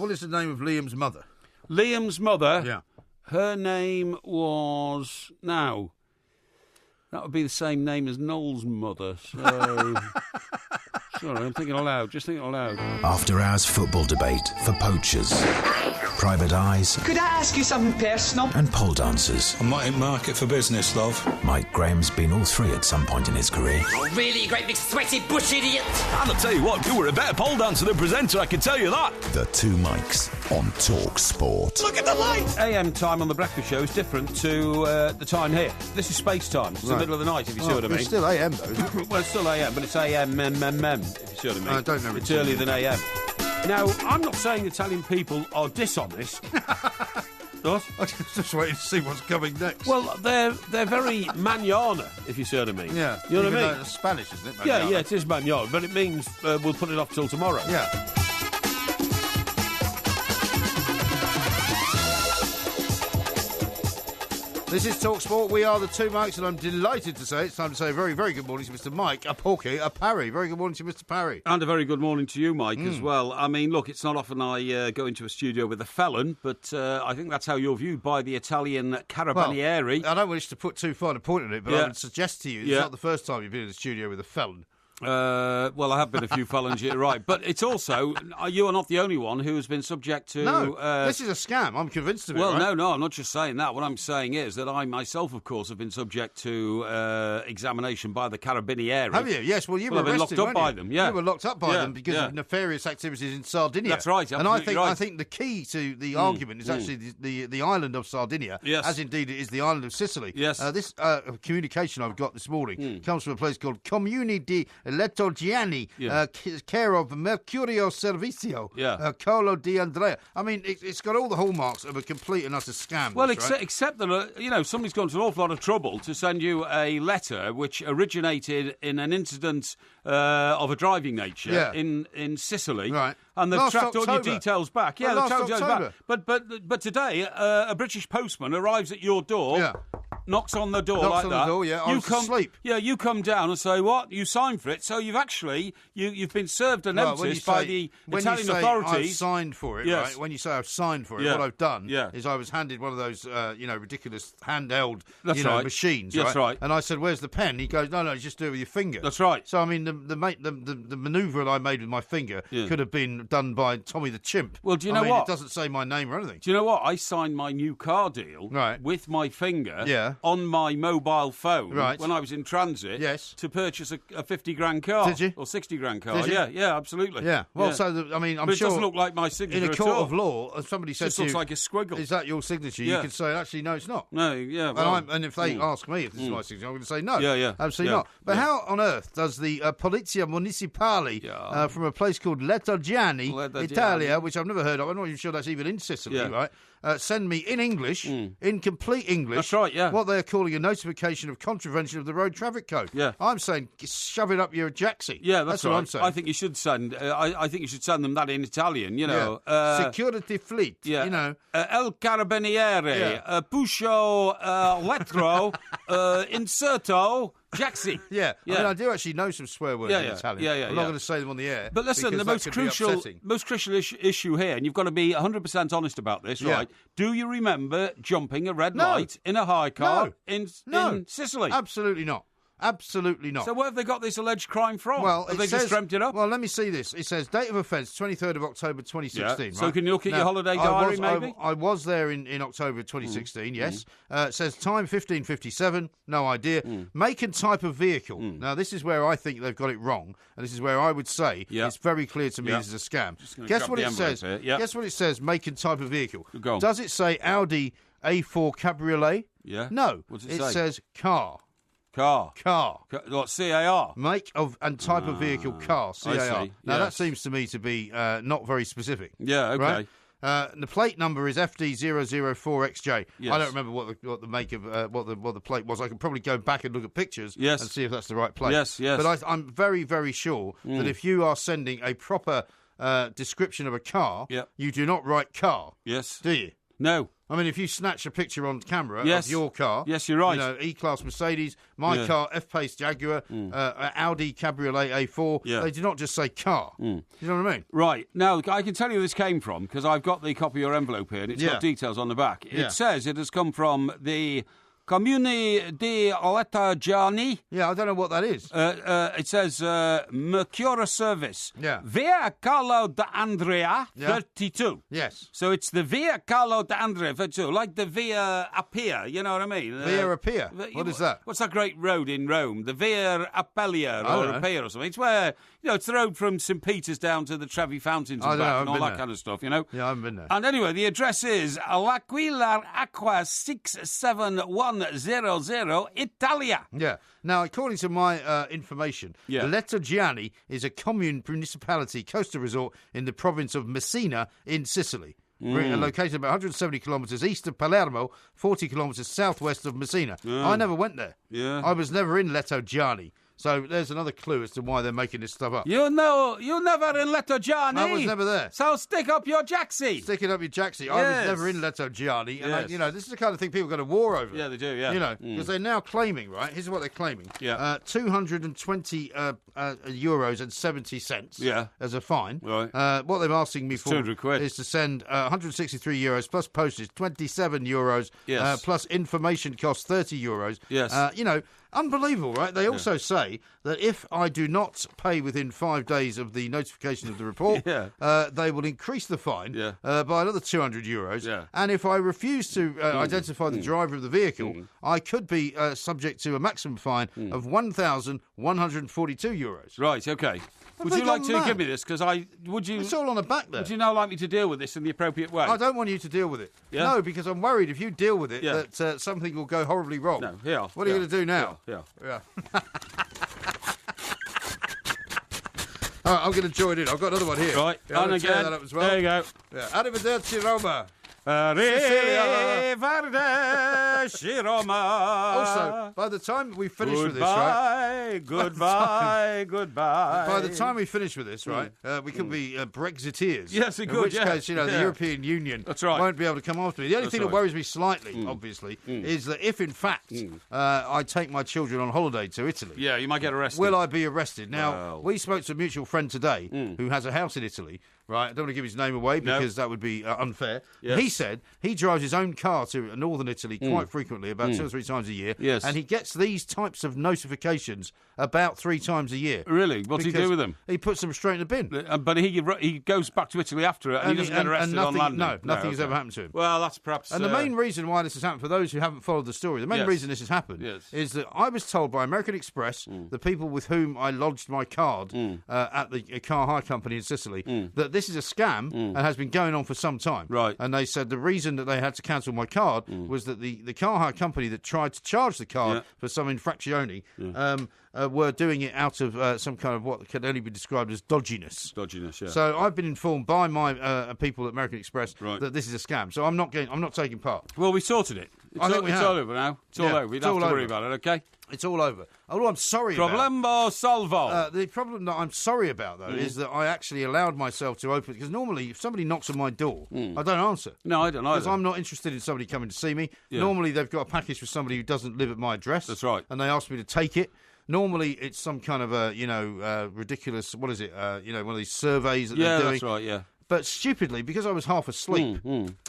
What is the name of Liam's mother? Liam's mother? Yeah. Her name was... Now, that would be the same name as Noel's mother, so... Sorry, I'm thinking aloud. Just thinking aloud. After-hours football debate for poachers, private eyes... Could I ask you something personal? ...and pole dancers. I'm not in market for business, love. Mike Graham's been all three at some point in his career. Oh, really, you great big sweaty bush idiot? And I'll tell you what, you were a better pole dancer than presenter, I can tell you that. The Two Mikes on Talk Sport. Look at the light! AM time on the breakfast show is different to the time here. This is space time. It's the middle of the night, if you see what I mean. It's still AM, though, isn't it? Well, it's still AM, but it's AM, if you see what I mean. I don't know. It's earlier than AM. Now, I'm not saying Italian people are dishonest. What? I just waiting to see what's coming next. Well, they're very manana, if you see what I mean. Yeah. You know what I mean? It's Spanish, isn't it? Yeah, it is manana, but it means we'll put it off till tomorrow. Yeah. This is TalkSport. We are the Two Mikes, and I'm delighted to say it's time to say a very, very good morning to Mr. Mike, a Porky, a Parry. Very good morning to Mr. Parry. And a very good morning to you, Mike, as well. I mean, look, it's not often I go into a studio with a felon, but I think that's how you're viewed by the Italian carabinieri. Well, I don't wish to put too fine a point on it, but I would suggest to you it's Yeah. not the first time you've been in the studio with a felon. Well, I have been a few felons, you're right. But it's also, you are not the only one who has been subject to... No, this is a scam. I'm convinced of it, Well, right? no, I'm not just saying that. What I'm saying is that I myself, of course, have been subject to examination by the carabinieri. Have you? Yes, well, you were locked arrested, up weren't by you? them, yeah. You were locked up by Yeah, them because yeah. of nefarious activities in Sardinia. That's right, And I absolutely right. think the key to the argument is actually the island of Sardinia, Yes. as indeed it is the island of Sicily. Yes. This communication I've got this morning comes from a place called Comune di Lettogiani, care of Mercurio Servizio, Carlo Di Andrea. I mean, it's got all the hallmarks of a complete and utter scam. Well, right? except that, somebody's gone to an awful lot of trouble to send you a letter which originated in an incident of a driving nature in Sicily. Right. And they've Last tracked all your October. details back. Yeah, Well, they've tracked last all your back. October. But today, a British postman arrives at your door, knocks on the door Knocks like on that. the door, yeah. I was asleep. Yeah, you come down and say, what? You signed for it. So you've actually, you've been served a notice by the Italian authorities. I've signed for it, right? When you say I've signed for it, what I've done is I was handed one of those, ridiculous handheld, machines. That's right. And I said, "Where's the pen?" He goes, "No, just do it with your finger." That's right. So I mean, the manoeuvre that I made with my finger could have been done by Tommy the Chimp. Well, do you know what? It doesn't say my name or anything. Do you know what? I signed my new car deal with my finger on my mobile phone when I was in transit to purchase a 50 grand car. Did you? Or 60 grand car. Did you? Yeah, absolutely. Yeah. Well, so I'm but sure it doesn't look like my signature in a at court all. of law, if somebody says to you, looks like a squiggle. "Is that your signature?" You can say, "Actually, no, it's not." No, yeah. Well, and if they ask me if this is my signature, I'm going to say no. Yeah. Absolutely not. But how on earth does the Polizia Municipale from a place called Lettogiani, Italia, which I've never heard of, I'm not even sure that's even in Sicily, right? Send me in English, in complete English. That's right, yeah. What they're calling a notification of contravention of the road traffic code. Yeah. I'm saying shove it up your jacksie. Yeah, that's what right. I'm saying. I think you should send. I think you should send them that in Italian. You know, security fleet. Yeah. You know, El Carabinieri, Pusho Letro, Inserto. Jaxi. Yeah. I mean, I do actually know some swear words in Italian. I'm not going to say them on the air. But listen, the most crucial issue here, and you've got to be 100% honest about this, right? Do you remember jumping a red light in a high car in Sicily? Absolutely not. Absolutely not. So where have they got this alleged crime from? Well, have they just dreamt it up? Well, let me see this. It says date of offence, 23rd of October 2016. Yeah. So can you look at your holiday diary, maybe? I was there in October 2016, yes. It says time 15:57, no idea. Make and type of vehicle. Now, this is where I think they've got it wrong, and this is where I would say it's very clear to me this is a scam. Guess what it says? Guess what it says, make and type of vehicle. Does it say Audi A4 Cabriolet? Yeah. No. What does it say? It says car. Car. Like C-A-R. Make of and type of vehicle, car, C-A-R. I see. Now, that seems to me to be not very specific. Yeah, okay. Right? The plate number is FD004XJ. Yes. I don't remember what the make of what the plate was. I could probably go back and look at pictures and see if that's the right plate. Yes. But I'm very, very sure that if you are sending a proper description of a car, you do not write car. Yes. Do you? No. I mean, if you snatch a picture on camera Yes. of your car... Yes, you're right. You know, E-Class Mercedes, my car, F-Pace Jaguar, Audi Cabriolet A4, they do not just say car. You know what I mean? Right. Now, I can tell you where this came from, because I've got the copy of your envelope here, and it's got details on the back. It says it has come from the Comune di Lettergiani. Yeah, I don't know what that is. It says Mercura Service. Yeah. Via Carlo d'Andrea, 32. Yes. So it's the Via Carlo d'Andrea, 32, like the Via Appia, you know what I mean? Via Appia? What is that? What's that great road in Rome? The Via Appia or Appia or something. It's where, it's the road from St. Peter's down to the Trevi Fountains and back and all that kind of stuff, you know? Yeah, I haven't been there. And anyway, the address is L'Aquila Acqua 67100 Italia. Yeah. Now, according to my information, Lettergiani is a commune municipality coastal resort in the province of Messina in Sicily. Located about 170 kilometres east of Palermo, 40 kilometres southwest of Messina. I never went there. Yeah. I was never in Lettergiani. So there's another clue as to why they're making this stuff up. You never in Lettergiani. I was never there. So stick up your jacksie. Stick it up your jacksie. I was never in Lettergiani. And, this is the kind of thing people go to war over. Yeah, they do, yeah. Because they're now claiming, right? Here's what they're claiming. Yeah. 220 euros and 70 cents as a fine. Right. What they're asking me for 200 quid. is to send 163 euros plus postage, 27 euros, plus information costs 30 euros. Yes. Unbelievable, right? They also say that if I do not pay within 5 days of the notification of the report, they will increase the fine by another 200 euros. Yeah. And if I refuse to identify the driver of the vehicle, I could be subject to a maximum fine of 1,142 euros. Right, okay. Would you like to give me this? Because It's all on the back there. Would you now like me to deal with this in the appropriate way? I don't want you to deal with it. Yeah? No, because I'm worried if you deal with it that something will go horribly wrong. No, here. What are you going to do now? Yeah. All right, I'm going to join in. I've got another one here. Right, and again. That up as well. There you go. Yeah. Arrivederci, Roma. Arrivederci, Roma. Also, by the time we finish with this, right? Goodbye. By the time we finish with this, right, we could be Brexiteers. Yes, we could, in which case, the European Union won't be able to come after me. The only thing that worries me slightly, obviously, is that if, in fact, I take my children on holiday to Italy... Yeah, you might get arrested. Will I be arrested? Now, we spoke to a mutual friend today who has a house in Italy, right? I don't want to give his name away because that would be unfair. Yes. He said he drives his own car to northern Italy quite frequently, about 2 or 3 times a year. Yes. And he gets these types of notifications about 3 times a year. Really? What's he do with them? He puts them straight in the bin. But he goes back to Italy after it and he doesn't get arrested on landing? No, nothing has ever happened to him. Well, that's perhaps... And the main reason why this has happened, for those who haven't followed the story, the main reason this has happened is that I was told by American Express, the people with whom I lodged my card at the car hire company in Sicily, that this is a scam and has been going on for some time. Right. And they said the reason that they had to cancel my card was that the car hire company that tried to charge the card for some infraccione were doing it out of some kind of what can only be described as dodginess. Dodginess, yeah. So I've been informed by my people at American Express that this is a scam. So I'm not taking part. Well, we sorted it. It's all over now. It's all over. You don't have to worry about it, okay? It's all over. Although I'm sorry Problembo solvo. The problem that I'm sorry about, though, is that I actually allowed myself to open... Because normally, if somebody knocks on my door, I don't answer. No, I don't either. Because I'm not interested in somebody coming to see me. Yeah. Normally, they've got a package for somebody who doesn't live at my address. That's right. And they ask me to take it. Normally, it's some kind of a, ridiculous... What is it? One of these surveys that they're doing. Yeah, that's right, yeah. But stupidly, because I was half asleep,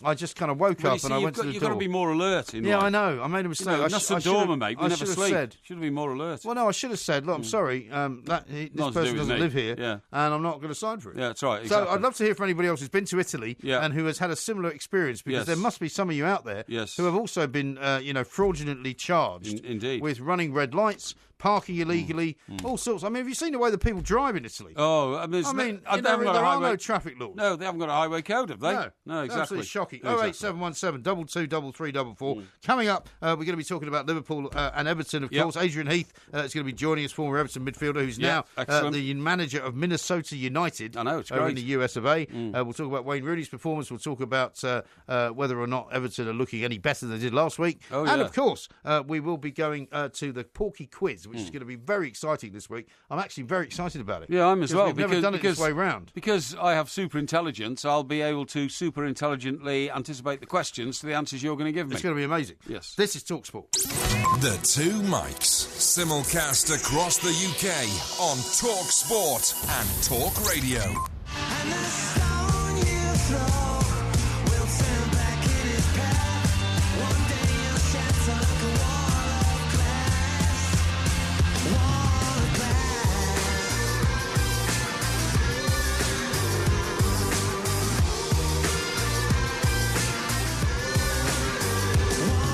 I just kind of woke up and I went to the door. You've got to be more alert in life. I know. I made a mistake. That's a dormer, mate. We never sleep. Should have been more alert. Well, no, I should have said, look, I'm sorry, this person doesn't live here, and I'm not going to sign for it. Yeah, that's right. Exactly. So I'd love to hear from anybody else who's been to Italy and who has had a similar experience, because there must be some of you out there who have also been, fraudulently charged with running red lights, parking illegally, all sorts. I mean, have you seen the way that people drive in Italy? Oh, I mean, there are no traffic laws. No, they haven't got a highway code, have they? No, exactly. Absolutely shocking. 08717 223344. Coming up, we're going to be talking about Liverpool and Everton, of course. Adrian Heath is going to be joining us, former Everton midfielder, who's now the manager of Minnesota United. I know, it's great. In the US of A. We'll talk about Wayne Rooney's performance. We'll talk about whether or not Everton are looking any better than they did last week. And, of course, we will be going to the Porky Quiz, which is going to be very exciting this week. I'm actually very excited about it. Yeah, I'm as well. We've never done it this way round. Because I have super intelligence, I'll be able to super intelligently anticipate the questions to the answers you're going to give me. It's going to be amazing. Yes. This is TalkSport. The Two Mics, simulcast across the UK on TalkSport and Talk Radio. And the stone you throw will turn back in its path. One day you'll shatter like a wall of glass. Wall of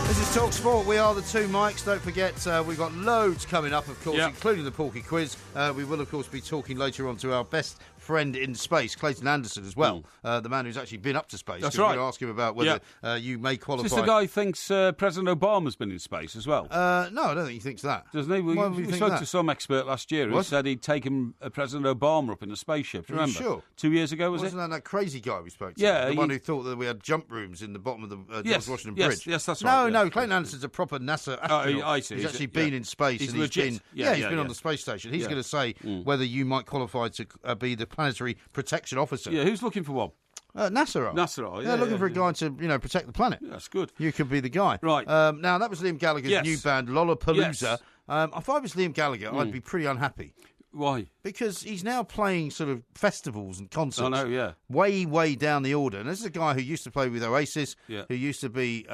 This is TalkSport. We are the Two Mics. Don't forget, we've got loads coming up, of course, including the Porky Quiz. We will, of course, be talking later on to our best friend in space, Clayton Anderson, as well. The man who's actually been up to space. That's right. We're going to ask him about whether you may qualify. Is this the guy who thinks President Obama's been in space as well? No, I don't think he thinks that. Doesn't he? We spoke to some expert last year who said he'd taken President Obama up in a spaceship. Do you remember? Sure. 2 years ago, was Wasn't that crazy guy we spoke to? Yeah. The one who thought that we had jump rooms in the bottom of the George Washington Bridge. Yes, that's right. No, Clayton Anderson's a proper NASA astronaut. I see. He's actually been in space. He's and legit. He's been on the space station. He's going to say whether you might qualify to be the planetary protection officer. Yeah, who's looking for one? NASA are. NASA are, They're looking for a guy to, protect the planet. Yeah, that's good. You could be the guy. Right. Now, that was Liam Gallagher's new band, Lollapalooza. Yes. If I was Liam Gallagher, I'd be pretty unhappy. Why? Because he's now playing sort of festivals and concerts. I know, yeah. Way down the order. And this is a guy who used to play with Oasis, who used to be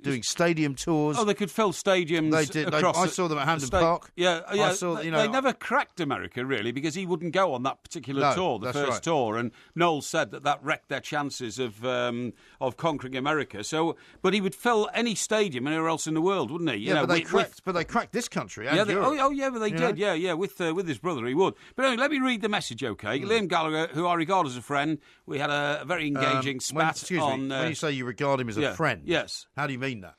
doing stadium tours. Oh, they could fill stadiums. They did. I saw them at Hampden Park. Yeah. They never cracked America, really, because he wouldn't go on that particular tour, the first tour. And Noel said that wrecked their chances of conquering America. So, but he would fill any stadium anywhere else in the world, wouldn't he? But they cracked this country and Europe. But they did. Yeah, with his brother he would. But anyway, let me read the message, okay? Liam Gallagher, who I regard as a friend, we had a very engaging spat on... when you say you regard him as a friend, yes. How do you mean that?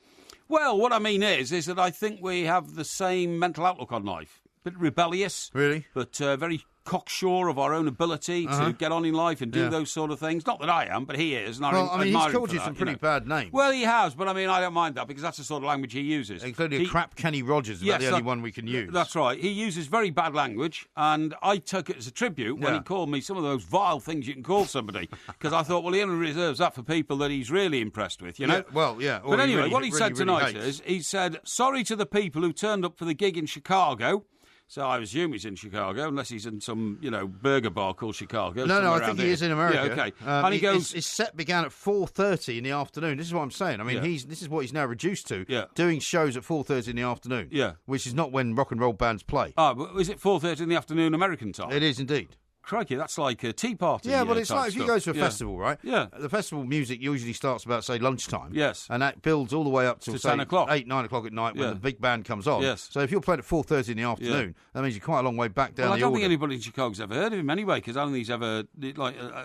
Well, what I mean is that I think we have the same mental outlook on life. A bit rebellious. Really? But very cocksure of our own ability to get on in life and do those sort of things. Not that I am, but he is. And he's called you some pretty bad names. Well, he has, but I don't mind that because that's the sort of language he uses. Including a crap Kenny Rogers, about the only one we can use. That's right. He uses very bad language, and I took it as a tribute when he called me some of those vile things you can call somebody, because I thought, well, he only reserves that for people that he's really impressed with, you know? But anyway, what he said tonight is, he said, sorry to the people who turned up for the gig in Chicago. So I assume he's in Chicago, unless he's in some, burger bar called Chicago. No, I think he is in America. Yeah, okay. And he goes... His set began at 4:30 in the afternoon. This is what I'm saying. This is what he's now reduced to, doing shows at 4:30 in the afternoon, which is not when rock and roll bands play. But is it 4:30 in the afternoon American time? It is indeed. Crikey, that's like a tea party. Yeah, well, it's like if you go to a yeah. festival, right? Yeah. The festival music usually starts about, say, lunchtime. Yes. And that builds all the way up till, to say, 10 o'clock. 8, 9 o'clock at night when the big band comes on. Yes. So if you're playing at 4:30 in the afternoon, that means you're quite a long way back down the order. I don't think anybody in Chicago's ever heard of him anyway, because I don't think he's ever,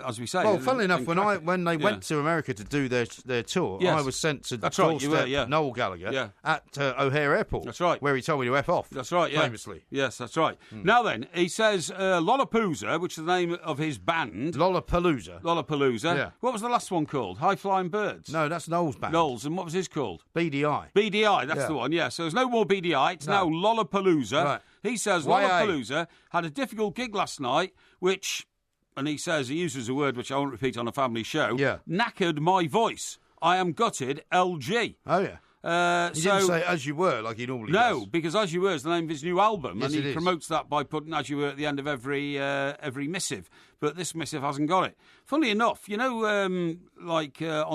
as we say... Well, funnily enough, when they went to America to do their tour, I was sent to doorstep Noel Gallagher at O'Hare Airport. That's right. Where he told me to F off. That's right, yeah. Famously. Yes, that's right. Now then, he says Lollapalooza, which is the name of his band... Lollapalooza. Yeah. What was the last one called? High Flying Birds? No, that's Noel's band. Noel's, and what was his called? BDI. BDI, that's the one, yeah. So there's no more BDI, it's now Lollapalooza. Right. He says Lollapalooza had a difficult gig last night, which, and he says, he uses a word which I won't repeat on a family show, knackered my voice. I am gutted, LG. Oh, yeah. He didn't say As You Were like he normally does. No, because As You Were is the name of his new album, and he promotes that by putting As You Were at the end of every missive. But this missive hasn't got it. Funnily enough, on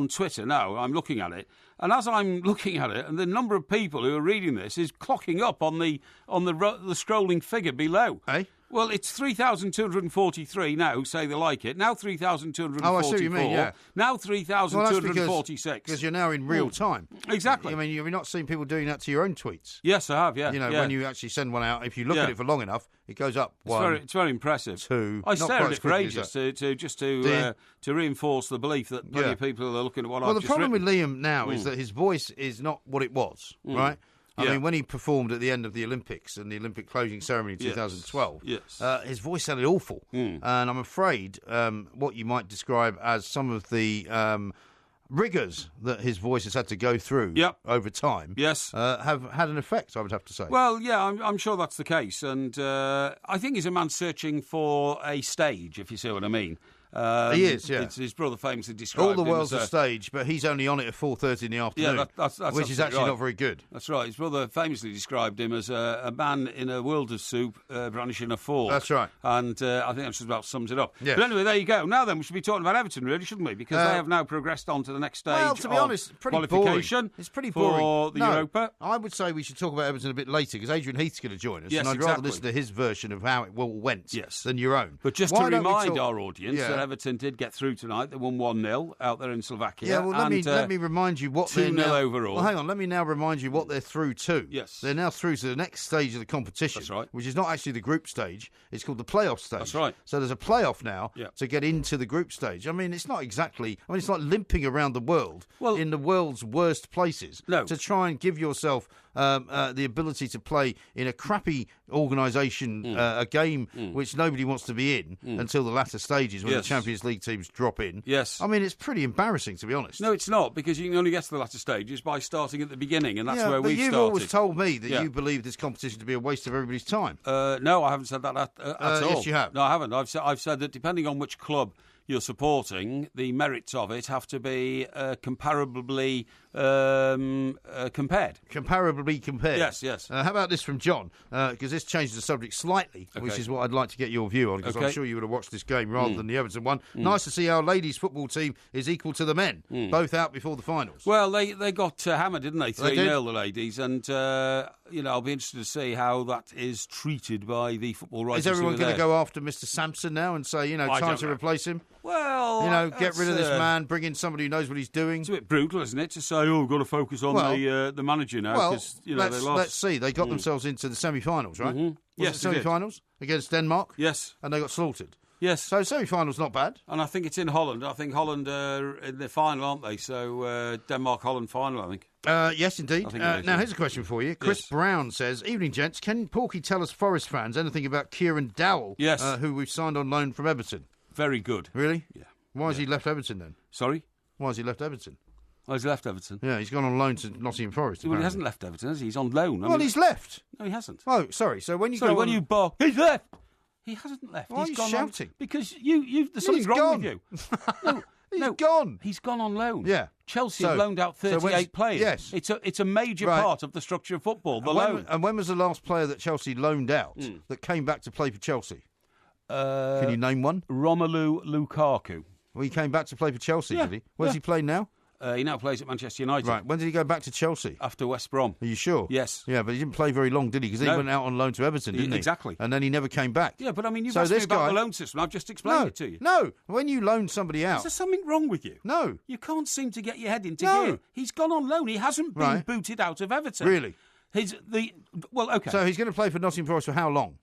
Twitter now, I'm looking at it, and as I'm looking at it, and the number of people who are reading this is clocking up on the scrolling figure below. Eh? Well, it's 3,243 now who say they like it. Now 3,244. Oh, I see what you mean, yeah. Now 3,246. Because you're now in real time. Exactly. I mean, you've not seen people doing that to your own tweets. Yes, I have, yeah. When you actually send one out, if you look at it for long enough, it goes up It's very impressive. 2. I stare at it for ages to reinforce the belief that plenty of people are looking at what I've just the problem written. with Liam now is that his voice is not what it was, right? I mean, when he performed at the end of the Olympics and the Olympic closing ceremony in 2012, his voice sounded awful. And I'm afraid what you might describe as some of the rigours that his voice has had to go through over time have had an effect, I would have to say. Well, yeah, I'm sure that's the case. And I think he's a man searching for a stage, if you see what I mean. He is, yeah. His brother famously described all the world's him as a stage, but he's only on it at 4:30 in the afternoon, that's which is actually not very good. That's right. His brother famously described him as a man in a world of soup brandishing a fork. That's right. And I think that just about sums it up. Yes. But anyway, there you go. Now then, we should be talking about Everton, really, shouldn't we? Because they have now progressed on to the next stage. Well, to be honest, pretty qualification. Boring. It's pretty boring for the Europa. I would say we should talk about Everton a bit later because Adrian Heath's going to join us, yes, and I'd rather listen to his version of how it all went than your own. But just to remind our audience that Everton did get through tonight. They won 1-0 out there in Slovakia. Yeah, well, let me remind you what they're 2-0 overall. Well, hang on, let me now remind you what they're through to. Yes. They're now through to the next stage of the competition. That's right. Which is not actually the group stage. It's called the playoff stage. That's right. So there's a playoff now to get into the group stage. I mean, it's not exactly... I mean, it's like limping around the world in the world's worst places to try and give yourself the ability to play in a crappy organisation, a game which nobody wants to be in until the latter stages when the Champions League teams drop in. Yes. I mean, it's pretty embarrassing, to be honest. No, it's not, because you can only get to the latter stages by starting at the beginning, and that's where we've started. You've always told me that you believe this competition to be a waste of everybody's time. No, I haven't said that at all. Yes, you have. No, I haven't. I've said that depending on which club you're supporting, the merits of it have to be comparably compared. Comparably compared. Yes, yes. How about this from John? Because this changes the subject slightly, which is what I'd like to get your view on, because I'm sure you would have watched this game rather than the Everton one. Nice to see our ladies' football team is equal to the men, both out before the finals. Well, they got hammered, didn't they? 3-0, the ladies, and I'll be interested to see how that is treated by the football writers. Is everyone going to go after Mr. Sampson now and say, time to replace him? Well, get rid of this man, bring in somebody who knows what he's doing. It's a bit brutal, isn't it, to say, we've got to focus on the manager now because they lost. Let's see. They got themselves into the semi-finals, right? Yes, semi-finals against Denmark. Yes, and they got slaughtered. Yes. So semi-finals not bad. And I think it's in Holland. I think Holland are in the final, aren't they? So Denmark-Holland final, I think. Yes, indeed. Now, here's a question for you. Chris Brown says, evening, gents. Can Porky tell us Forest fans anything about Kieran Dowell, who we've signed on loan from Everton? Very good. Really? Yeah. Why has he left Everton then? Sorry? Why has he left Everton? Oh, he's left Everton. Yeah, he's gone on loan to Nottingham Forest. Well, he hasn't left Everton, has he? He's on loan. Well, he's left. No, he hasn't. Oh, sorry. So when you you bark, he's left. He hasn't left. Why are you shouting? Because there's something wrong with you. He's gone. He's gone on loan. Yeah. Chelsea have loaned out 38 players. Yes. It's a major part of the structure of football, the loan. And when was the last player that Chelsea loaned out that came back to play for Chelsea? Can you name one? Romelu Lukaku. Well, he came back to play for Chelsea, did he? Where's he playing now? He now plays at Manchester United. Right. When did he go back to Chelsea? After West Brom. Are you sure? Yes. Yeah, but he didn't play very long, did he? Because he went out on loan to Everton, didn't he? Exactly. And then he never came back. Yeah, but I mean, you've asked me about the loan system. I've just explained it to you. No, when you loan somebody out... Is there something wrong with you? No. You can't seem to get your head into gear. He's gone on loan. He hasn't been booted out of Everton. Really? Okay. So he's going to play for Nottingham Forest for how long?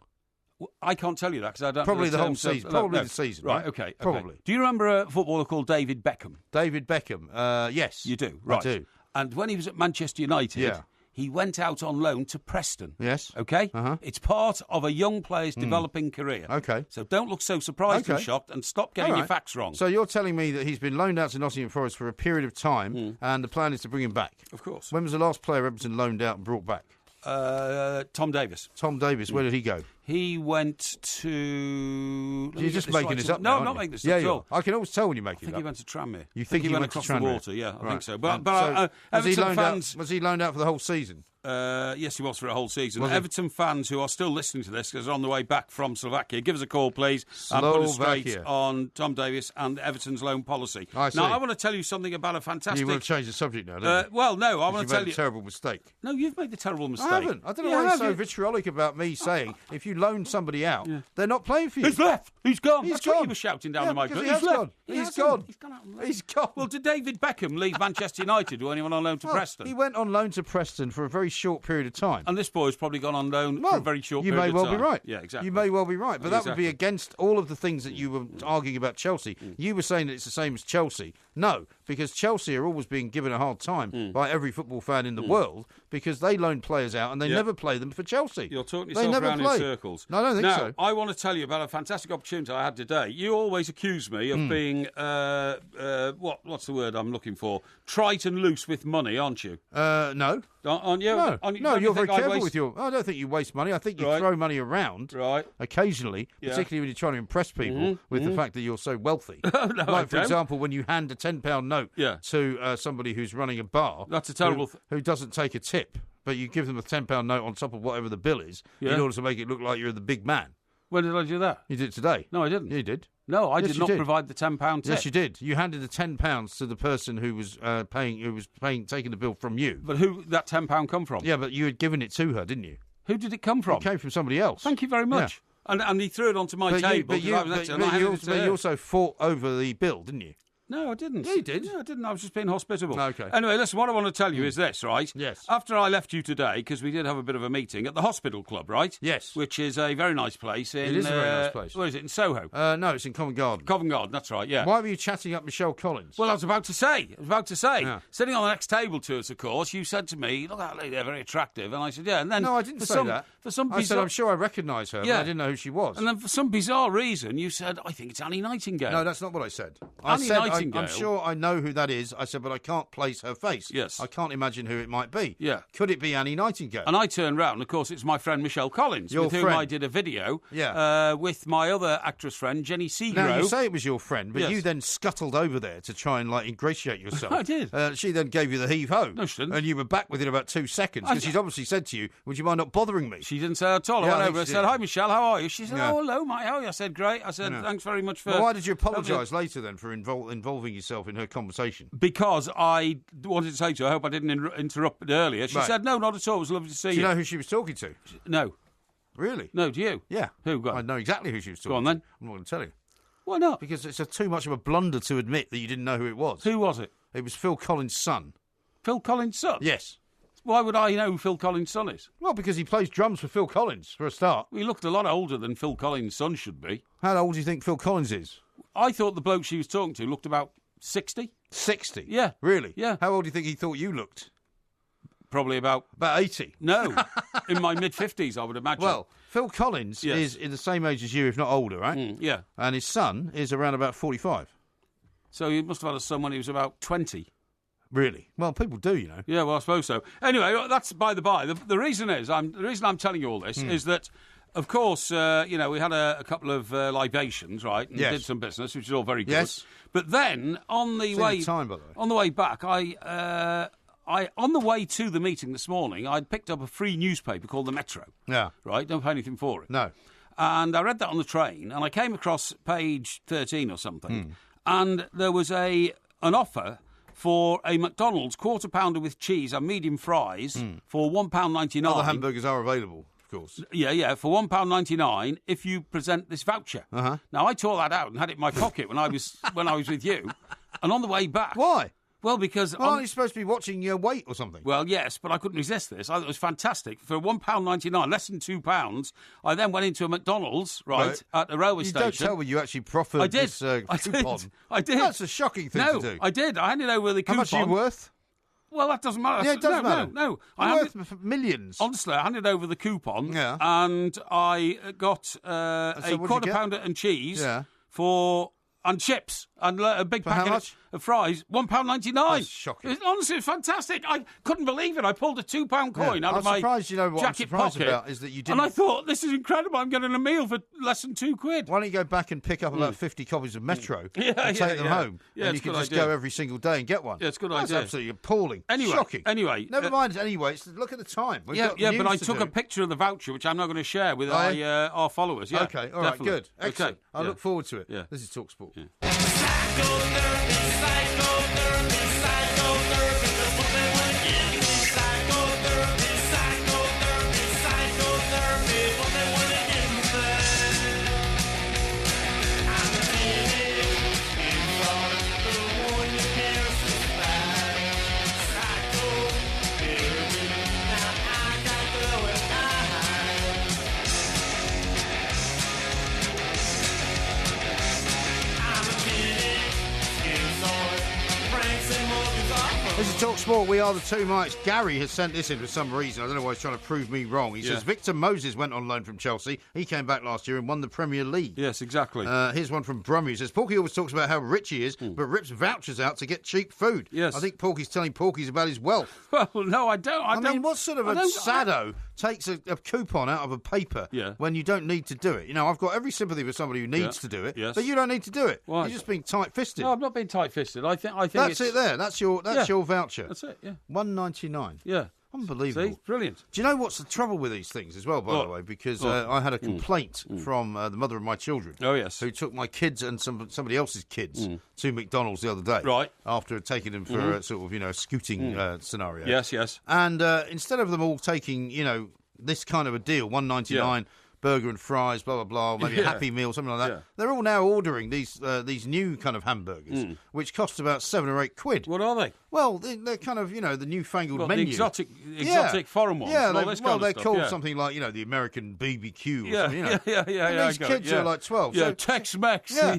I can't tell you that because I don't. Probably the whole season. Probably the season. Right. Okay. Probably. Do you remember a footballer called David Beckham? David Beckham. Yes. You do. Right. I do. And when he was at Manchester United, he went out on loan to Preston. Yes. Okay. It's part of a young player's developing career. Okay. So don't look so surprised and shocked, and stop getting your facts wrong. So you're telling me that he's been loaned out to Nottingham Forest for a period of time, and the plan is to bring him back. Of course. When was the last player Everton loaned out and brought back? Tom Davis. Tom Davis. Where did he go? He went to... You're just making this up No, now, I'm not making this up at all. I can always tell when you make it up. I think he went to Tranmere. You think he went across the water? Yeah, I think so. But Everton fans... Was he loaned out for the whole season? Yes, he was for a whole season. Everton fans who are still listening to this, because they're on the way back from Slovakia, give us a call, please, and put us straight on Tom Davis and Everton's loan policy. Now, I want to tell you something about a fantastic... You want to change the subject now, don't you? Well, no, I want to tell you... You made a terrible mistake. No, you've made the terrible mistake. I haven't. I don't know why you're so vitriolic about me saying if you loan somebody out, they're not playing for you. He's left. He's gone. That's what you were shouting down the microphone. He's gone. He's gone. He's gone. Well, did David Beckham leave Manchester United or anyone on loan to Preston? He went on loan to Preston for a very short period of time. And this boy's probably gone on loan for a very short period of time. You may well be right. Yeah, exactly. You may well be right. But that would be against all of the things that you were arguing about Chelsea. You were saying that it's the same as Chelsea, No, because Chelsea are always being given a hard time by every football fan in the world because they loan players out and they never play them for Chelsea. You're talking yourself around in circles. No, I don't think so. I want to tell you about a fantastic opportunity I had today. You always accuse me of being, what's the word I'm looking for? Trite and loose with money, aren't you? No. Aren't you? No, you're very careful with your... I don't think you waste money. I think you throw money around occasionally, particularly when you're trying to impress people with the fact that you're so wealthy. No, for example, when you hand a £10 note to somebody who's running a bar... That's a terrible... Who doesn't take a tip, but you give them a £10 note on top of whatever the bill is in order to make it look like you're the big man. When did I do that? You did it today. No, I didn't. You did. No, I did not provide the £10 tip. Yes, you did. You handed the £10 to the person who was taking the bill from you. But who that £10 come from? Yeah, but you had given it to her, didn't you? Who did it come from? It came from somebody else. Thank you very much. Yeah. And he threw it onto my table. But you also fought over the bill, didn't you? No, I didn't. Yeah, you did. No, I didn't. I was just being hospitable. Okay. Anyway, listen, what I want to tell you is this, right? Yes. After I left you today, because we did have a bit of a meeting at the Hospital Club, right? Yes. Which is a very nice place. It is a very nice place. Where is it? In Soho? No, it's in Covent Garden. Covent Garden, that's right, yeah. Why were you chatting up Michelle Collins? Well, I was about to say. Yeah. Sitting on the next table to us, of course, you said to me, look at that lady, they're very attractive. And I said, yeah. And then no, I didn't say that. I said, I'm sure I recognise her, but I didn't know who she was. And then for some bizarre reason, you said, I think it's Annie Nightingale. No, that's not what I said. Nightingale. I'm sure I know who that is. I said, but I can't place her face. Yes. I can't imagine who it might be. Yeah. Could it be Annie Nightingale? And I turned round, of course, it's my friend Michelle Collins, with whom I did a video with my other actress friend, Jenny Seagrove. Now, you say it was your friend, but you then scuttled over there to try and, ingratiate yourself. I did. She then gave you the heave-ho. No, she didn't. And you were back within about 2 seconds, because she'd obviously said to you, would you mind not bothering me? She didn't say that at all. I went over and said, hi, Michelle, how are you? She said, oh, hello, Mike, how are you? I said, great. I said, thanks very much for... Well, why did you apologise later, then, for involving yourself in her conversation? Because I wanted to say to her, I hope I didn't interrupt it earlier. She said, no, not at all. It was lovely to see you. Do you know who she was talking to? No. Really? No, do you? Yeah. Who? Go on. I know exactly who she was talking to. Go on, then. I'm not going to tell you. Why not? Because it's too much of a blunder to admit that you didn't know who it was. Who was it? It was Phil Collins' son. Phil Collins' son? Yes. Why would I know who Phil Collins' son is? Well, because he plays drums for Phil Collins, for a start. He looked a lot older than Phil Collins' son should be. How old do you think Phil Collins is? I thought the bloke she was talking to looked about 60. 60? Yeah. Really? Yeah. How old do you think he thought you looked? Probably about 80. No, in my mid-50s, I would imagine. Well, Phil Collins is in the same age as you, if not older, right? Yeah. And his son is around about 45. So he must have had a son when he was about 20. Really? Well, people do, you know. Yeah, well, I suppose so. Anyway, that's by the by. The reason is, the reason I'm telling you all this is that, of course, we had a couple of libations, right? And did some business, which is all very good. Yes. But then on the way, time, by the way. on the way back, on the way to the meeting this morning, I'd picked up a free newspaper called The Metro. Yeah. Right? Don't pay anything for it. No. And I read that on the train, and I came across page 13 or something, and there was an offer for a McDonald's quarter pounder with cheese and medium fries for £1.99. Other hamburgers are available, of course. Yeah, for £1.99 if you present this voucher. Uh-huh. Now, I tore that out and had it in my pocket when I was with you, and on the way back... Why? Well, because... aren't you supposed to be watching your weight or something? Well, yes, but I couldn't resist this. I thought it was fantastic. For £1.99, less than £2, I then went into a McDonald's, right, at the railway station. Don't tell me you actually proffered this coupon. I did. That's a shocking thing to do. I did. I handed over the coupon. How much are you worth? Well, that doesn't matter. Yeah, it does matter. No. You're worth millions. Honestly, I handed over the coupon, and I got a quarter pounder and cheese and chips and a big packet of fries, £1.99. That's shocking. Honestly, it's fantastic. I couldn't believe it. I pulled a £2 coin out of my jacket pocket. About is that you didn't... And I thought, this is incredible. I'm getting a meal for less than £2. Why don't you go back and pick up about 50 copies of Metro and take them home? Yeah, and you can just go every single day and get one. Yeah, it's a good That's idea. absolutely appalling. Shocking. Anyway. Never mind. Anyway, look at the time. But I took a picture of the voucher, which I'm not going to share with our followers. Yeah, okay, all right, good. Excellent. Okay. I look forward to it. Yeah. This is TalkSport. Yeah. This is Talk Sport. We are the two Mikes. Gary has sent this in for some reason. I don't know why he's trying to prove me wrong. He says Victor Moses went on loan from Chelsea. He came back last year and won the Premier League. Yes, exactly. Here's one from Brummy. He says Porky always talks about how rich he is, but rips vouchers out to get cheap food. Yes. I think Porky's telling Porky's about his wealth. Well, no, I don't. I mean, what sort of a sado takes a coupon out of a paper when you don't need to do it? You know, I've got every sympathy for somebody who needs to do it, but you don't need to do it. Why? You're just being tight-fisted. No, I'm not being tight-fisted. I think that's it there. That's your voucher. That's it, yeah. $1.99. Yeah. Unbelievable. See? Brilliant. Do you know what's the trouble with these things as well, by the way? Because I had a complaint from the mother of my children. Oh, yes. Who took my kids and somebody else's kids to McDonald's the other day. Right. After taking them for a sort of, a scooting scenario. Yes, yes. And instead of them all taking, this kind of a deal, $1.99... burger and fries, blah, blah, blah, maybe a Happy Meal, something like that. Yeah. They're all now ordering these new kind of hamburgers, which cost about £7 or £8. What are they? Well, they're kind of, the newfangled menu. The exotic foreign ones. Yeah, they're called something like, the American BBQ or something, Yeah, these kids are like 12. Yeah, Tex-Mex. Yeah,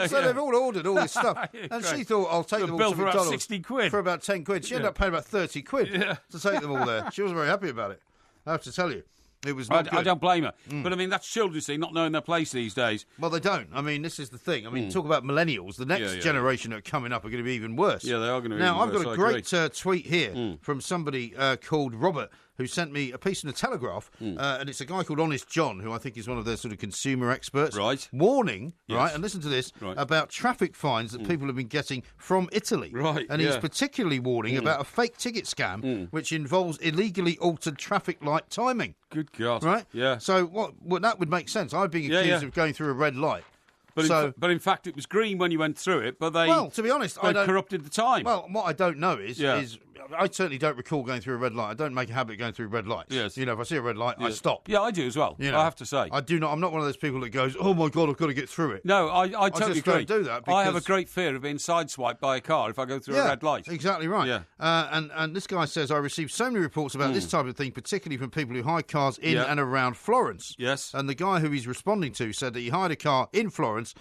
so they've all ordered all this stuff. And she thought, I'll take them all to McDonald's. For about £10. She ended up paying about £30 to take them all there. She wasn't very happy about it, I have to tell you. It was not good. I don't blame her. But, I mean, that's children, see, not knowing their place these days. Well, they don't. I mean, this is the thing. I mean, talk about millennials. The next generation that are coming up are going to be even worse. Yeah, they are going to be even worse. Now, I've got a great tweet here from somebody called Robert, who sent me a piece in the Telegraph, and it's a guy called Honest John, who I think is one of their sort of consumer experts. Right. Warning, right, and listen to this, about traffic fines that people have been getting from Italy. Right, and he's particularly warning about a fake ticket scam, which involves illegally altered traffic light timing. Good God. Right? Yeah. So what that would make sense. I've been accused of going through a red light. But in fact, it was green when you went through it, but they... Well, to be honest, they corrupted the time. Well, what I don't know is I certainly don't recall going through a red light. I don't make a habit of going through red lights. Yes. If I see a red light, I stop. Yeah, I do as well, I have to say. I do not. I'm not one of those people that goes, oh, my God, I've got to get through it. No, I totally just agree. Don't do that because... I have a great fear of being sideswiped by a car if I go through a red light. Exactly right. Yeah. And this guy says, I received so many reports about this type of thing, particularly from people who hire cars in and around Florence. Yes. And the guy who he's responding to said that he hired a car in Florence.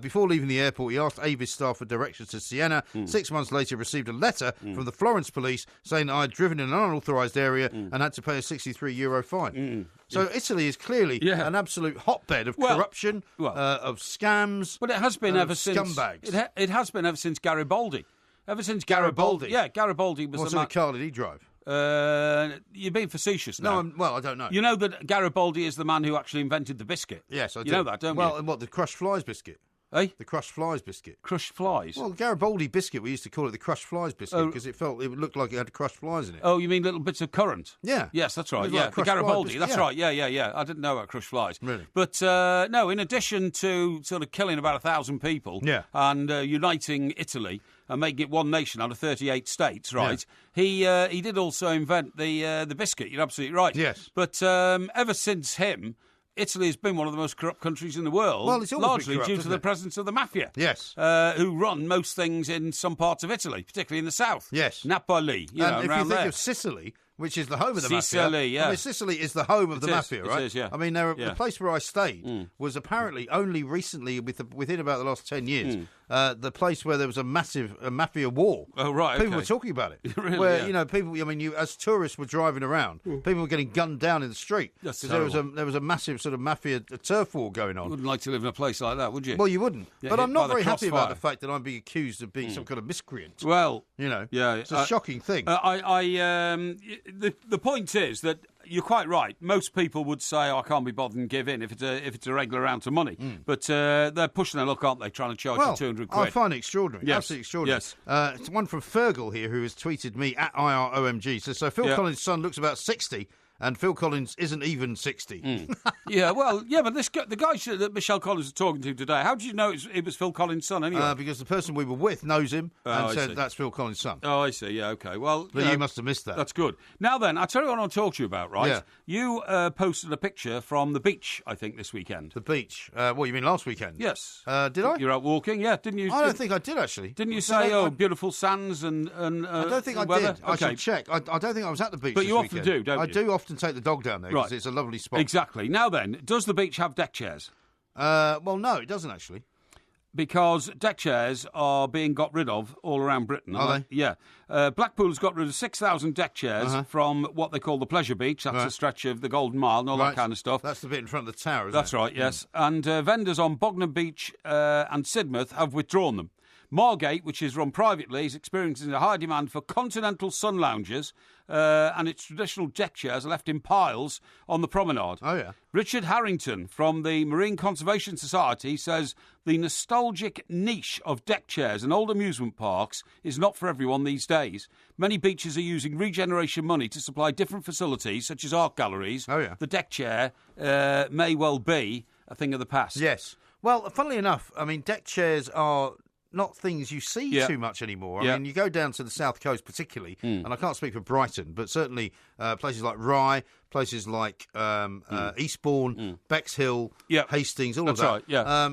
Before leaving the airport, he asked Avis staff for directions to Siena. 6 months later, received a letter from the Florence police saying that I had driven in an unauthorised area and had to pay a €63 fine. So Italy is clearly an absolute hotbed of corruption, of scams. But it has been ever since scumbags. It has been ever since Garibaldi. Ever since Garibaldi. Yeah, Garibaldi was what sort of car did he drive? You're being facetious now. No, I don't know. You know that Garibaldi is the man who actually invented the biscuit. Yes, I do. You know that, don't you? Well, what, the crushed flies biscuit? Eh? The crushed flies biscuit. Crushed flies? Well, Garibaldi biscuit, we used to call it the crushed flies biscuit because it looked like it had crushed flies in it. Oh, you mean little bits of currant? Yeah. Yes, that's right. Like the Garibaldi, that's right. Yeah. I didn't know about crushed flies. Really? But, no, in addition to sort of killing about 1,000 people and uniting Italy and making it one nation out of 38 states, right, he did also invent the biscuit. You're absolutely right. Yes. But ever since him... Italy has been one of the most corrupt countries in the world, well, it's largely corrupt, due to the presence of the mafia. Yes. Who run most things in some parts of Italy, particularly in the south. Yes. Napoli, and if around you think there. of Sicily, which is the home of the Sicily, mafia. yeah. I mean, Sicily is the home of the mafia, right? It is, yeah. I mean, the place where I stayed was apparently only recently, within about the last 10 years, the place where there was a mafia war. Oh, right, People were talking about it. Really, where, people, I mean, as tourists were driving around, people were getting gunned down in the street. That's because there was a massive sort of mafia turf war going on. You wouldn't like to live in a place like that, would you? Well, you wouldn't. Yeah, but I'm not very happy crossfire. about the fact that I'm being accused of being some kind of miscreant. Well, it's a shocking thing. The point is that you're quite right. Most people would say, I can't be bothered and give in if it's a regular amount of money. But they're pushing their luck, aren't they, trying to charge you £200. I find it extraordinary. Yes. Absolutely extraordinary. Yes. It's one from Fergal here who has tweeted me at IROMG. So Phil Collins' son looks about 60. And Phil Collins isn't even 60. But the guy that Michelle Collins was talking to today, how did you know it was Phil Collins' son anyway? Because the person we were with knows him and said that's Phil Collins' son. Oh, I see. Yeah, okay. Well, you must have missed that. That's good. Now then, I'll tell you what I want to talk to you about, right? Yeah. You posted a picture from the beach, I think, this weekend. The beach? What, you mean last weekend? Yes. Did I? You're out walking, didn't you? I don't think I did, actually. Didn't you say, beautiful sands and I don't think I weather? did. I should check. I don't think I was at the beach But this you weekend. often do, don't you? I do often take the dog down there because it's a lovely spot. Exactly. Now then, does the beach have deck chairs? Well, no, it doesn't actually. because deck chairs are being got rid of all around Britain. Are they? Yeah. Blackpool's got rid of 6,000 deck chairs from what they call the Pleasure Beach. That's a stretch of the Golden Mile and all that kind of stuff. That's the bit in front of the tower, isn't it? That's right, yes. And vendors on Bognor Beach and Sidmouth have withdrawn them. Margate, which is run privately, is experiencing a high demand for continental sun lounges, and its traditional deck chairs are left in piles on the promenade. Oh, yeah. Richard Harrington from the Marine Conservation Society says the nostalgic niche of deck chairs and old amusement parks is not for everyone these days. Many beaches are using regeneration money to supply different facilities, such as art galleries. Oh, yeah. The deck chair may well be a thing of the past. Yes. Well, funnily enough, I mean, deck chairs are not things you see too much anymore. I mean, you go down to the south coast particularly, and I can't speak for Brighton, but certainly places like Rye, places like Eastbourne, Bexhill, Hastings, all of that. Right, yeah.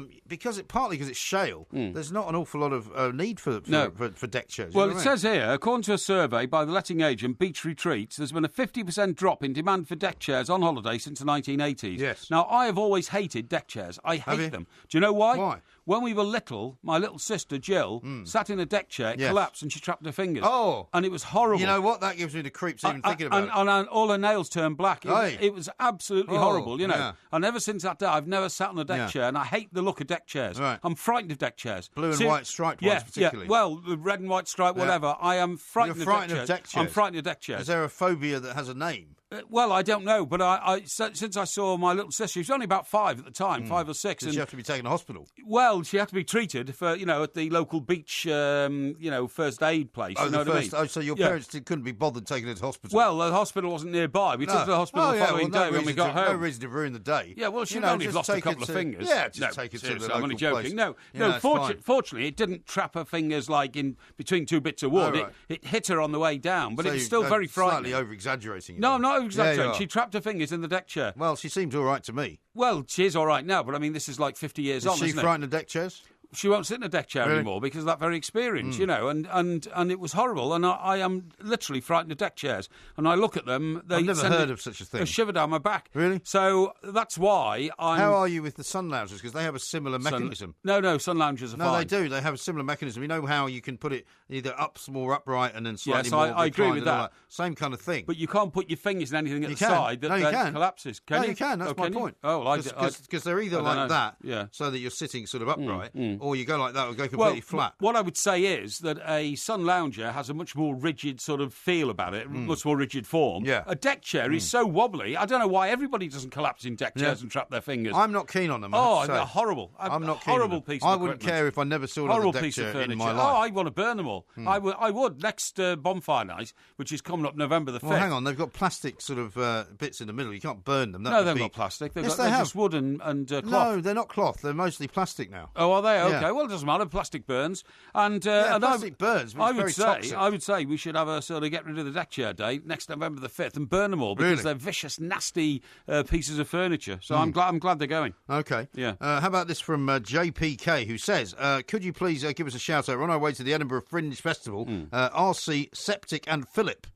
Partly because it's shale, there's not an awful lot of need for deck chairs. Well, it says here, according to a survey by the letting agent Beach Retreats, there's been a 50% drop in demand for deck chairs on holiday since the 1980s. Yes. Now, I have always hated deck chairs. I hate them. Do you know why? Why? When we were little, my little sister Jill sat in a deck chair, collapsed, and she trapped her fingers. Oh. And it was horrible. You know what? That gives me the creeps even thinking about it. And all her nails turned black. It was absolutely horrible, you know. Yeah. And ever since that day, I've never sat on a deck chair, and I hate the look of deck chairs. Right. I'm frightened of deck chairs. Blue and white striped ones particularly. Yeah, well, the red and white stripe, whatever. I am frightened You're frightened of deck chairs. I'm frightened of deck chairs. Is there a phobia that has a name? Well, I don't know, but I since I saw my little sister, she was only about 5 at the time, 5 or 6. Did she have to be taken to hospital? Well, she had to be treated for, at the local beach, first aid place. Oh, you know what I mean? So your parents couldn't be bothered taking her to hospital? Well, the hospital wasn't nearby. We took her to the hospital the following day when we got home. No reason to ruin the day. Yeah, well, she'd only lost a couple of fingers. Yeah, just take it to the local I'm only joking. place. Fortunately, it didn't trap her fingers like in between two bits of wood. Oh, right. It hit her on the way down, but it was still very frightening. Slightly over-exaggerating. No, I'm not over-exaggerating. She trapped her fingers in the deck chair. Well, she seems all right to me. Well, she is all right now, but I mean, this is like 50 years on, isn't it? Is she frightened of deck chairs? She won't sit in a deck chair anymore because of that very experience, and it was horrible. And I am literally frightened of deck chairs. And I look at them, I've never heard of such a thing. A shiver down my back. Really? So that's why I'm... How are you with the sun loungers? Because they have a similar mechanism. No, sun loungers are fine. No, they do. They have a similar mechanism. You know how you can put it either up more upright and then slightly more... Yes, I agree with that. Same kind of thing. But you can't put your fingers in anything at the side that collapses. Can you? You can. That's my point. Oh, because they're either like that, so that you're sitting sort of upright, or you go like that or go completely flat. What I would say is that a sun lounger has a much more rigid sort of feel about it, much more rigid form. Yeah. A deck chair is so wobbly. I don't know why everybody doesn't collapse in deck chairs and trap their fingers. I'm not keen on them. They're horrible. I'm not keen. Horrible piece of I wouldn't care if I never saw another deck chair in my life. Oh, I want to burn them all. I would. Next bonfire night, which is coming up November the 5th. Well, hang on. They've got plastic sort of bits in the middle. You can't burn them. No, they've got plastic. They're just wood and cloth. No, they're not cloth. They're mostly plastic now. Oh, are they? Okay. Yeah. Well, it doesn't matter. Plastic burns. Plastic burns. I would say we should have a sort of get rid of the deck chair day next November the 5th and burn them all because they're vicious, nasty pieces of furniture. So I'm glad they're going. Okay. Yeah. How about this from JPK, who says, could you please give us a shout out? We're on our way to the Edinburgh Fringe Festival. RC, Septic and Philip.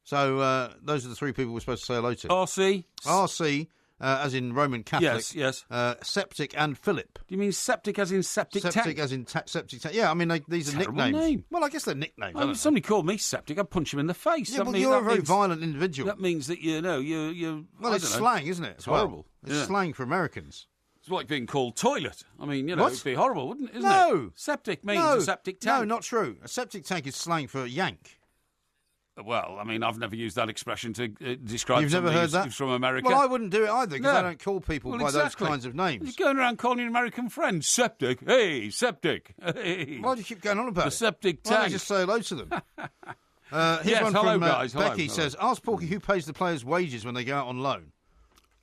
So those are the three people we're supposed to say hello to. RC. As in Roman Catholic. Yes. Septic and Philip. Do you mean septic as in septic tank? Septic as in septic tank. Yeah, I mean, these are nicknames. Name. Well, I guess they're nicknames. If somebody called me septic, I'd punch him in the face. Yeah, but you're a very violent individual. That means that, you're... Well, it's slang, isn't it? It's horrible. It's slang for Americans. It's like being called toilet. I mean, it'd be horrible, wouldn't it? It? Septic means a septic tank. No, not true. A septic tank is slang for yank. Well, I mean, I've never used that expression to describe You've never heard that? Who's from America. Well, I wouldn't do it either, because I don't call people by those kinds of names. You're going around calling your American friends septic. Hey, septic. Hey. Why do you keep going on about the septic tank? Why don't you just say hello to them? Here's one hello, from guys. Becky says, ask Porky who pays the players' wages when they go out on loan.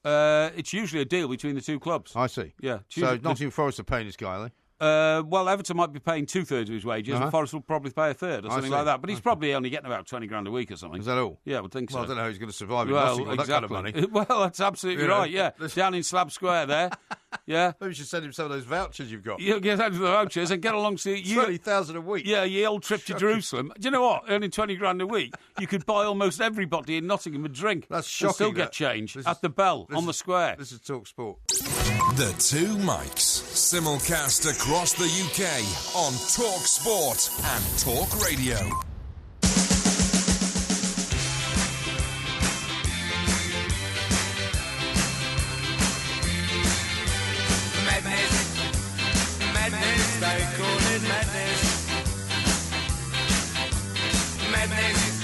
It's usually a deal between the two clubs. I see. Yeah. So Nottingham Forest are paying this guy, are they? Well, Everton might be paying 2/3 of his wages, and Forest will probably pay a third or something like that. But he's probably only getting about 20 grand a week or something. Is that all? Yeah, I would think so. Well, I don't know how he's going to survive in Nottingham with that kind of money. Well, that's absolutely right, yeah. Down in Slab Square there. Yeah. Maybe you should send him some of those vouchers you've got. You get out of the vouchers and get along to... 20,000 a week. Yeah, your old trip to Jerusalem. Do you know what? Earning 20 grand a week, you could buy almost everybody in Nottingham a drink. That's shocking. And still get change at the Bell on the square. This is Talk Sport. The Two Mikes. Simulcast across the UK on Talk Sport and Talk Radio. Madness, they call it madness. Madness,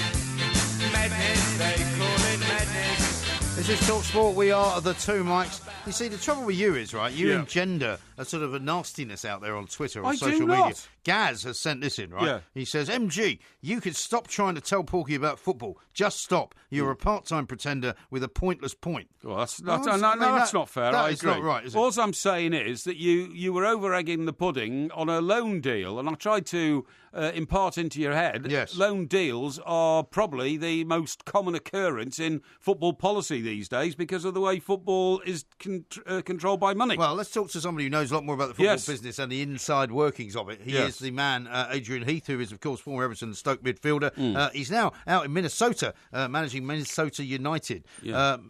they call it madness. This is Talk Sport. We are the Two Mikes. You see, the trouble with you is, right, you engender a sort of a nastiness out there on Twitter or social media. Gaz has sent this in, right? Yeah. He says, MG, you could stop trying to tell Porky about football. Just stop. You're a part-time pretender with a pointless point. Well, that's not fair. I agree. That's not right, is it? All I'm saying is that you were over-egging the pudding on a loan deal, and I tried to impart into your head, loan deals are probably the most common occurrence in football policy these days because of the way football is controlled by money. Well, let's talk to somebody who knows a lot more about the football business and the inside workings of it. He is the man, Adrian Heath, who is, of course, former Everton and Stoke midfielder. He's now out in Minnesota, managing Minnesota United.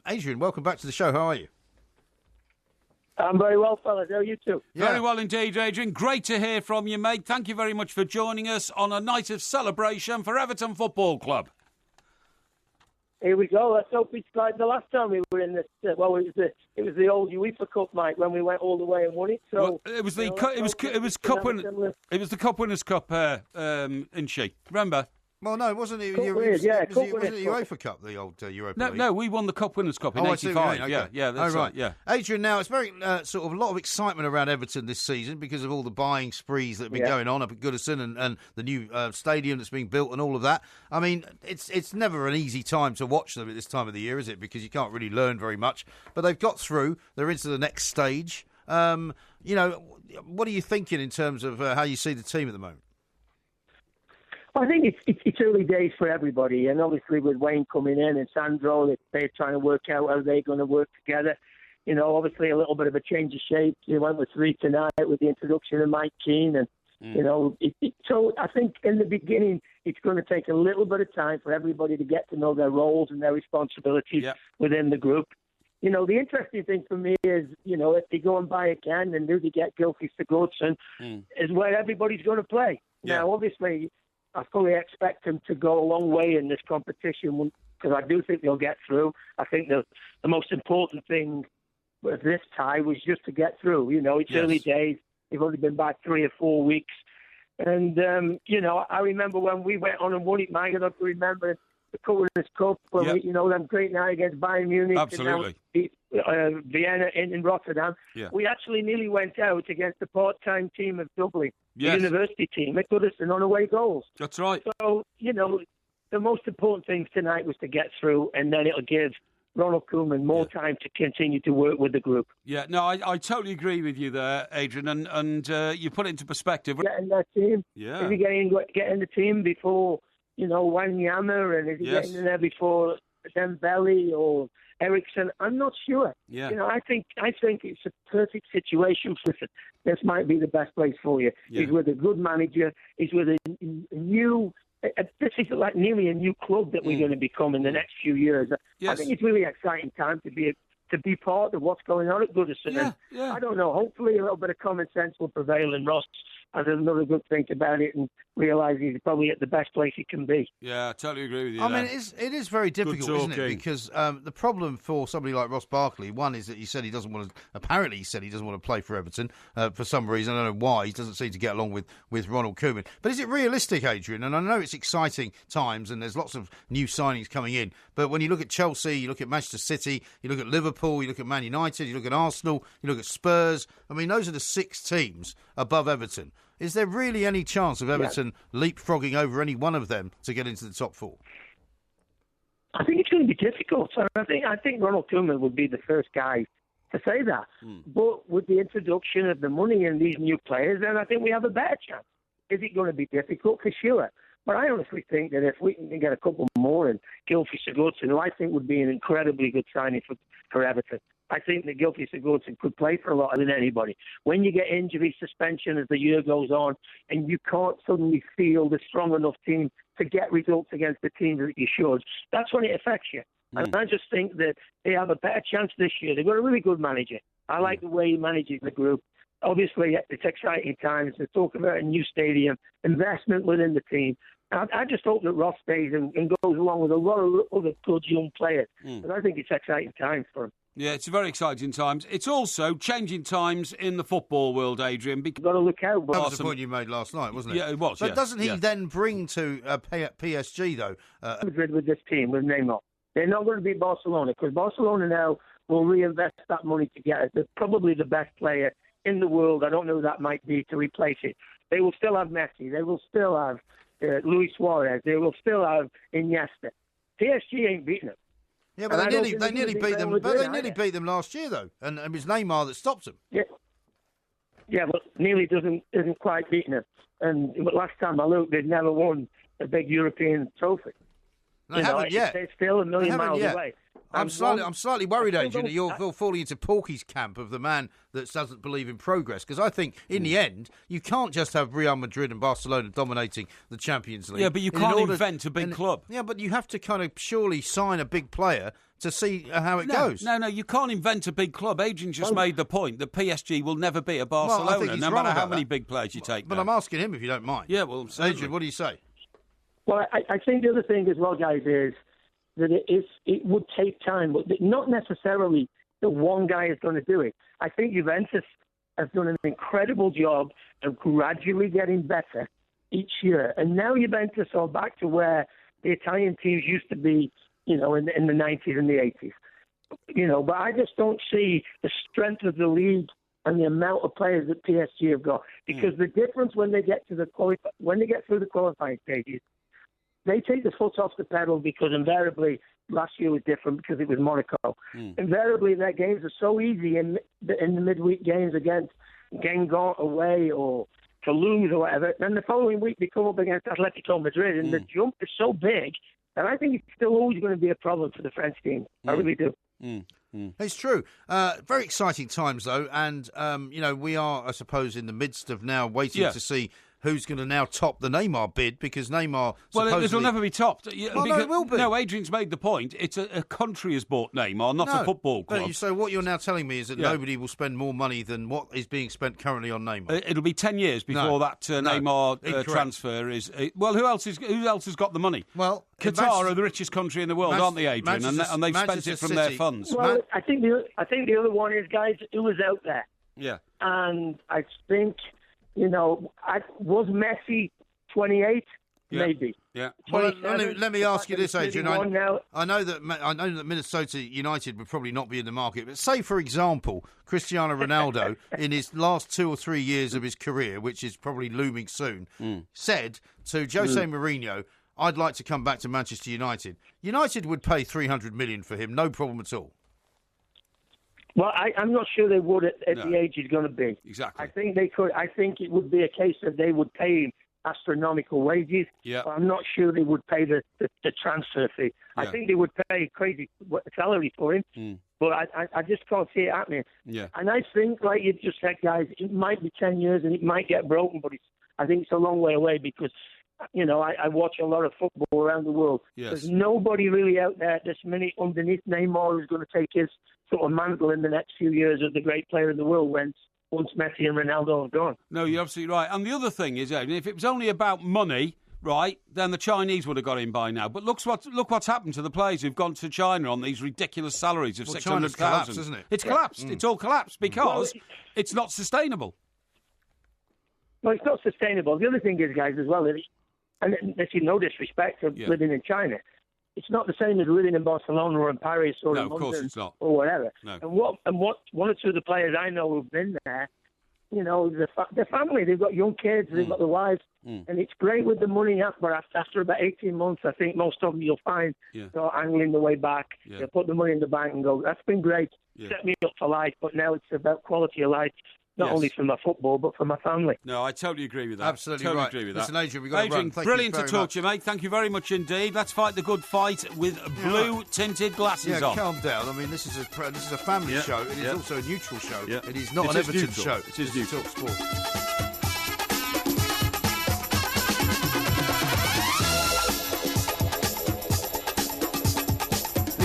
Adrian, welcome back to the show. How are you? I'm very well, fellas. How are you two? Very well indeed, Adrian. Great to hear from you, mate. Thank you very much for joining us on a night of celebration for Everton Football Club. Here we go. Let's hope it's like the last time we were in this. It was the old UEFA Cup, Mike, when we went all the way and won it. So it was the Cup Winners' Cup in She. Remember? Well, no, it wasn't. It was the UEFA Cup, the old Europa League. No, we won the Cup Winners' Cup in '85. Okay. Yeah, that's right. Yeah, Adrian, now it's very sort of a lot of excitement around Everton this season because of all the buying sprees that have been going on up at Goodison and the new stadium that's being built and all of that. I mean, it's never an easy time to watch them at this time of the year, is it? Because you can't really learn very much. But they've got through. They're into the next stage. What are you thinking in terms of how you see the team at the moment? I think it's early days for everybody, and obviously with Wayne coming in and Sandro, they're trying to work out how they're going to work together. You know, obviously a little bit of a change of shape. They went with 3 tonight with the introduction of Mike Keane, and so I think in the beginning it's going to take a little bit of time for everybody to get to know their roles and their responsibilities within the group. You know, the interesting thing for me is, if they go and buy again and do they get Gylfi Sigurdsson, is where everybody's going to play. Yeah. Now, obviously, I fully expect them to go a long way in this competition because I do think they'll get through. I think the most important thing with this tie was just to get through. It's early days. They've only been back 3 or 4 weeks. And, I remember when we went on and won it, Mike, I don't remember the Winners' Cup, them great night against Bayern Munich. Absolutely. And Vienna in Rotterdam. Yeah. We actually nearly went out against the part-time team of Dublin, the university team, at Goodison on away goals. That's right. So, the most important thing tonight was to get through, and then it'll give Ronald Koeman more time to continue to work with the group. Yeah, no, I totally agree with you there, Adrian, and you put it into perspective. Getting that team. Yeah. Is he getting the team before, Wanyama, and is he getting in there before Dembele or Ericsson? I'm not sure. Yeah. I think it's a perfect situation for him. This might be the best place for you. Yeah. He's with a good manager. He's with a new. This is like nearly a new club that we're going to become in the next few years. Yes. I think it's really exciting time to be part of what's going on at Goodison. Yeah. I don't know. Hopefully, a little bit of common sense will prevail, and Ross has another good think about it and realise he's probably at the best place he can be. Yeah, I totally agree with you. I mean, it is very difficult, isn't it? Because the problem for somebody like Ross Barkley, one is that he said he doesn't want to play for Everton for some reason. I don't know why. He doesn't seem to get along with Ronald Koeman. But is it realistic, Adrian? And I know it's exciting times and there's lots of new signings coming in. But when you look at Chelsea, you look at Manchester City, you look at Liverpool, you look at Man United, you look at Arsenal, you look at Spurs. I mean, those are the 6 teams above Everton. Is there really any chance of Everton leapfrogging over any one of them to get into the top 4? I think it's going to be difficult. I think Ronald Koeman would be the first guy to say that. But with the introduction of the money and these new players, then I think we have a better chance. Is it going to be difficult? For sure. But I honestly think that if we can get a couple more, and Gylfi Sigurdsson, who I think would be an incredibly good signing for Everton, I think that Gylfi Sigurdsson could play for a lot than anybody. When you get injury suspension as the year goes on and you can't suddenly field a strong enough team to get results against the teams that you should, that's when it affects you. And I just think that they have a better chance this year. They've got a really good manager. I like the way he manages the group. Obviously, it's exciting times. They talk about a new stadium, investment within the team. I just hope that Ross stays and goes along with a lot of other good young players. But I think it's exciting times for him. Yeah, it's very exciting times. It's also changing times in the football world, Adrian. You've got to look out. That was the point you made last night, wasn't it? Yeah, it was. But doesn't he then bring to PSG, though? Madrid with this team, with Neymar. They're not going to beat Barcelona because Barcelona now will reinvest that money to get it. Probably the best player in the world. I don't know who that might be to replace it. They will still have Messi. They will still have Luis Suarez. They will still have Iniesta. PSG ain't beating them. Yeah, but they nearly beat them. But they nearly beat them last year, though, and it was Neymar that stopped them. Yeah, but nearly isn't quite beating them. But last time I looked, they'd never won a big European trophy. They haven't yet. They're still a million miles away. I'm slightly worried, Adrian, that you're falling into Porky's camp of the man that doesn't believe in progress. Because I think, in the end, you can't just have Real Madrid and Barcelona dominating the Champions League. Yeah, but you can't invent a big club. Yeah, but you have to kind of surely sign a big player to see how it goes. No, you can't invent a big club. Adrian just made the point that PSG will never beat a Barcelona, no matter how many big players you take. But I'm asking him if you don't mind. Yeah, well, Adrian, what do you say? Well, I think the other thing as well, guys, is that it would take time, but not necessarily that one guy is going to do it. I think Juventus has done an incredible job of gradually getting better each year. And now Juventus are back to where the Italian teams used to be, in the 90s and the 80s. But I just don't see the strength of the league and the amount of players that PSG have got. Because the difference when they get to when they get through the qualifying stages, they take the foot off the pedal because invariably last year was different because it was Monaco. Invariably, their games are so easy in the midweek games against Guingamp away or Toulouse or whatever. Then the following week they come up against Atletico Madrid, and the jump is so big that I think it's still always going to be a problem for the French team. I really do. It's true. Very exciting times, though, and we are, I suppose, in the midst of now waiting to see who's going to now top the Neymar bid, because Neymar supposedly... it'll never be topped. No, it will be. No, Adrian's made the point. It's a country has bought Neymar, not a football club. So what you're now telling me is that nobody will spend more money than what is being spent currently on Neymar. It'll be 10 years before that Neymar transfer is... Who else has got the money? Well, Qatar are the richest country in the world, aren't they, Adrian? And they've spent it from their funds. Well, I think the other one is, guys, who was out there. Yeah. And I think... was Messi 28? Yeah. Maybe. Yeah. Well, let me ask you this, Adrian. I know that Minnesota United would probably not be in the market, but say, for example, Cristiano Ronaldo, in his last 2 or 3 years of his career, which is probably looming soon, said to Jose Mourinho, "I'd like to come back to Manchester United." United would pay $300 million for him, no problem at all. Well, I'm not sure they would at the age he's going to be. Exactly. I think they could. I think it would be a case that they would pay him astronomical wages. Yeah. But I'm not sure they would pay the transfer fee. Yeah. I think they would pay crazy salary for him. But I just can't see it happening. Yeah. And I think, like you just said, guys, it might be 10 years and it might get broken, but I think it's a long way away because, I watch a lot of football around the world. Yes. There's nobody really out there at this minute underneath Neymar who's going to take his sort of mantle in the next few years as the great player in the world once Messi and Ronaldo have gone. No, you're absolutely right. And the other thing is, if it was only about money, right, then the Chinese would have got in by now. But look what's happened to the players who've gone to China on these ridiculous salaries of 600,000. China's collapsed, isn't it? It's collapsed. It's all collapsed because it's not sustainable. Well, it's not sustainable. The other thing is, guys, as well, and this is no disrespect of living in China, it's not the same as living in Barcelona or in Paris or in London or whatever. No. And what one or two of the players I know who've been there, their family, they've got young kids, they've got their wives, and it's great with the money up, but after about 18 months, I think most of them you'll find start angling the way back. They'll put the money in the bank and go, that's been great, set me up for life, but now it's about quality of life. Not only for my football, but for my family. No, I totally agree with that. Absolutely totally right. Agree with Listen, that. Adrian, we've got to run. Thank brilliant you to talk to you, mate. Thank you very much indeed. Let's fight the good fight with blue-tinted glasses on. Calm down. I mean, this is a family show. It is also a neutral show. Yeah. It is not an Everton show. It is neutral. Talk Sport.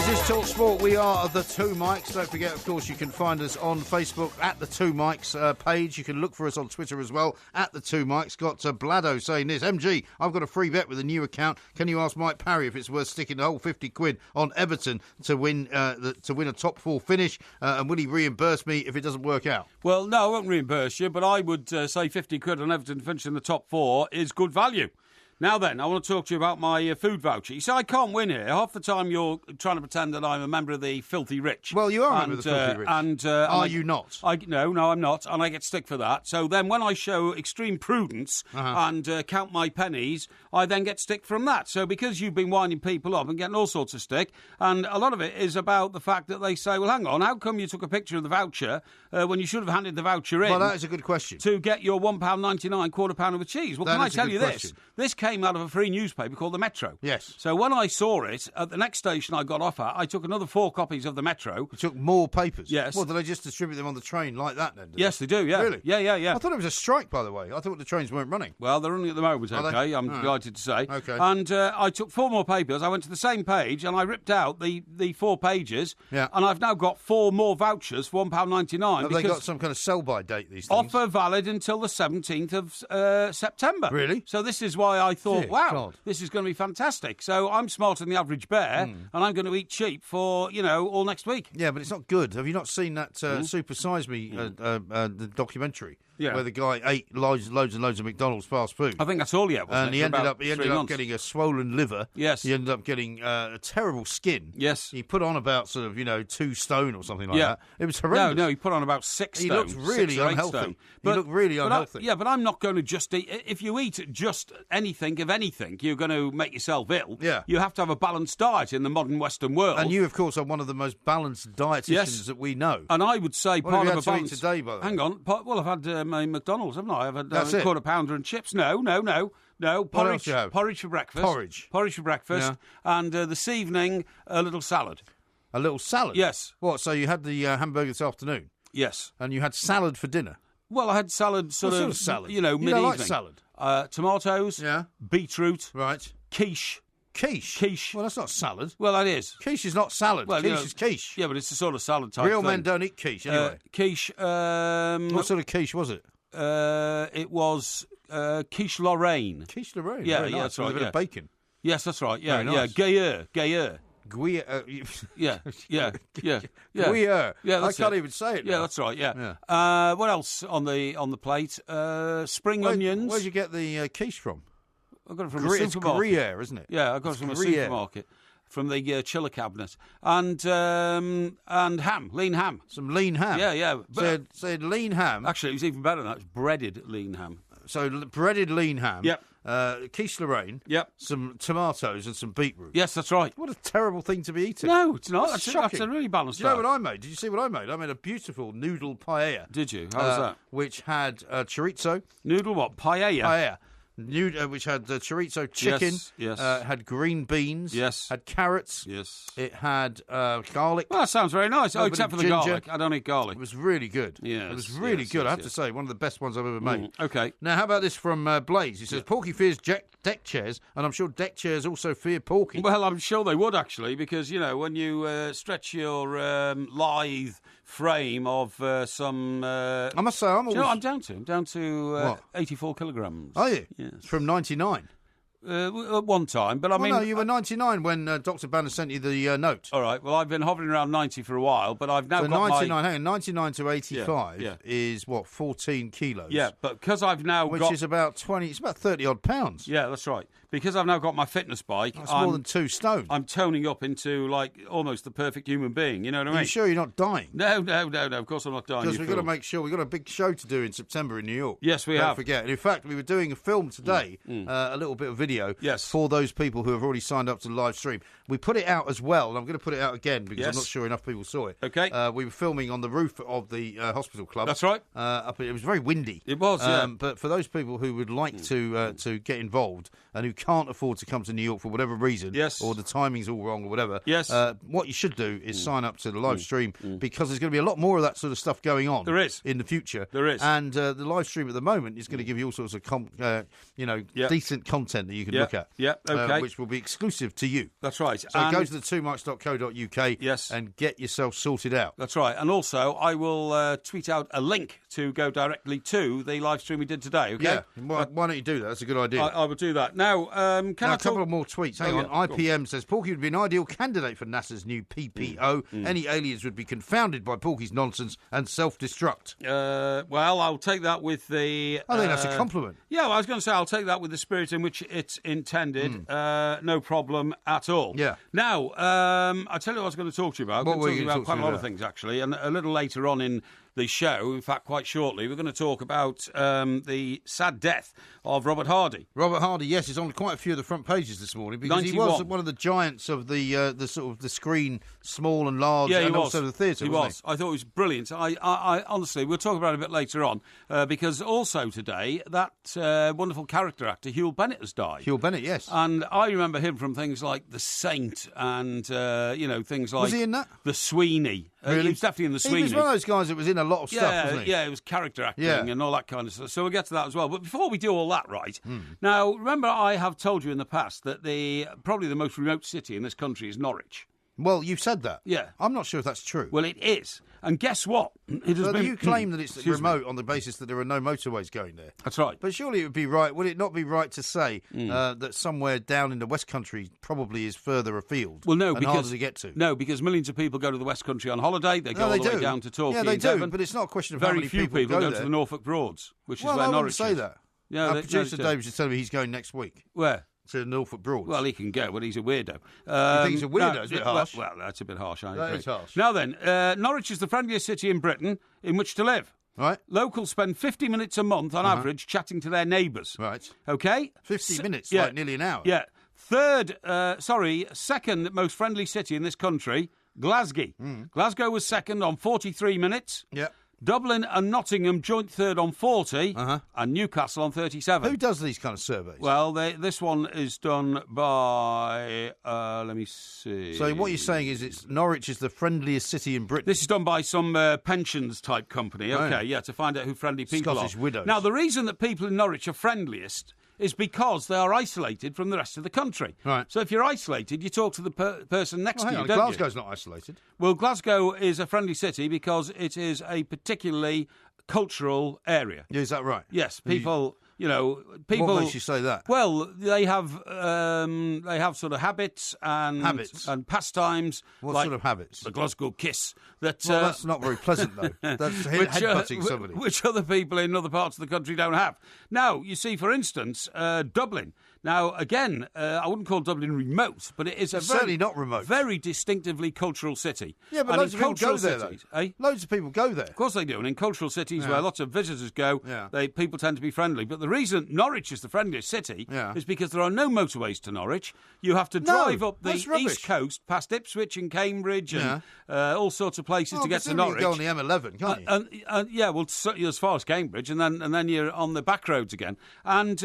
This is Talk Sport. We are the Two Mikes. Don't forget, of course, you can find us on Facebook at the Two Mikes page. You can look for us on Twitter as well at the Two Mikes. Got Blado saying this. MG, I've got a free bet with a new account. Can you ask Mike Parry if it's worth sticking the whole 50 quid on Everton to win a top 4 finish? And will he reimburse me if it doesn't work out? Well, no, I won't reimburse you, but I would say 50 quid on Everton to finish in the top 4 is good value. Now then, I want to talk to you about my food voucher. You see, I can't win here. Half the time you're trying to pretend that I'm a member of the Filthy Rich. Well, you are a member of the Filthy Rich. Are you not? No, I'm not, and I get stick for that. So then when I show extreme prudence and count my pennies, I then get stick from that. So because you've been winding people up and getting all sorts of stick, and a lot of it is about the fact that they say, well, hang on, how come you took a picture of the voucher when you should have handed the voucher in? Well, that is a good question. To get your £1.99 quarter pound of a cheese. Well, can I tell you this? This came out of a free newspaper called the Metro. Yes. So when I saw it, at the next station I got off at, I took another 4 copies of the Metro. You took more papers? Yes. Well, do they just distribute them on the train like that then? Yes, they do, yeah. Really? Yeah. I thought it was a strike, by the way. I thought the trains weren't running. Well, they're running at the moment, okay, I'm delighted to say. Okay. And I took 4 more papers. I went to the same page and I ripped out the 4 pages. Yeah. And I've now got 4 more vouchers for £1.99. Have they got some kind of sell-by date, these things? Offer valid until the 17th of September. Really? So this is why I thought, Dear wow, God. this is going to be fantastic. So I'm smarter than the average bear, and I'm going to eat cheap for, all next week. Yeah, but it's not good. Have you not seen that Super Size Me the documentary? Yeah. Where the guy ate loads and loads of McDonald's fast food. I think that's all he had, wasn't And it? he For ended about up 3 months. getting a swollen liver. Yes. He ended up getting a terrible skin. Yes. He put on about 2 stone or something like that. It was horrendous. No, he put on about 6 stone. He looked really unhealthy. He looked really unhealthy. But I'm not going to just eat. If you eat just anything of anything, you're going to make yourself ill. Yeah. You have to have a balanced diet in the modern Western world. And you, of course, are one of the most balanced dietitians that we know. And I would say what part have of you a had balance. To eat today, by the way? Hang on. Well, I've had my McDonald's, haven't I? I've had That's a quarter pounder and chips. No. What Porridge. else you have? Porridge for breakfast. Porridge for breakfast. Yeah. And this evening, a little salad. A little salad? Yes. What, so you had the hamburger this afternoon? Yes. And you had salad for dinner? Well, I had salad what sort of salad? mid-evening. You don't like salad? Tomatoes. Yeah. Beetroot. Right. Quiche. Quiche? Well, that's not salad. Well, that is. Quiche is not salad. Well, quiche is quiche. Yeah, but it's a sort of salad type Real thing. men don't eat quiche, anyway. Quiche. What sort of quiche was it? It was quiche Lorraine. Quiche Lorraine? Yeah, Very nice. that's right. With a bit of bacon. Yes, that's right. Yeah, Very nice. Gailleur. Gruyere. Yeah. Gruyere. Yeah, I can't even say it now. Yeah, that's right. Yeah. What else on the plate? Spring onions. Where'd you get the quiche from? I got it from a supermarket. It's Gruyere, isn't it? Yeah, I got it from a supermarket. From the chiller cabinet. And ham, lean ham. Some lean ham? Yeah. So lean ham. Actually, it was even better than that. It was breaded lean ham. So breaded lean ham. Yep. Quiche Lorraine. Yep. Some tomatoes and some beetroot. Yes, that's right. What a terrible thing to be eating. No, it's not. That's shocking. a really balanced diet. Do you know what I made? Did you see what I made? I made a beautiful noodle paella. Did you? How was that? Which had chorizo. Noodle what? Paella? Paella. Which had chorizo chicken. Yes. Had green beans. Yes. Had carrots. Yes. It had garlic. Well, that sounds very nice. Except for the garlic. I don't eat garlic. It was really good. Yes. It was really good. I have to say, one of the best ones I've ever made. Okay. Now, how about this from Blaze? He says, Porky fears deck chairs, and I'm sure deck chairs also fear Porky. Well, I'm sure they would, actually, because, when you stretch your lithe frame of some... I must say, I'm down to 84 kilograms. Are you? Yes. From 99? At one time, but I mean... no, you were 99 when Dr. Banner sent you the note. All right, well, I've been hovering around 90 for a while, but I've now got 99 to 85 is, 14 kilos? Yeah, but because I've now Which is about 30-odd pounds. Yeah, that's right. Because I've now got my fitness bike... That's more than 2 stone. I'm toning up into, almost the perfect human being, you know what I mean? Are you sure you're not dying? No, of course I'm not dying. Because we've got to make sure, we've got a big show to do in September in New York. Yes, we have. Don't forget. And in fact, we were doing a film today, a little bit of video, for those people who have already signed up to the live stream. We put it out as well, and I'm going to put it out again because I'm not sure enough people saw it. Okay. We were filming on the roof of the hospital club. That's right. It was very windy. It was, yeah. But for those people who would like to get involved and who can't afford to come to New York for whatever reason, yes, or the timing's all wrong or whatever, yes, what you should do is sign up to the live stream because there's going to be a lot more of that sort of stuff going on. There is. In the future. There is. And the live stream at the moment is going to give you all sorts of decent content that you can look at. Yeah, okay. Which will be exclusive to you. That's right. So go to the 2mics.co.uk yes, and get yourself sorted out. That's right. And also, I will tweet out a link to go directly to the live stream we did today, okay? Yeah. Why don't you do that? That's a good idea. I will do that. Now, a couple of more tweets. Hang on. IPM says, Porky would be an ideal candidate for NASA's new PPO. Any aliens would be confounded by Porky's nonsense and self-destruct. Well, I'll take that with the... I think that's a compliment. Yeah, well, I was going to say, I'll take that with the spirit in which it's intended. No problem at all. Yeah. Now, I'll tell you what I was going to talk to you about. What were you going to talk about? Quite a lot of things, actually. And a little later on in the show, in fact, quite shortly, we're going to talk about the sad death of Robert Hardy. Robert Hardy, yes, is on quite a few of the front pages this morning because 91. He was one of the giants of the sort of the screen, small and large, and also the theatre. He was. I thought it was brilliant. I honestly, we'll talk about it a bit later on because also today that wonderful character actor Hugh Bennett has died. Hugh Bennett, yes, and I remember him from things like The Saint and things like was he in that? The Sweeney. Really? He was definitely in The Sweeney. He was one of those guys that was in a lot of stuff, wasn't he? Yeah, it was character acting and all that kind of stuff. So we'll get to that as well. But before we do all that, right, now, remember I have told you in the past that probably the most remote city in this country is Norwich. Well, you've said that. Yeah. I'm not sure if that's true. Well, it is. And guess what? It has been... You claim that it's remote on the basis that there are no motorways going there. That's right. But surely it would be right. Would it not be right to say that somewhere down in the West Country probably is further afield? Well, no, and because harder to get to. No, because millions of people go to the West Country on holiday. They go all the way down to Torquay. Yeah, they and do. Devon. But it's not a question of very how many few people go to the Norfolk Broads, which is where I Norwich wouldn't say is. that. Yeah, our producer Dave was just telling me he's going next week. Where? To Norfolk Broads. Well, he can go, but he's a weirdo. You think he's a weirdo? It's a bit harsh. Well, that's a bit harsh, I agree. agree. That is harsh. Now then, Norwich is the friendliest city in Britain in which to live. Right. Locals spend 50 minutes a month on average chatting to their neighbours. Right. Okay? 50 minutes, like nearly an hour. Yeah. Second most friendly city in this country, Glasgow. Glasgow was second on 43 minutes. Yeah. Dublin and Nottingham joint third on 40, and Newcastle on 37. Who does these kind of surveys? Well, this one is done by, let me see. So what you're saying is Norwich is the friendliest city in Britain? This is done by some pensions type company, to find out who friendly people Scottish are. widows. Now, the reason that people in Norwich are friendliest is because they are isolated from the rest of the country. Right. So if you're isolated, you talk to the person next to you, don't Glasgow's not isolated. Well, Glasgow is a friendly city because it is a particularly cultural area. Yeah, is that right? Yes, people... people. What makes you say that? Well, they have sort of habits and pastimes. What like sort of habits? The Glasgow kiss. That's not very pleasant, though. That's headbutting somebody. Which other people in other parts of the country don't have. Now, you see, for instance, Dublin. Now, again, I wouldn't call Dublin remote, but it is certainly not remote. Very distinctively cultural city. Yeah, but loads of people go there, though. Loads of people go there. Of course they do. And in cultural cities where lots of visitors go, people tend to be friendly. But the reason Norwich is the friendliest city is because there are no motorways to Norwich. You have to drive up the east coast past Ipswich and Cambridge and all sorts of places to get to Norwich. You can go on the M11, can't you? As far as Cambridge, and then you're on the back roads again. And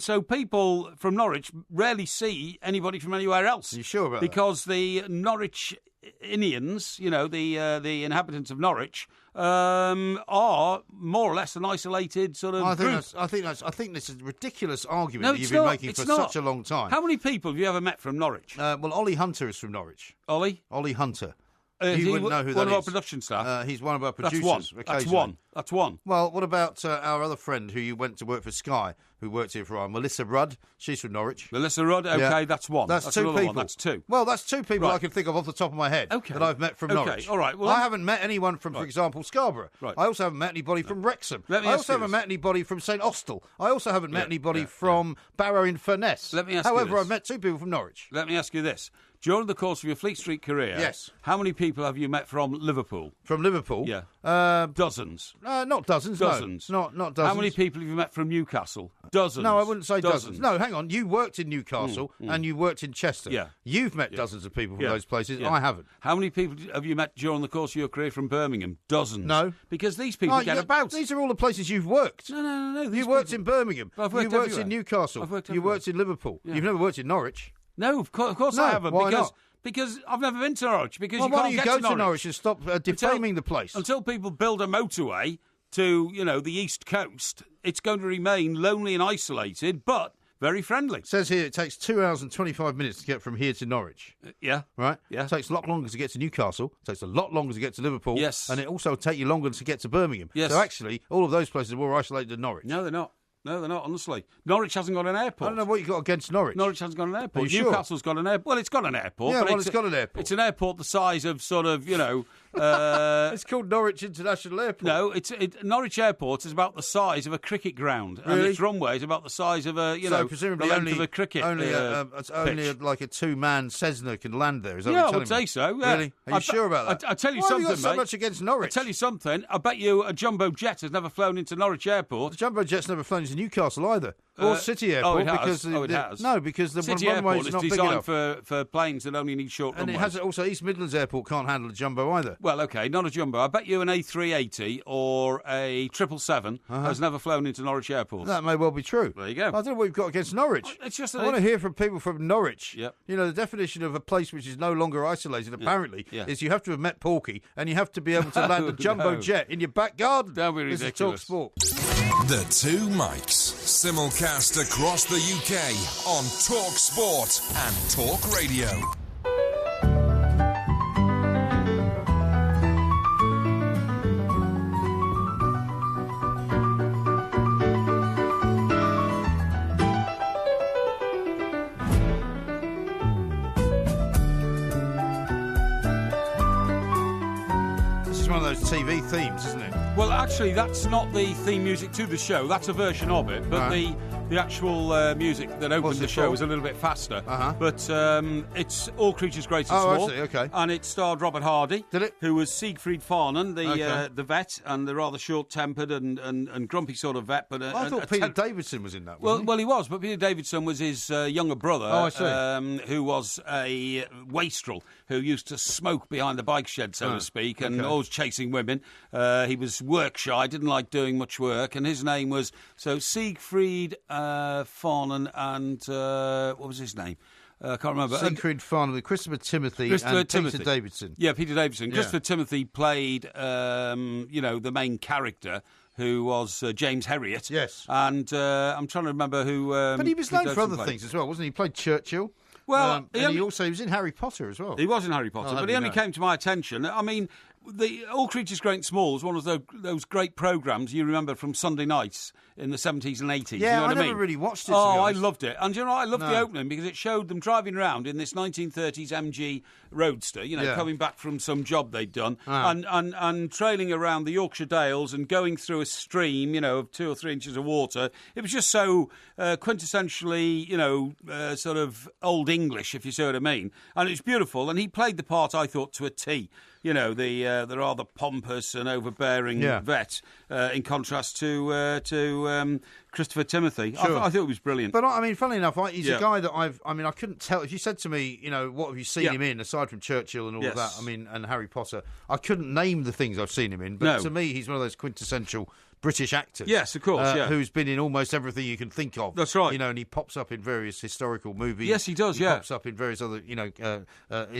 so people from Norwich rarely see anybody from anywhere else. Are you sure about because the Norwichians, the inhabitants of Norwich, are more or less an isolated sort of group. I think this is a ridiculous argument that you've been making for such a long time. How many people have you ever met from Norwich? Well, Ollie Hunter is from Norwich. Ollie Hunter. You wouldn't know who that is. One of our production staff? He's one of our producers. That's one. Well, what about our other friend who you went to work for Sky, who worked here for a while, Melissa Rudd? She's from Norwich. Melissa Rudd, okay, that's one. That's two people. That's two. Well, that's two people I can think of off the top of my head that I've met from Norwich. All right. Well, I haven't met anyone from, for example, Scarborough. Right. I also haven't met anybody from Wrexham. I also haven't met anybody from St Austell. I also haven't met anybody from Barrow-in-Furness. However, I've met two people from Norwich. Let me ask you this. During the course of your Fleet Street career, yes, how many people have you met from Liverpool? From Liverpool? Yeah. Dozens. Not dozens. Dozens. No. Not dozens. How many people have you met from Newcastle? Dozens. No, I wouldn't say dozens. No, hang on. You worked in Newcastle and you worked in Chester. Yeah. You've met dozens of people from those places. I haven't. How many people have you met during the course of your career from Birmingham? Dozens. No. Because these people get about. These are all the places you've worked. No. You worked in Birmingham. I've worked you worked everywhere. in Newcastle. I've worked you everywhere. worked in Liverpool. Yeah. You've never worked in Norwich. No, of course No, I haven't. why not? Because I've never been to Norwich. Because Well, you why can't don't get you go to Norwich and stop defaming the place? Until people build a motorway to, the East Coast, it's going to remain lonely and isolated, but very friendly. It says here it takes 2 hours and 25 minutes to get from here to Norwich. Yeah. Right? Yeah. It takes a lot longer to get to Newcastle. It takes a lot longer to get to Liverpool. Yes. And it also takes you longer to get to Birmingham. Yes. So actually, all of those places are more isolated than Norwich. No, they're not. No, they're not, honestly. Norwich hasn't got an airport. I don't know what you've got against Norwich. Norwich hasn't got an airport. Are you Newcastle's got an airport. Well, it's got an airport. Yeah, but it's got an airport. It's an airport the size of sort of, It's called Norwich International Airport. No, Norwich Airport is about the size of a cricket ground, and its runway is about the size of presumably the length of a cricket it's only like a 2-man Cessna can land there. Is that yeah, what I you're would telling me? say so. Yeah. Really? Are you sure about that? I tell you Why something, have you got so mate. much against Norwich? I tell you something. I bet you a jumbo jet has never flown into Norwich Airport. The jumbo jet's never flown into Newcastle either. Or City Airport. It has. Because it has. No, because the City runway's Airport is not big designed enough. for planes that only need short And runways. it has also East Midlands Airport can't handle a jumbo either. Well, OK, not a jumbo. I bet you an A380 or a 777 has never flown into Norwich Airport. That may well be true. There you go. I don't know what you've got against Norwich. It's just I want to hear from people from Norwich. Yep. The definition of a place which is no longer isolated, apparently, is you have to have met Porky and you have to be able to land a jumbo jet in your back garden. Don't be ridiculous. This is Talk Sport. The Two Mikes, simulcast across the UK on Talk Sport and Talk Radio. This is one of those TV themes, isn't it? Well, actually, that's not the theme music to the show. That's a version of it. But the actual music that opened the show was a little bit faster. But it's All Creatures Great and Small. I see, okay. And it starred Robert Hardy. Did it? Who was Siegfried Farnan, the vet, and the rather short-tempered and grumpy sort of vet. But I thought Peter Davidson was in that, wasn't Well, he was, but Peter Davidson was his younger brother, I see. who was a wastrel who used to smoke behind the bike shed, so to speak, and always chasing women. He was work shy, didn't like doing much work, and his name was Siegfried Farnan and what was his name? I can't remember. Siegfried Farnan, Christopher Timothy, and Peter Davidson. Yeah, Peter Davidson. Yeah. Christopher Timothy played, the main character, who was James Herriot. Yes. And I'm trying to remember who... but he was known for other things as well, wasn't he? He played Churchill. Well, and he was in Harry Potter as well. He was in Harry Potter, but he only came to my attention. I mean, the All Creatures Great and Small was one of those great programmes you remember from Sunday nights in the 70s and 80s. Yeah, you know I what never really watched it. Oh, I loved it. And you know, I loved the opening because it showed them driving around in this 1930s MG Roadster, coming back from some job they'd done, and trailing around the Yorkshire Dales and going through a stream, of 2 or 3 inches of water. It was just so quintessentially, sort of old English, if you see what I mean. And it was beautiful. And he played the part, I thought, to a T. The rather pompous and overbearing vet, in contrast to Christopher Timothy. Sure. I thought it was brilliant. But I mean, funnily enough, he's a guy that I couldn't tell. If you said to me, what have you seen him in, aside from Churchill and all of that, and Harry Potter, I couldn't name the things I've seen him in. But to me, he's one of those quintessential British actors. Yes, of course, who's been in almost everything you can think of. That's right. And he pops up in various historical movies. Yes, he does, He pops up in various other,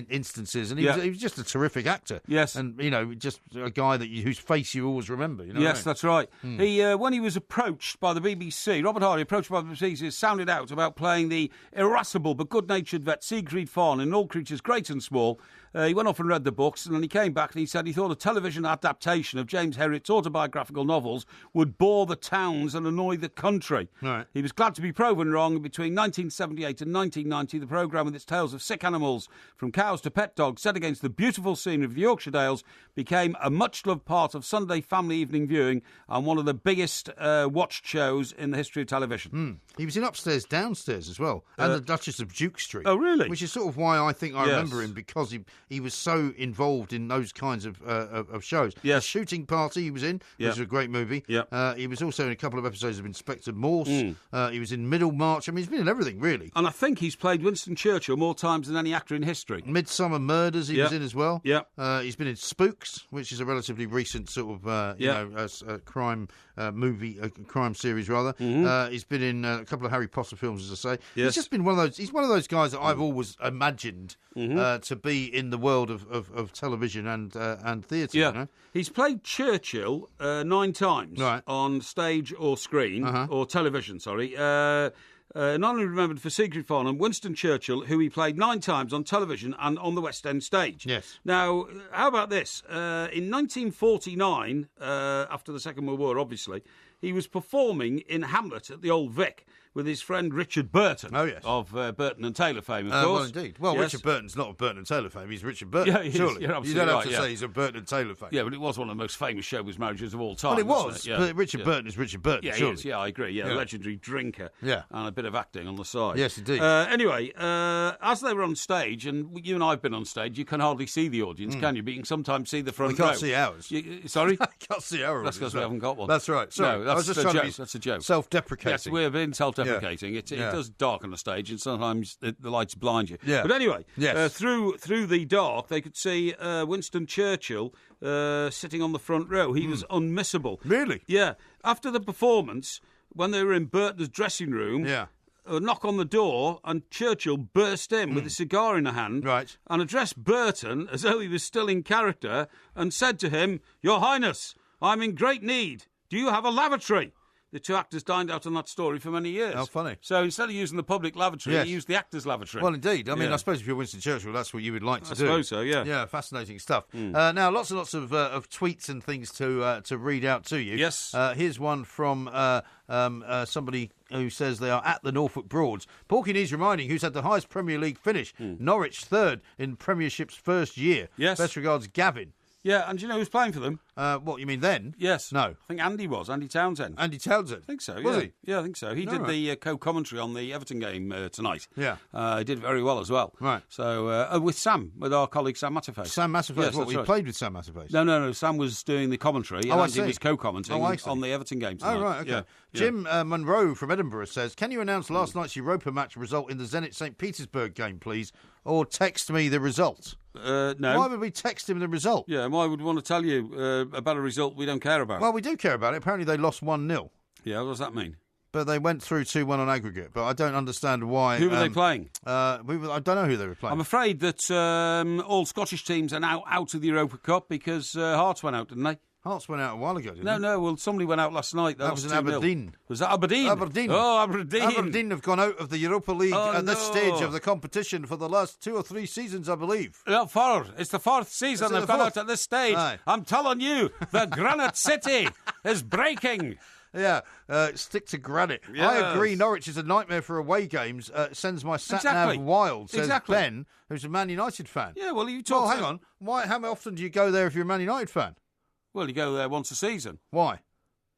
instances. And he was just a terrific actor. Yes. And, just a guy whose face you always remember. Yes, that's right. He, when he was approached by the BBC, Robert Hardy, approached by the BBC, sounded out about playing the irascible but good-natured vet Siegfried Farnan in All Creatures Great and Small. He went off and read the books, and then he came back and he said he thought a television adaptation of James Herriot's autobiographical novels would bore the towns and annoy the country. Right. He was glad to be proven wrong. Between 1978 and 1990, the programme with its tales of sick animals, from cows to pet dogs, set against the beautiful scenery of the Yorkshire Dales, became a much-loved part of Sunday family evening viewing and one of the biggest watched shows in the history of television. He was in Upstairs, Downstairs as well, and The Duchess of Duke Street. Oh, really? Which is sort of why I think I remember him, because he was so involved in those kinds of shows. Yes. The Shooting Party he was in, which was a great movie. He was also in a couple of episodes of Inspector Morse. He was in Middlemarch. I mean, he's been in everything, really. And I think he's played Winston Churchill more times than any actor in history. Midsummer Murders he was in as well. He's been in Spooks, which is a relatively recent sort of crime movie, crime series rather. He's been in a couple of Harry Potter films, as I say. He's just been one of those. He's one of those guys that I've always imagined to be in the world of television and theatre. Yeah, you know? He's played Churchill 9 times on stage or screen or television. Sorry. Not only remembered for Secret Farm, Winston Churchill, who he played 9 times on television and on the West End stage. Yes. Now, how about this? In 1949, after the Second World War, obviously, he was performing in Hamlet at the Old Vic with his friend Richard Burton. Oh, yes. Of Burton and Taylor fame, of course. Well, indeed. Well, yes. Richard Burton's not of Burton and Taylor fame. He's Richard Burton, surely. You're absolutely you don't have right, to say he's of Burton and Taylor fame. Yeah, but it was one of the most famous showbiz marriages of all time. Well, it was, it? Yeah. but Richard Burton is Richard Burton, surely. He is, I agree. Yeah, a legendary drinker. Yeah. And a bit of acting on the side. Yes, indeed. Anyway, as they were on stage, and you and I have been on stage, you can hardly see the audience, can you? But you can sometimes see the front row. You can't see ours. Sorry? I can't see ours. That's because we haven't got one. That's right. Sorry. No, that's a joke. That's a joke. Self-deprecating. Yes, we're being self-deprecating. It does darken the stage, and sometimes the lights blind you. Yeah. But anyway, through the dark, they could see Winston Churchill sitting on the front row. He was unmissable. Really? Yeah. After the performance, when they were in Burton's dressing room, a knock on the door, and Churchill burst in with a cigar in a hand and addressed Burton as though he was still in character and said to him, "Your Highness, I'm in great need. Do you have a lavatory?" The two actors dined out on that story for many years. How funny. So instead of using the public lavatory, he used the actor's lavatory. Well, indeed. I mean, I suppose if you're Winston Churchill, that's what you would like to do. I suppose so, yeah. Yeah, fascinating stuff. Now, lots and lots of tweets and things to read out to you. Yes. Here's one from somebody who says they are at the Norfolk Broads. Porky needs reminding who's had the highest Premier League finish. Norwich third in Premiership's first year. Yes. Best regards, Gavin. Yeah, and do you know who's playing for them? What, you mean then? Yes. No. I think Andy Townsend. Andy Townsend? I think so, Was he? Yeah, I think so. He did the co-commentary on the Everton game tonight. Yeah. He did very well as well. Right. So, with our colleague Sam Matterface. Sam Matterface? Yes, what, we played with Sam Matterface? No. Sam was doing the commentary, and Andy was co-commenting on the Everton game tonight. Oh, right, okay. Yeah. Jim Munro from Edinburgh says, can you announce last night's Europa match result in the Zenit St. Petersburg game, please? Or text me the result? No. Why would we text him the result? Yeah, and why would we want to tell you about a result we don't care about? Well, we do care about it. Apparently they lost 1-0. Yeah, what does that mean? But they went through 2-1 on aggregate. But I don't understand why. Who were they playing? I don't know who they were playing. I'm afraid that all Scottish teams are now out of the Europa Cup because Hearts went out, didn't they? Hearts went out a while ago, didn't they? No, well, somebody went out last night. That was in Aberdeen. Was that Aberdeen? Aberdeen. Oh, Aberdeen. Aberdeen have gone out of the Europa League at this stage of the competition for the last 2 or 3 seasons, I believe. Yeah, 4. It's the 4th season they've gone out at this stage. Aye. I'm telling you, the Granite City is breaking. Yeah, stick to granite. Yes. I agree, Norwich is a nightmare for away games. Sends my sat-nav wild, says Ben, who's a Man United fan. Yeah, well, you talk... Well, hang on. How often do you go there if you're a Man United fan? Well, you go there once a season. Why?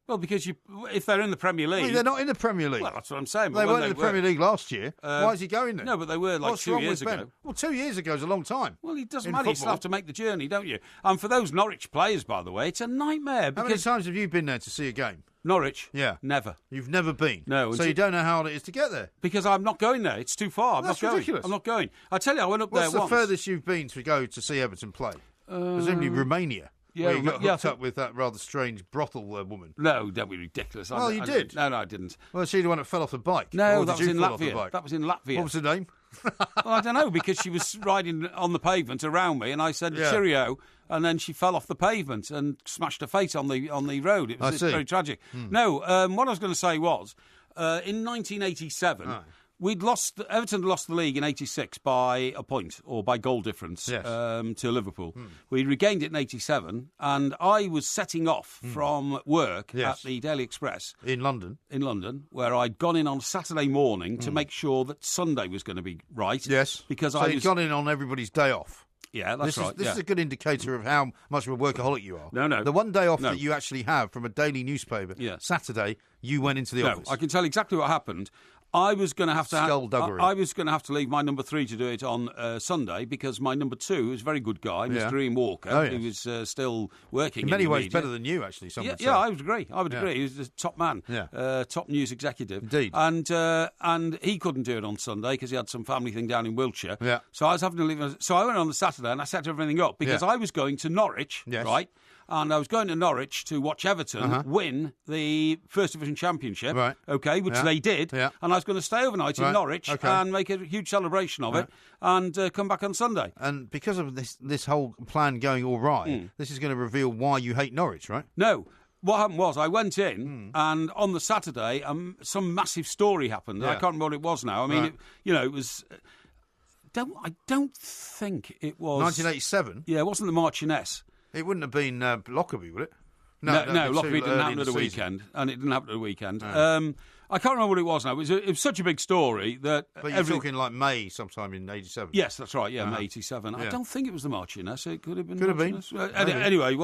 Well, because if they're in the Premier League... Well, they're not in the Premier League. Well, that's what I'm saying. They weren't in the Premier League last year. Why is he going there? No, but they were like 2 years ago. Well, 2 years ago is a long time. Well, it doesn't matter. You still have to make the journey, don't you? And for those Norwich players, by the way, it's a nightmare. How many times have you been there to see a game? Norwich? Yeah. Never. You've never been? No. So you don't know how hard it is to get there? Because I'm not going there. It's too far. That's ridiculous. I'm not going. I tell you, I went up there once. What's the furthest you've been to go to see Everton play? Presumably Romania. Where you got hooked up with that rather strange brothel woman. No, don't be ridiculous. Well, you did. No, I didn't. Well, she the one that fell off the bike. No, that was in Latvia. That was in Latvia. What was her name? Well, I don't know, because she was riding on the pavement around me, and I said, cheerio, and then she fell off the pavement and smashed her face on the road. It was very tragic. No, what I was going to say was, in 1987... Everton lost the league in 86 by a point, or by goal difference, to Liverpool. We regained it in 87, and I was setting off from work at the Daily Express. In London? In London, where I'd gone in on Saturday morning to make sure that Sunday was going to be right. Yes. Because you'd gone in on everybody's day off? Yeah, that's right. This is a good indicator of how much of a workaholic you are. No. The one day off that you actually have from a daily newspaper, Saturday, you went into the office. I can tell exactly what happened. I was going to have to I was going to have to leave my number 3 to do it on Sunday because my number 2, who's a very good guy, Mr. Ian Walker, who was still working. In many ways, better than you, actually. I would agree. I would agree. He was a top man, top news executive. Indeed. And he couldn't do it on Sunday because he had some family thing down in Wiltshire. Yeah. So I was having to leave. So I went on the Saturday and I set everything up because I was going to Norwich, right? And I was going to Norwich to watch Everton win the First Division Championship, which they did. Yeah. And I was going to stay overnight in Norwich and make a huge celebration of it and come back on Sunday. And because of this whole plan going all right, this is going to reveal why you hate Norwich, right? No. What happened was I went in and on the Saturday some massive story happened. I can't remember what it was now. I mean, it was... I don't think it was... 1987? Yeah, it wasn't the Marchioness. It wouldn't have been Lockerbie, would it? No, Lockerbie didn't happen at the weekend, and it didn't happen at the weekend. No. I can't remember what it was now. It was such a big story that... But you're talking like May sometime in 87? Yes, that's right, May 87. Yeah. I don't think it was the Marchioness. It could have been Marchioness. Anyway,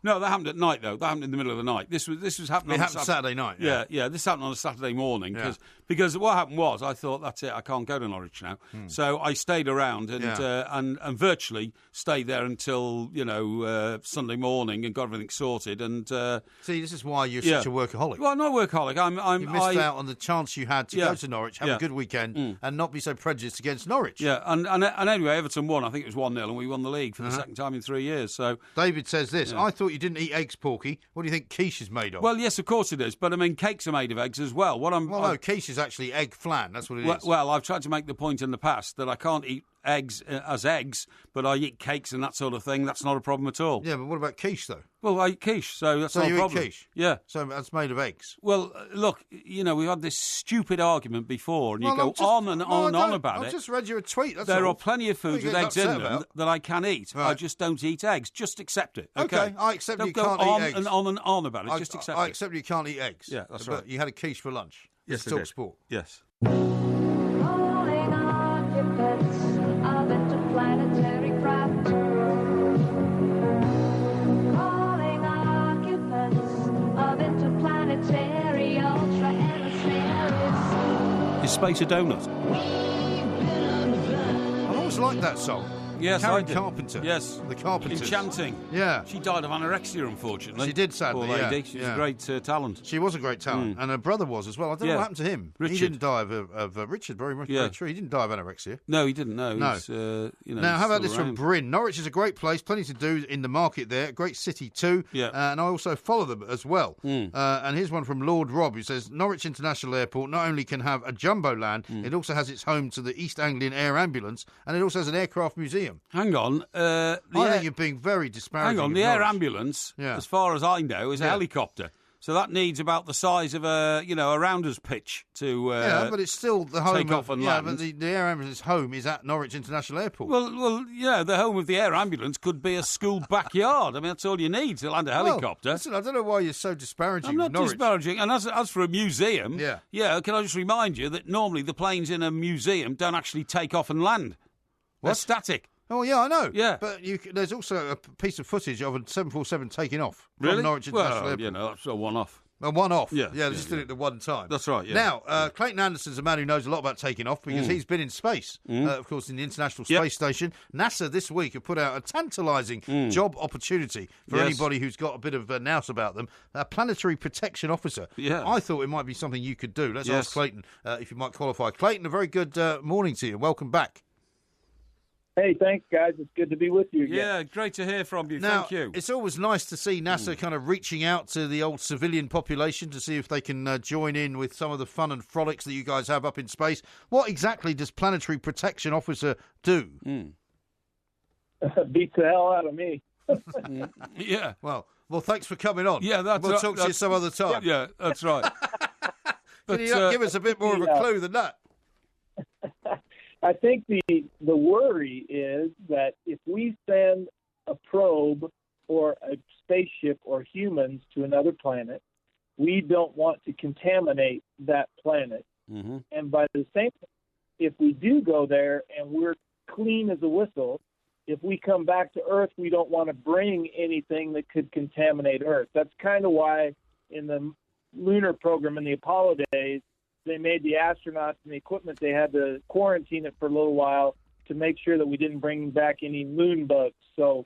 no, that happened at night, though. That happened in the middle of the night. This was happening on Saturday night. Yeah, this happened on a Saturday morning. Because what happened was, I thought, that's it, I can't go to Norwich now. So I stayed around and virtually stayed there until, Sunday morning and got everything sorted. And see, this is why you're such a workaholic. Well, I'm not a workaholic. You missed out on the chance you had to go to Norwich, have a good weekend, and not be so prejudiced against Norwich. Yeah, and anyway, Everton won. I think it was 1-0, and we won the league for the second time in 3 years. So David says this, I thought you didn't eat eggs, Porky. What do you think quiche is made of? Well, yes, of course it is. But, I mean, cakes are made of eggs as well. No, quiche is actually egg flan. That's what it is. Well, I've tried to make the point in the past that I can't eat eggs as eggs, but I eat cakes and that sort of thing. That's not a problem at all. Yeah, but what about quiche, though? Well, I eat quiche, so that's not a problem. So you eat quiche? Yeah. So that's made of eggs? Well, look, we had this stupid argument before, and you go on and on about it. I just read you a tweet, that's There all. are plenty of foods with eggs in them that I can eat. Right. I just don't eat eggs. Just accept it. Okay, I accept you can't eat eggs. Don't go on and on about it. Just accept it. I accept you can't eat eggs. Yeah, that's right. But you had a quiche for lunch. Yes, Talk sport. Yes. Of interplanetary craft, calling occupants of interplanetary ultra emissaries. Is space a donut? I always liked that song. Yes, Karen Carpenter. Yes. The Carpenters. Enchanting. Yeah. She died of anorexia, unfortunately. She did, sadly, Poor lady. She was a great talent. She was a great talent. And her brother was as well. I don't know what happened to him. Richard. He didn't die of Richard, very much true. He didn't die of anorexia. No, he didn't, no. No. Now, how about this around. from Bryn? Norwich is a great place, plenty to do in the market there. Great city too. Yeah. And I also follow them as well. And here's one from Lord Rob, who says, Norwich International Airport not only can have a jumbo land, it also has its home to the East Anglian Air Ambulance, and it also has an aircraft museum. Hang on. I think you're being very disparaging. Hang on, the air ambulance, as far as I know, is a helicopter. So that needs about the size of a rounders pitch to but it's still the home take off and land. But the air ambulance home is at Norwich International Airport. Well, the home of the air ambulance could be a school backyard. I mean, that's all you need to land a helicopter. Listen, I don't know why you're so disparaging. I'm not disparaging. And as for a museum, can I just remind you that normally the planes in a museum don't actually take off and land. They're static. Oh, yeah, I know. Yeah. But there's also a piece of footage of a 747 taking off from Norwich International Airport. That's a one-off. A one-off? Yeah. Yeah, they just did it the one time. That's right, yeah. Now, Clayton Anderson's a man who knows a lot about taking off because he's been in space, of course, in the International Space Station. NASA this week have put out a tantalising job opportunity for anybody who's got a bit of nous about them. A planetary protection officer. Yeah. I thought it might be something you could do. Let's ask Clayton if you might qualify. Clayton, a very good morning to you. Welcome back. Hey, thanks, guys. It's good to be with you again. Yeah, great to hear from you. Now, Thank you. It's always nice to see NASA kind of reaching out to the old civilian population to see if they can join in with some of the fun and frolics that you guys have up in space. What exactly does Planetary Protection Officer do? Beats the hell out of me. Yeah. Well, thanks for coming on. Yeah, we'll talk to you some other time. Yeah, that's right. Can you not give us a bit more of a clue than that? I think the worry is that if we send a probe or a spaceship or humans to another planet, we don't want to contaminate that planet. And by the same time, if we do go there and we're clean as a whistle, if we come back to Earth, we don't want to bring anything that could contaminate Earth. That's kind of why in the lunar program in the Apollo days, they made the astronauts and the equipment, they had to quarantine it for a little while to make sure that we didn't bring back any moon bugs. So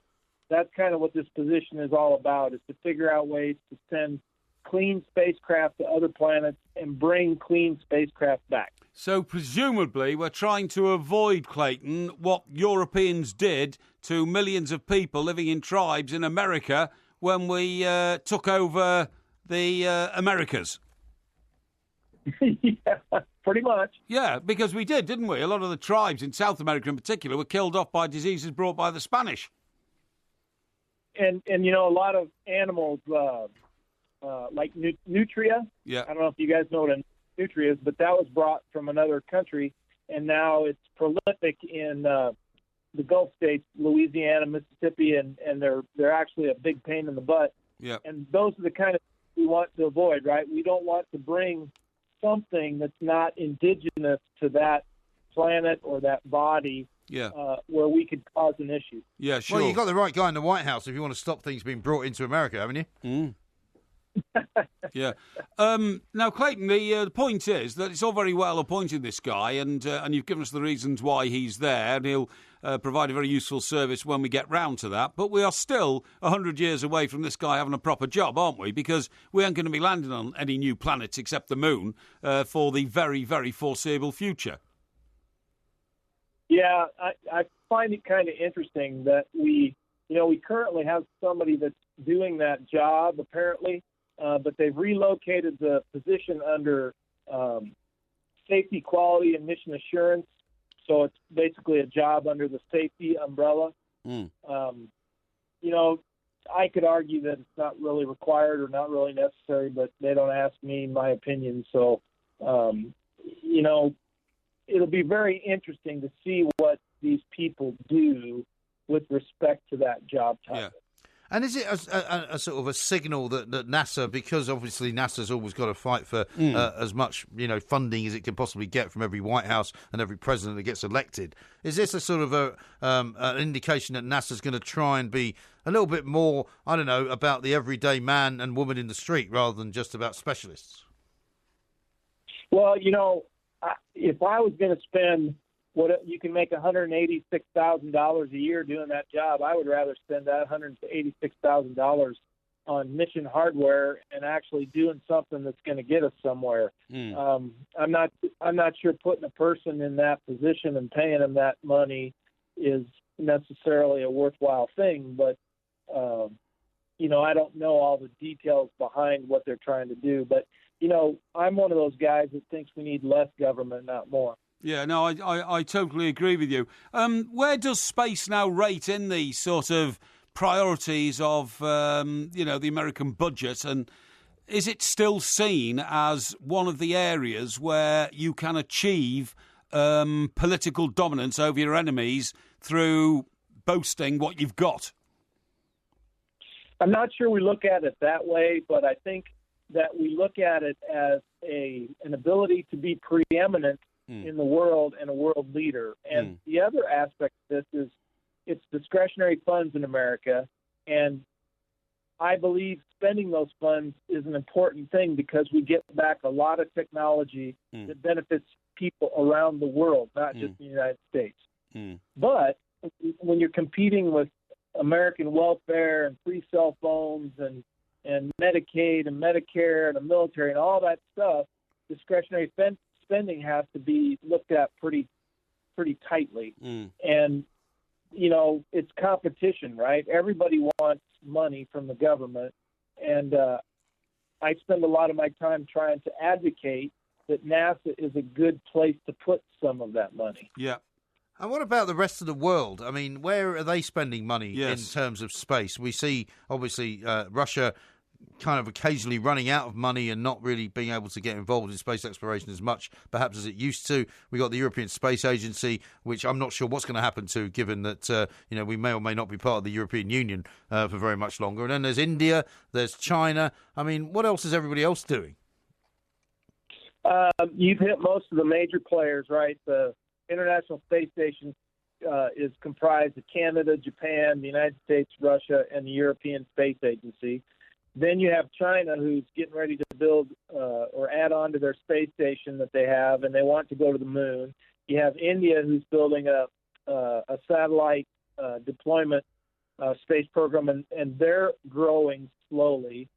that's kind of what this position is all about, is to figure out ways to send clean spacecraft to other planets and bring clean spacecraft back. So presumably we're trying to avoid, Clayton, what Europeans did to millions of people living in tribes in America when we took over the Americas. Yeah, pretty much. Yeah, because we did, didn't we? A lot of the tribes in South America in particular were killed off by diseases brought by the Spanish. And you know, a lot of animals, like nutria. Yeah. I don't know if you guys know what a nutria is, but that was brought from another country, and now it's prolific in the Gulf states, Louisiana, Mississippi, and they're actually a big pain in the butt. Yeah. And those are the kind of things we want to avoid, right? We don't want to bring something that's not indigenous to that planet or that body. Yeah. Where we could cause an issue. Yeah, sure. Well, you've got the right guy in the White House if you want to stop things being brought into America, haven't you? Mm. Yeah. Now, Clayton, the point is that it's all very well appointing this guy, and you've given us the reasons why he's there, and he'll provide a very useful service when we get round to that. But we are still 100 years away from this guy having a proper job, aren't we? Because we aren't going to be landing on any new planets except the moon for the very, very foreseeable future. Yeah, I find it kind of interesting that we currently have somebody that's doing that job, apparently, but they've relocated the position under safety, quality, and mission assurance. So it's basically a job under the safety umbrella. Mm. You know, I could argue that it's not really required or not really necessary, but they don't ask me my opinion. So, you know, it'll be very interesting to see what these people do with respect to that job title. Yeah. And is it a sort of a signal that NASA, because obviously NASA's always got to fight for as much funding as it can possibly get from every White House and every president that gets elected, is this a sort of an indication that NASA's going to try and be a little bit more, I don't know, about the everyday man and woman in the street rather than just about specialists? Well, you know, if I was going to spend what you can make $186,000 a year doing that job, I would rather spend that $186,000 on mission hardware and actually doing something that's going to get us somewhere. I'm not sure putting a person in that position and paying them that money is necessarily a worthwhile thing, but you know, I don't know all the details behind what they're trying to do, but you know, I'm one of those guys that thinks we need less government, not more. Yeah, no, I totally agree with you. Where does space now rate in the sort of priorities of, the American budget? And is it still seen as one of the areas where you can achieve political dominance over your enemies through boasting what you've got? I'm not sure we look at it that way, but I think that we look at it as an ability to be preeminent in the world and a world leader. And the other aspect of this is it's discretionary funds in America, and I believe spending those funds is an important thing because we get back a lot of technology that benefits people around the world, not just in the United States. But when you're competing with American welfare and free cell phones and Medicaid and Medicare and the military and all that stuff, discretionary spending has to be looked at pretty tightly. And, you know, it's competition, right? Everybody wants money from the government. And I spend a lot of my time trying to advocate that NASA is a good place to put some of that money. Yeah. And what about the rest of the world? I mean, where are they spending money in terms of space? We see, obviously, Russia kind of occasionally running out of money and not really being able to get involved in space exploration as much, perhaps, as it used to. We got the European Space Agency, which I'm not sure what's going to happen to, given that we may or may not be part of the European Union for very much longer. And then there's India, there's China. I mean, what else is everybody else doing? You've hit most of the major players, right? The International Space Station is comprised of Canada, Japan, the United States, Russia, and the European Space Agency. Then you have China, who's getting ready to build or add on to their space station that they have, and they want to go to the moon. You have India, who's building a satellite deployment space program, and they're growing slowly.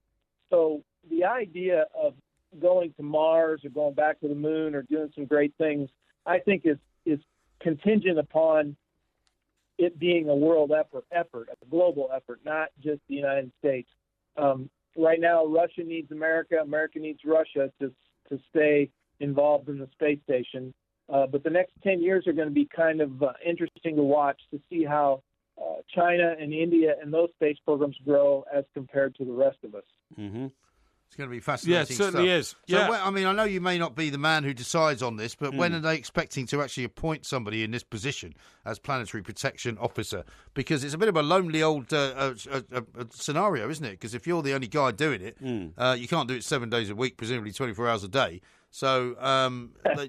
So the idea of going to Mars or going back to the moon or doing some great things, I think is contingent upon it being a world effort, a global effort, not just the United States. Right now, Russia needs America. America needs Russia to stay involved in the space station. But the next 10 years are going to be kind of interesting to watch to see how China and India and those space programs grow as compared to the rest of us. Mm-hmm. It's going to be fascinating stuff. Yeah, it certainly is. So, yeah. I mean, I know you may not be the man who decides on this, but when are they expecting to actually appoint somebody in this position as planetary protection officer? Because it's a bit of a lonely old scenario, isn't it? Because if you're the only guy doing it, you can't do it 7 days a week, presumably 24 hours a day. So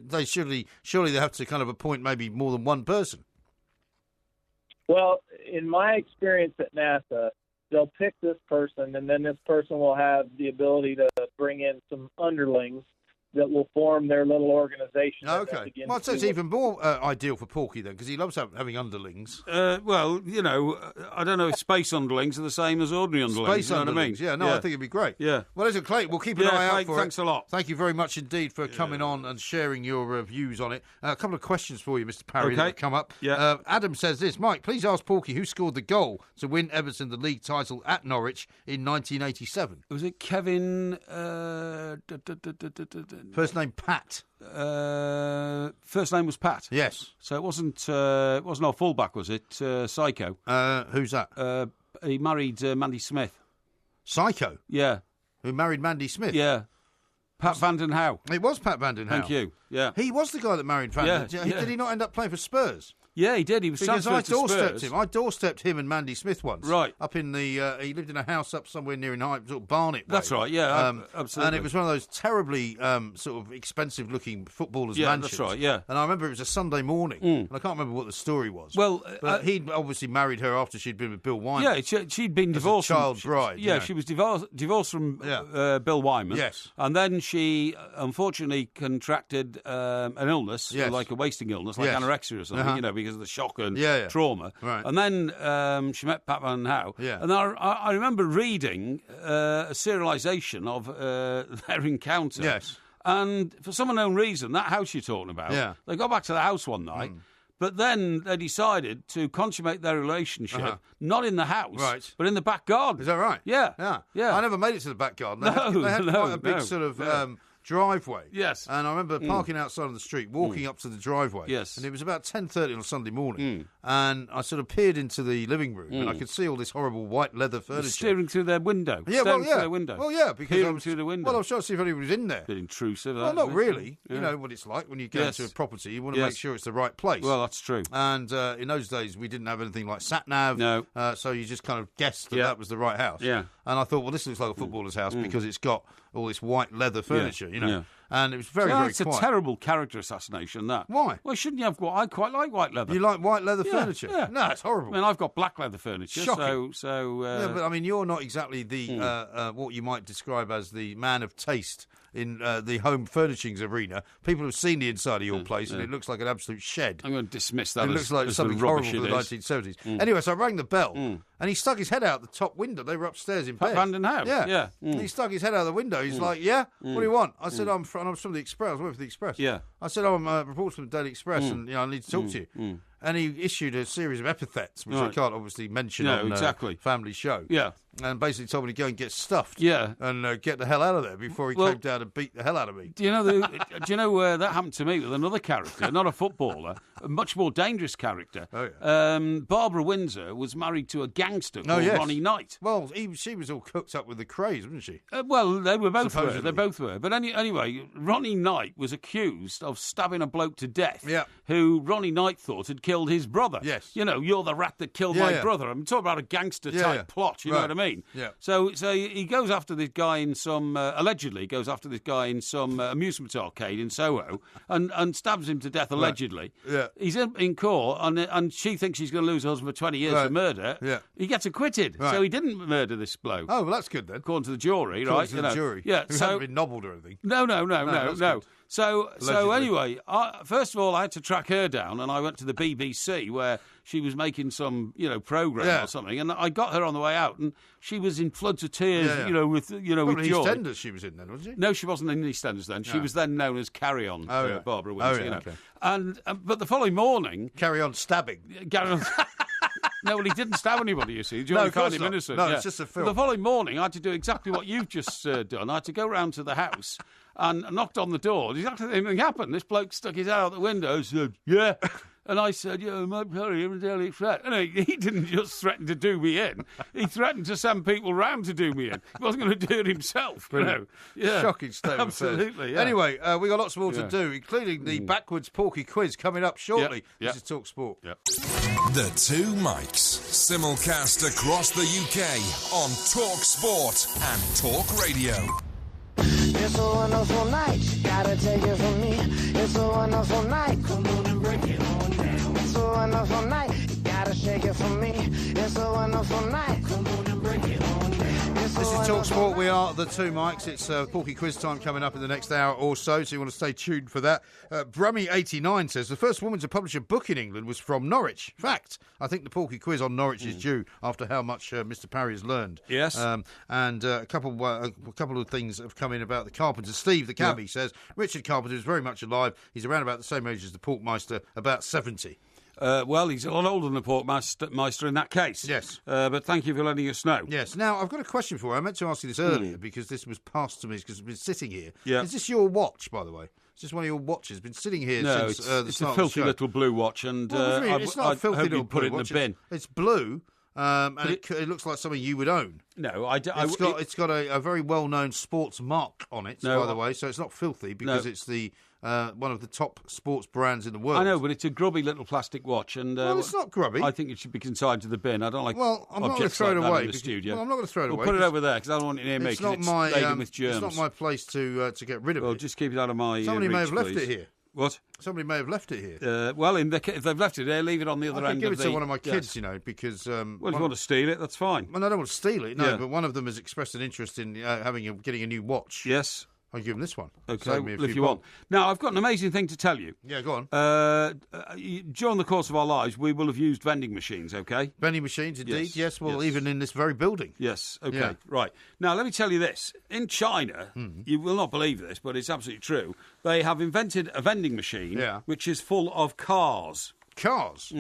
they surely they have to kind of appoint maybe more than one person. Well, in my experience at NASA, they'll pick this person, and then this person will have the ability to bring in some underlings that will form their little organization. Okay. Well, so it's even more ideal for Porky then, because he loves having underlings. Well, you know, I don't know if space underlings are the same as ordinary underlings. Space underlings, you know what I mean? Yeah, I think it'd be great. Yeah. Well, listen, Clayton, we'll keep an eye out for thanks it. a lot. Thank you very much indeed for coming on and sharing your views on it. A couple of questions for you, Mr. Parry, that have come up. Yeah. Adam says this: Mike, please ask Porky who scored the goal to win Everton the league title at Norwich in 1987. Was it Kevin? First name Pat. First name was Pat. Yes. So it wasn't our fullback, was it? Psycho. Who's that? He married Mandy Smith. Psycho. Yeah. Who married Mandy Smith? Yeah. Pat Vanden Houwe. It was Pat Vanden Houwe. Thank you. Yeah. He was the guy that married Vanden. Yeah. Did he not end up playing for Spurs? Yeah, he did. He was transferred to Spurs. I doorstepped him and Mandy Smith once. Right. Up in the... he lived in a house up somewhere near in sort of Barnet way. That's right, yeah, absolutely. And it was one of those terribly sort of expensive-looking footballers' mansions. That's right, yeah. And I remember it was a Sunday morning, and I can't remember what the story was. Well... but he'd obviously married her after she'd been with Bill Wyman. Yeah, she'd been divorced. As a child bride. Yeah, she was divorced from Bill Wyman. Yes. And then she, unfortunately, contracted an illness, like a wasting illness, like anorexia or something, you know, because of the shock and trauma. Right. And then she met Pat Vanden Houwe. Yeah. And I remember reading a serialisation of their encounter. Yes. And for some unknown reason, that house you're talking about, they got back to the house one night. But then they decided to consummate their relationship, not in the house, but in the back garden. Is that right? Yeah. I never made it to the back garden. They had quite a big sort of driveway. Yes. And I remember parking outside on the street, walking up to the driveway. Yes. And it was about 10:30 on a Sunday morning. And I sort of peered into the living room and I could see all this horrible white leather furniture. Steering through their window. Yeah, Through their window. Well, yeah, because Peering through the window. Well, I was trying to see if anybody was in there. Bit intrusive. Well, not really. You know what it's like when you go into a property. You want to make sure it's the right place. Well, that's true. And in those days, we didn't have anything like sat-nav. No. So you just kind of guessed that was the right house. Yeah. And I thought, well, this looks like a footballer's house because it's got all this white leather furniture, you know. Yeah. And it was very quiet. It's a terrible character assassination, that. Why? Well, shouldn't you have... I quite like white leather. You like white leather furniture? Yeah. No, it's horrible. I mean, I've got black leather furniture. Shocking. Yeah, but I mean, you're not exactly the what you might describe as the man of taste in the home furnishings arena. People have seen the inside of your place, and it looks like an absolute shed. I'm going to dismiss that. It looks like something horrible from the 1970s. Anyway, so I rang the bell, and he stuck his head out the top window. They were upstairs in bed. Vanden Houwe? Yeah. And he stuck his head out the window. He's like, "Yeah, what do you want?" I said, "I'm from the Express. I was working for the Express." Yeah. I said, "I'm a reporter from the Daily Express, and I need to talk to you." And he issued a series of epithets, which I can't obviously mention on Family Show. Yeah. And basically told me to go and get stuffed. Yeah. And get the hell out of there before he came down and beat the hell out of me. Do you know that happened to me with another character, not a footballer, a much more dangerous character. Oh, yeah. Barbara Windsor was married to a gangster called Ronnie Knight. Well, she was all cooked up with the craze, wasn't she? Well, they were both. Supposedly. They both were. But anyway, Ronnie Knight was accused of stabbing a bloke to death. Yeah. Who Ronnie Knight thought had killed killed his brother. Yes. You know, you're the rat that killed my brother. I'm talking about a gangster-type plot, you know what I mean? Yeah. So he goes after this guy in some, allegedly goes after this guy in some amusement arcade in Soho and stabs him to death, allegedly. Yeah. He's in court, and she thinks she's going to lose her husband for 20 years for murder. Yeah. He gets acquitted. Right. So he didn't murder this bloke. Oh, well, that's good then. According to the jury, According right? to the jury. Yeah. Who hadn't been nobbled or anything. No. Good. So anyway, first of all, I had to track her down, and I went to the BBC where she was making some, programme or something, and I got her on the way out, and she was in floods of tears, with Probably joy. EastEnders she was in then, wasn't she? No, she wasn't in EastEnders then. She was then known as Carry On, Barbara Windsor. Okay. And but the following morning, Carry On stabbing. Carry On. No, well, he didn't stab anybody, you see. Jury found him innocent. No, it's just a film. The following morning, I had to do exactly what you've just done. I had to go round to the house and knocked on the door. Exactly the same thing happened. This bloke stuck his head out the window and said, yeah. And I said, Mike Parry, I'm a daily threat. And he didn't just threaten to do me in. He threatened to send people round to do me in. He wasn't going to do it himself. Yeah. Shocking state of affairs. Absolutely, yeah. Anyway, we got lots more to do, including the backwards Porky Quiz coming up shortly. This is Talk Sport. Yep. The Two Mikes, simulcast across the UK on Talk Sport and Talk Radio. It's a wonderful night, gotta take it from me. It's a wonderful night, come on and break it on down. It's a wonderful night, gotta shake it from me. It's a wonderful night, come on and break it on down. This is Talk Sport. We are the Two Mikes. It's Porky Quiz time coming up in the next hour or so you want to stay tuned for that. Brummy89 says, the first woman to publish a book in England was from Norwich. Fact. I think the Porky Quiz on Norwich is due after how much Mr. Parry has learned. Yes. And a couple of things have come in about the Carpenter. Steve, the cabbie, says, Richard Carpenter is very much alive. He's around about the same age as the Porkmeister, about 70. Well, he's a lot older than the Porkmeister in that case. Yes. But thank you for letting us know. Yes. Now, I've got a question for you. I meant to ask you this earlier because this was passed to me because I've been sitting here. Yeah. Is this your watch, by the way? Is this one of your watches? Been sitting here since the start of the show. It's a filthy little blue watch, and it's not a filthy little put blue it in watch. the bin. It's blue. And it looks like something you would own. No, it's got a very well-known sports mark on it, by the way, so it's not filthy because it's the one of the top sports brands in the world. I know, but it's a grubby little plastic watch, and well, it's not grubby. I think it should be consigned to the bin. I don't like. Well, I'm not going to throw it away in the studio. Well, I'm not going to throw it away. Put it over there because I don't want it near me. It's laden with germs. It's not my place to get rid of it. Well, just keep it out of my. Somebody may have left please. it here. What? Somebody may have left it here. Well, if they've left it there, leave it on the other end of the... I give it to one of my kids, because... well, if you want to steal it, that's fine. Well, I don't want to steal it, but one of them has expressed an interest in getting a new watch. Yes. I'll give them this one. Okay, if you want. Now, I've got an amazing thing to tell you. Yeah, go on. During the course of our lives, we will have used vending machines, okay? Vending machines, indeed. Yes, even in this very building. Yes, okay, right. Now, let me tell you this. In China, you will not believe this, but it's absolutely true, they have invented a vending machine which is full of cars. Cars?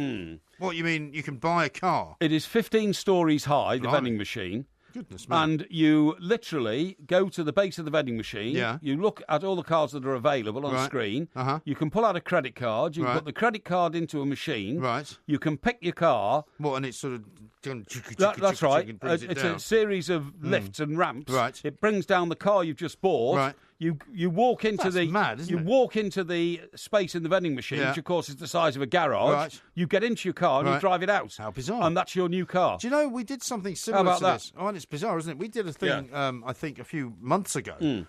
What, you mean you can buy a car? It is 15 stories high, the vending machine. Goodness me. And you literally go to the base of the vending machine. Yeah. You look at all the cards that are available on the screen. Uh-huh. You can pull out a credit card. You can put the credit card into a machine. Right. You can pick your car. What, and it's sort of... That's right. It's a series of lifts and ramps. Right. It brings down the car you've just bought. Right. You walk into That's mad, isn't it? walk into the space in the vending machine, which of course is the size of a garage. Right. You get into your car and you drive it out. How bizarre! And that's your new car. Do you know we did something similar to this? Oh, and it's bizarre, isn't it? We did a thing, I think, a few months ago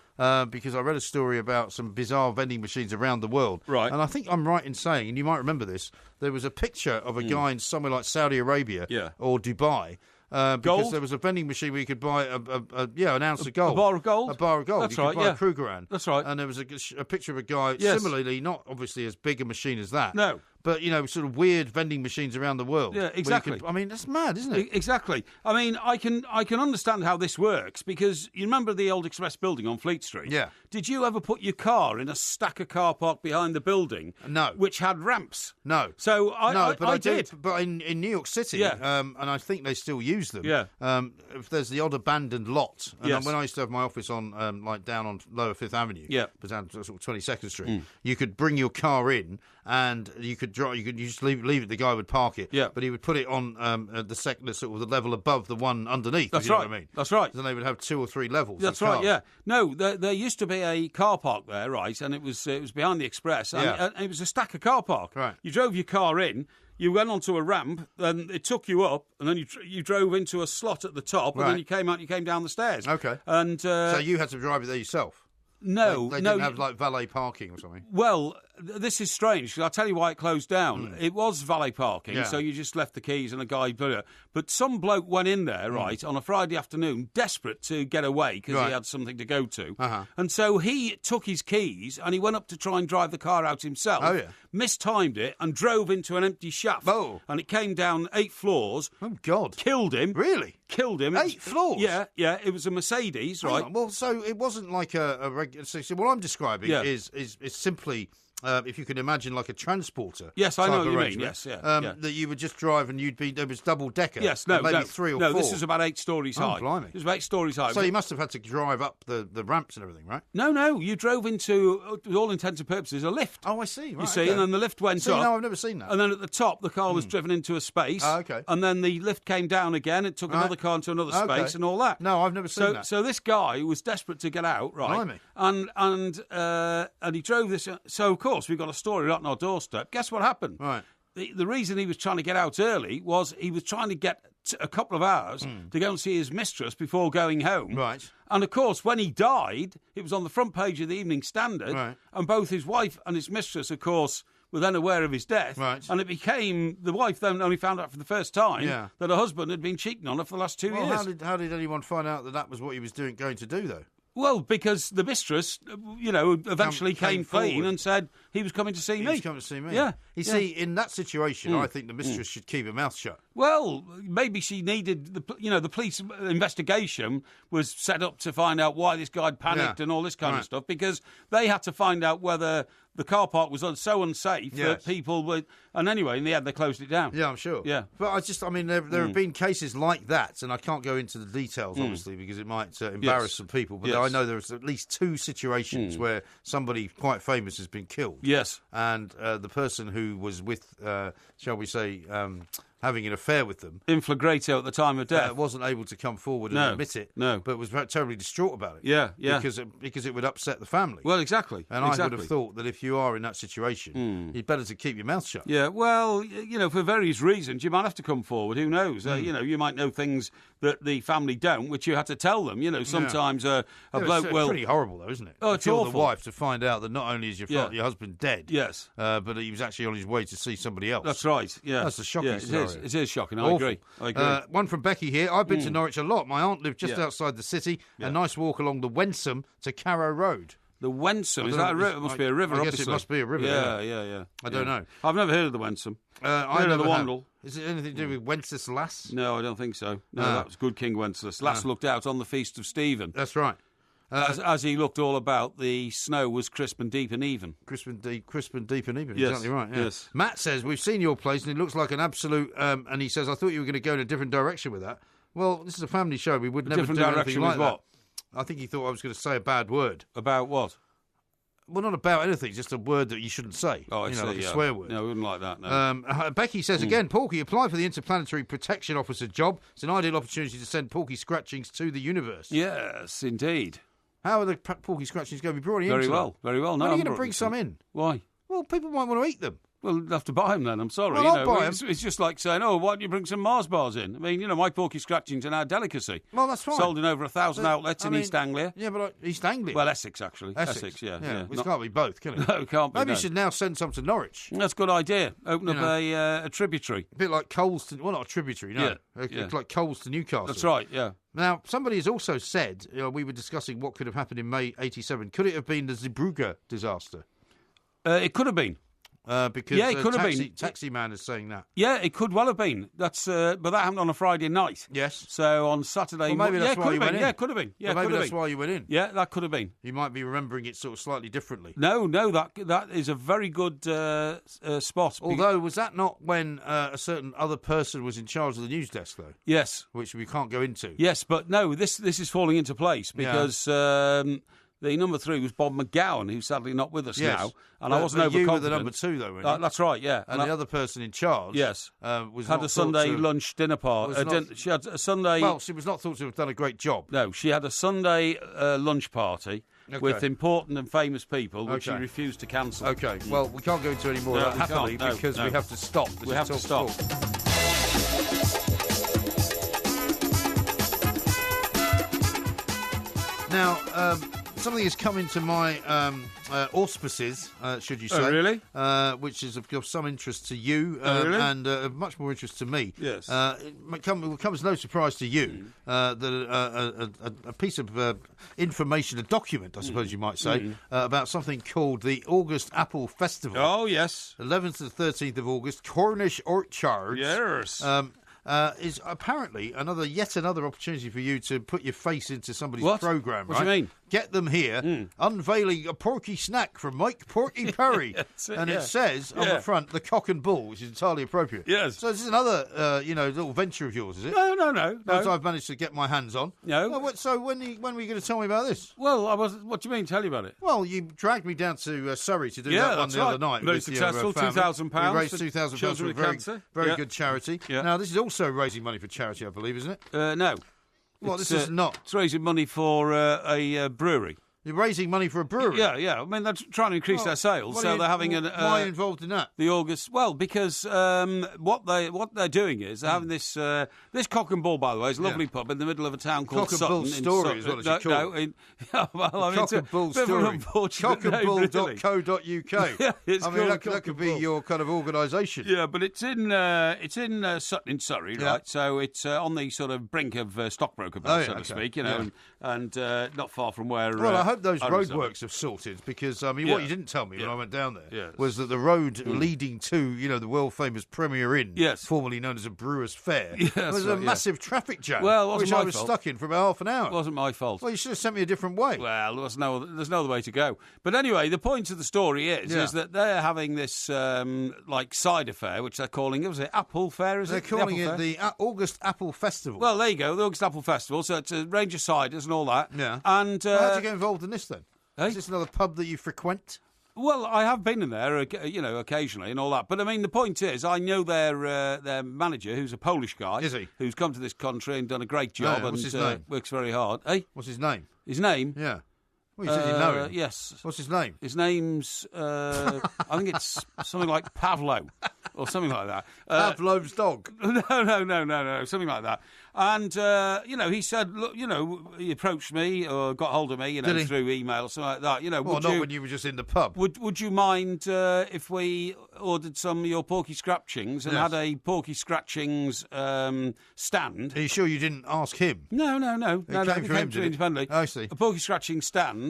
because I read a story about some bizarre vending machines around the world. Right. And I think I'm right in saying, and you might remember this, there was a picture of a guy in somewhere like Saudi Arabia or Dubai. Because gold? There was a vending machine where you could buy an ounce of gold. A bar of gold? A bar of gold. That's you could right, buy a Krugerrand. That's right. And there was a picture of a guy, similarly, not obviously as big a machine as that. No. But, sort of weird vending machines around the world. Yeah, exactly. That's mad, isn't it? Exactly. I mean, I can understand how this works because you remember the old Express building on Fleet Street? Yeah. Did you ever put your car in a stack of car park behind the building? No. Which had ramps? No. So I did. But in New York City, and I think they still use them. Yeah. If there's the odd abandoned lot, and Yes. when I used to have my office on, down on Lower Fifth Avenue, but down to sort of 22nd Street, you could bring your car in and you could drive. You just leave it. The guy would park it. Yeah. But he would put it on the sort of the level above the one underneath. That's if you know right. what I mean. That's right. Then they would have 2 or 3 levels. That's of right. cars. Yeah. No, there used to be a car park there, right? And it was behind the Express. And it was a stack of car park. Right. You drove your car in. you went onto a ramp, then it took you up, and then you drove into a slot at the top, and then you came out, you came down the stairs. Okay. And so you had to drive it there yourself? No, they didn't have like valet parking or something. Well, this is strange because I'll tell you why it closed down. It was valet parking, so you just left the keys and a guy. But some bloke went in there, right, on a Friday afternoon, desperate to get away because he had something to go to, and so he took his keys and he went up to try and drive the car out himself. Oh yeah. Mistimed it and drove into an empty shaft. Oh. And it came down 8 floors. Oh God! Killed him. Really? Killed him. 8 floors? Yeah. It was a Mercedes, right? Well, so it wasn't like a regular. So what I'm describing is simply. If you can imagine, like a transporter. Yes, I know what you mean. Yes, that you would just drive and there was double decker. Yes, maybe 3 or 4. No, this was about 8 stories high. Blimey. It was about 8 stories high. So you must have had to drive up the ramps and everything, right? No, you drove into, to all intents and purposes, a lift. Oh, I see. Right, you see, and then the lift went up. No, I've never seen that. And then at the top, the car was driven into a space. Oh, okay. And then the lift came down again. It took another car into another space and all that. No, I've never seen that. So this guy was desperate to get out, right? Blimey. And he drove this. So of course we got a story right on our doorstep. Guess what happened? Right. The reason he was trying to get out early was he was trying to get a couple of hours to go and see his mistress before going home. Right. And of course, when he died, it was on the front page of the Evening Standard, and both his wife and his mistress, of course, were then aware of his death. Right. And it became, the wife then only found out for the first time that her husband had been cheating on her for the last 2 years. How did anyone find out that was what he was going to do, though? Well, because the mistress, eventually came clean and said he was coming to see me. He was coming to see me. Yeah. You see, in that situation, I think the mistress should keep her mouth shut. Well, maybe she needed, the police investigation was set up to find out why this guy panicked and all this kind of stuff, because they had to find out whether the car park was so unsafe that people would... And anyway, in the end, they closed it down. Yeah, I'm sure. Yeah. But there have been cases like that, and I can't go into the details, obviously, because it might embarrass some people, but I know there's at least 2 situations where somebody quite famous has been killed. Yes. And the person who was with, shall we say... having an affair with them. In flagrante at the time of death. Wasn't able to come forward and admit it. No. But was terribly distraught about it. Yeah. Because it would upset the family. Well, exactly. And I would have thought that if you are in that situation, you'd better to keep your mouth shut. Yeah, well, for various reasons, you might have to come forward. Who knows? You might know things that the family don't, which you had to tell them. Sometimes a bloke will... It's pretty horrible, though, isn't it? Oh, it's awful. The wife to find out that not only is your husband dead, yes, but he was actually on his way to see somebody else. That's right, yeah. That's a shocking story. It is shocking, I agree. One from Becky here. I've been to Norwich a lot. My aunt lived just outside the city. A nice walk along the Wensum to Carrow Road. The Wensum? Is that a river? It must be a river, I guess obviously. it must be a river. Yeah. I don't know. I've never heard of the Wensum. I know the Wandle. Is it anything to do with Wenceslas? No, I don't think so. No, that was good King Wenceslas. Looked out on the feast of Stephen. That's right. As he looked all about, the snow was crisp and deep and even. Crisp and deep and even. Yes. Exactly right. Yeah. Yes. Matt says, we've seen your place and it looks like an absolute... and he says, I thought you were going to go in a different direction with that. Well, this is a family show. We would never do anything like that. I think he thought I was going to say a bad word. About what? Well, not about anything, just a word that you shouldn't say. Oh, I see, like a swear word. No, I wouldn't like that, no. Becky says again, Porky, apply for the Interplanetary Protection Officer job. It's an ideal opportunity to send Porky scratchings to the universe. Yes, indeed. How are the Porky scratchings going to be brought in? Very well. No, when are you going to bring some in? Why? Well, people might want to eat them. Well, you'll have to buy them then, I'm sorry. Well, I'll buy them. It's just like saying, why don't you bring some Mars bars in? I mean, my Porky scratchings are now a delicacy. Well, that's fine. Sold in over 1,000 outlets in East Anglia. Yeah, but East Anglia? Well, Essex, actually. Essex, yeah. It can't be both, can it? No, it can't be. Maybe you should now send some to Norwich. That's a good idea. Open up a tributary. A bit like Coles to... Well, not a tributary, no. Yeah. Like Coles to Newcastle. That's right, yeah. Now, somebody has also said, we were discussing what could have happened in May 87. Could it have been the Zeebrugge disaster? It could have been. Because it could have been. Taxi Man is saying that. Yeah, it could well have been. That's but that happened on a Friday night. Yes. So on Saturday... Well, maybe that's why you went in. Yeah, it could have been. Yeah, maybe that's why you went in. Yeah, that could have been. You might be remembering it sort of slightly differently. No, that is a very good spot. Although, was that not when a certain other person was in charge of the news desk, though? Yes. Which we can't go into. Yes, but no, this is falling into place because... The number 3 was Bob McGowan, who's sadly not with us now. And I wasn't overconfident. You were the number 2, though, weren't you? That's right, yeah. And the other person in charge had a Sunday lunch dinner party. She had a Sunday... Well, she was not thought to have done a great job. No, she had a Sunday lunch party with important and famous people, which he refused to cancel. Okay, well, we can't go into any more of that happily because we have to stop. We have to stop. Now, something has come into my auspices, should you say. Oh, really? Which is of some interest to you really? and of much more interest to me. Yes. It will come as no surprise to you that a piece of information, a document, I suppose you might say, about something called the August Apple Festival. Oh, yes. 11th to the 13th of August, Cornish Orchards. Yes. Is apparently yet another opportunity for you to put your face into somebody's programme, right? What do you mean? Get them here, unveiling a porky snack from Porky Parry. It says on the front, the cock and bull, which is entirely appropriate. Yes. So this is another, little venture of yours, is it? No. That I've managed to get my hands on. No. Well, so when were you going to tell me about this? Well, what do you mean, tell you about it? Well, you dragged me down to Surrey to do that one the other night. Very successful, £2,000. We raised £2,000 for a very good charity. Yeah. Now, this is also raising money for charity, I believe, isn't it? No. Well, this is not. It's raising money for a brewery. You're raising money for a brewery? Yeah. I mean, they're trying to increase their sales, so they're having an... why are you involved in that? The August... Well, because what they're doing is they're having this Cock and Bull, by the way, is a lovely pub in the middle of a town called Sutton. Cock and Bull Story is what it's called. Cock and Bull Story. Cockandbull.co.uk. Yeah, I mean, that could be your kind of organisation. Yeah, but it's in Sutton in Surrey, right? So it's on the sort of brink of stockbroker belt, so to speak, and not far from where... Well, I hope those roadworks have sorted because, I mean, what you didn't tell me when I went down there was that the road leading to, the world-famous Premier Inn, formerly known as a Brewers Fair, was a massive traffic jam, which I was stuck in for about half an hour. It wasn't my fault. Well, you should have sent me a different way. Well, there's no other way to go. But anyway, the point of the story is that they're having this, cider fair, which they're calling, was it Apple Fair, They're calling it the August Apple Festival. Well, there you go, the August Apple Festival, so it's a range of ciders and all that. Yeah. And... how did you get involved in this, then? Is this another pub that you frequent? Well, I have been in there, occasionally and all that. But, I mean, the point is, I know their manager, who's a Polish guy. Is he? Who's come to this country and done a great job and what's his name? Works very hard. Hey? What's his name? His name? Yeah. Well, you said you know him. Yes. What's his name? His name's, I think it's something like Pavlo or something like that. Pavlov's dog? No, something like that. And, he said, look, he approached me or got hold of me, through email or something like that. Well, not when you were just in the pub. Would you mind if we ordered some of your Porky Scratchings and had a Porky Scratchings stand? Are you sure you didn't ask him? No. It came from him, did it? Independently. I see. A Porky Scratching stand.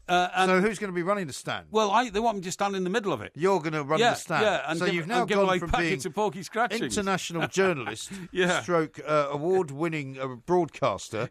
So who's going to be running the stand? Well, they want me to stand in the middle of it. You're going to run the stand? Yeah, and so you've now give gone away from packets being of Porky Scratchings. international journalist, stroke award-winning broadcaster,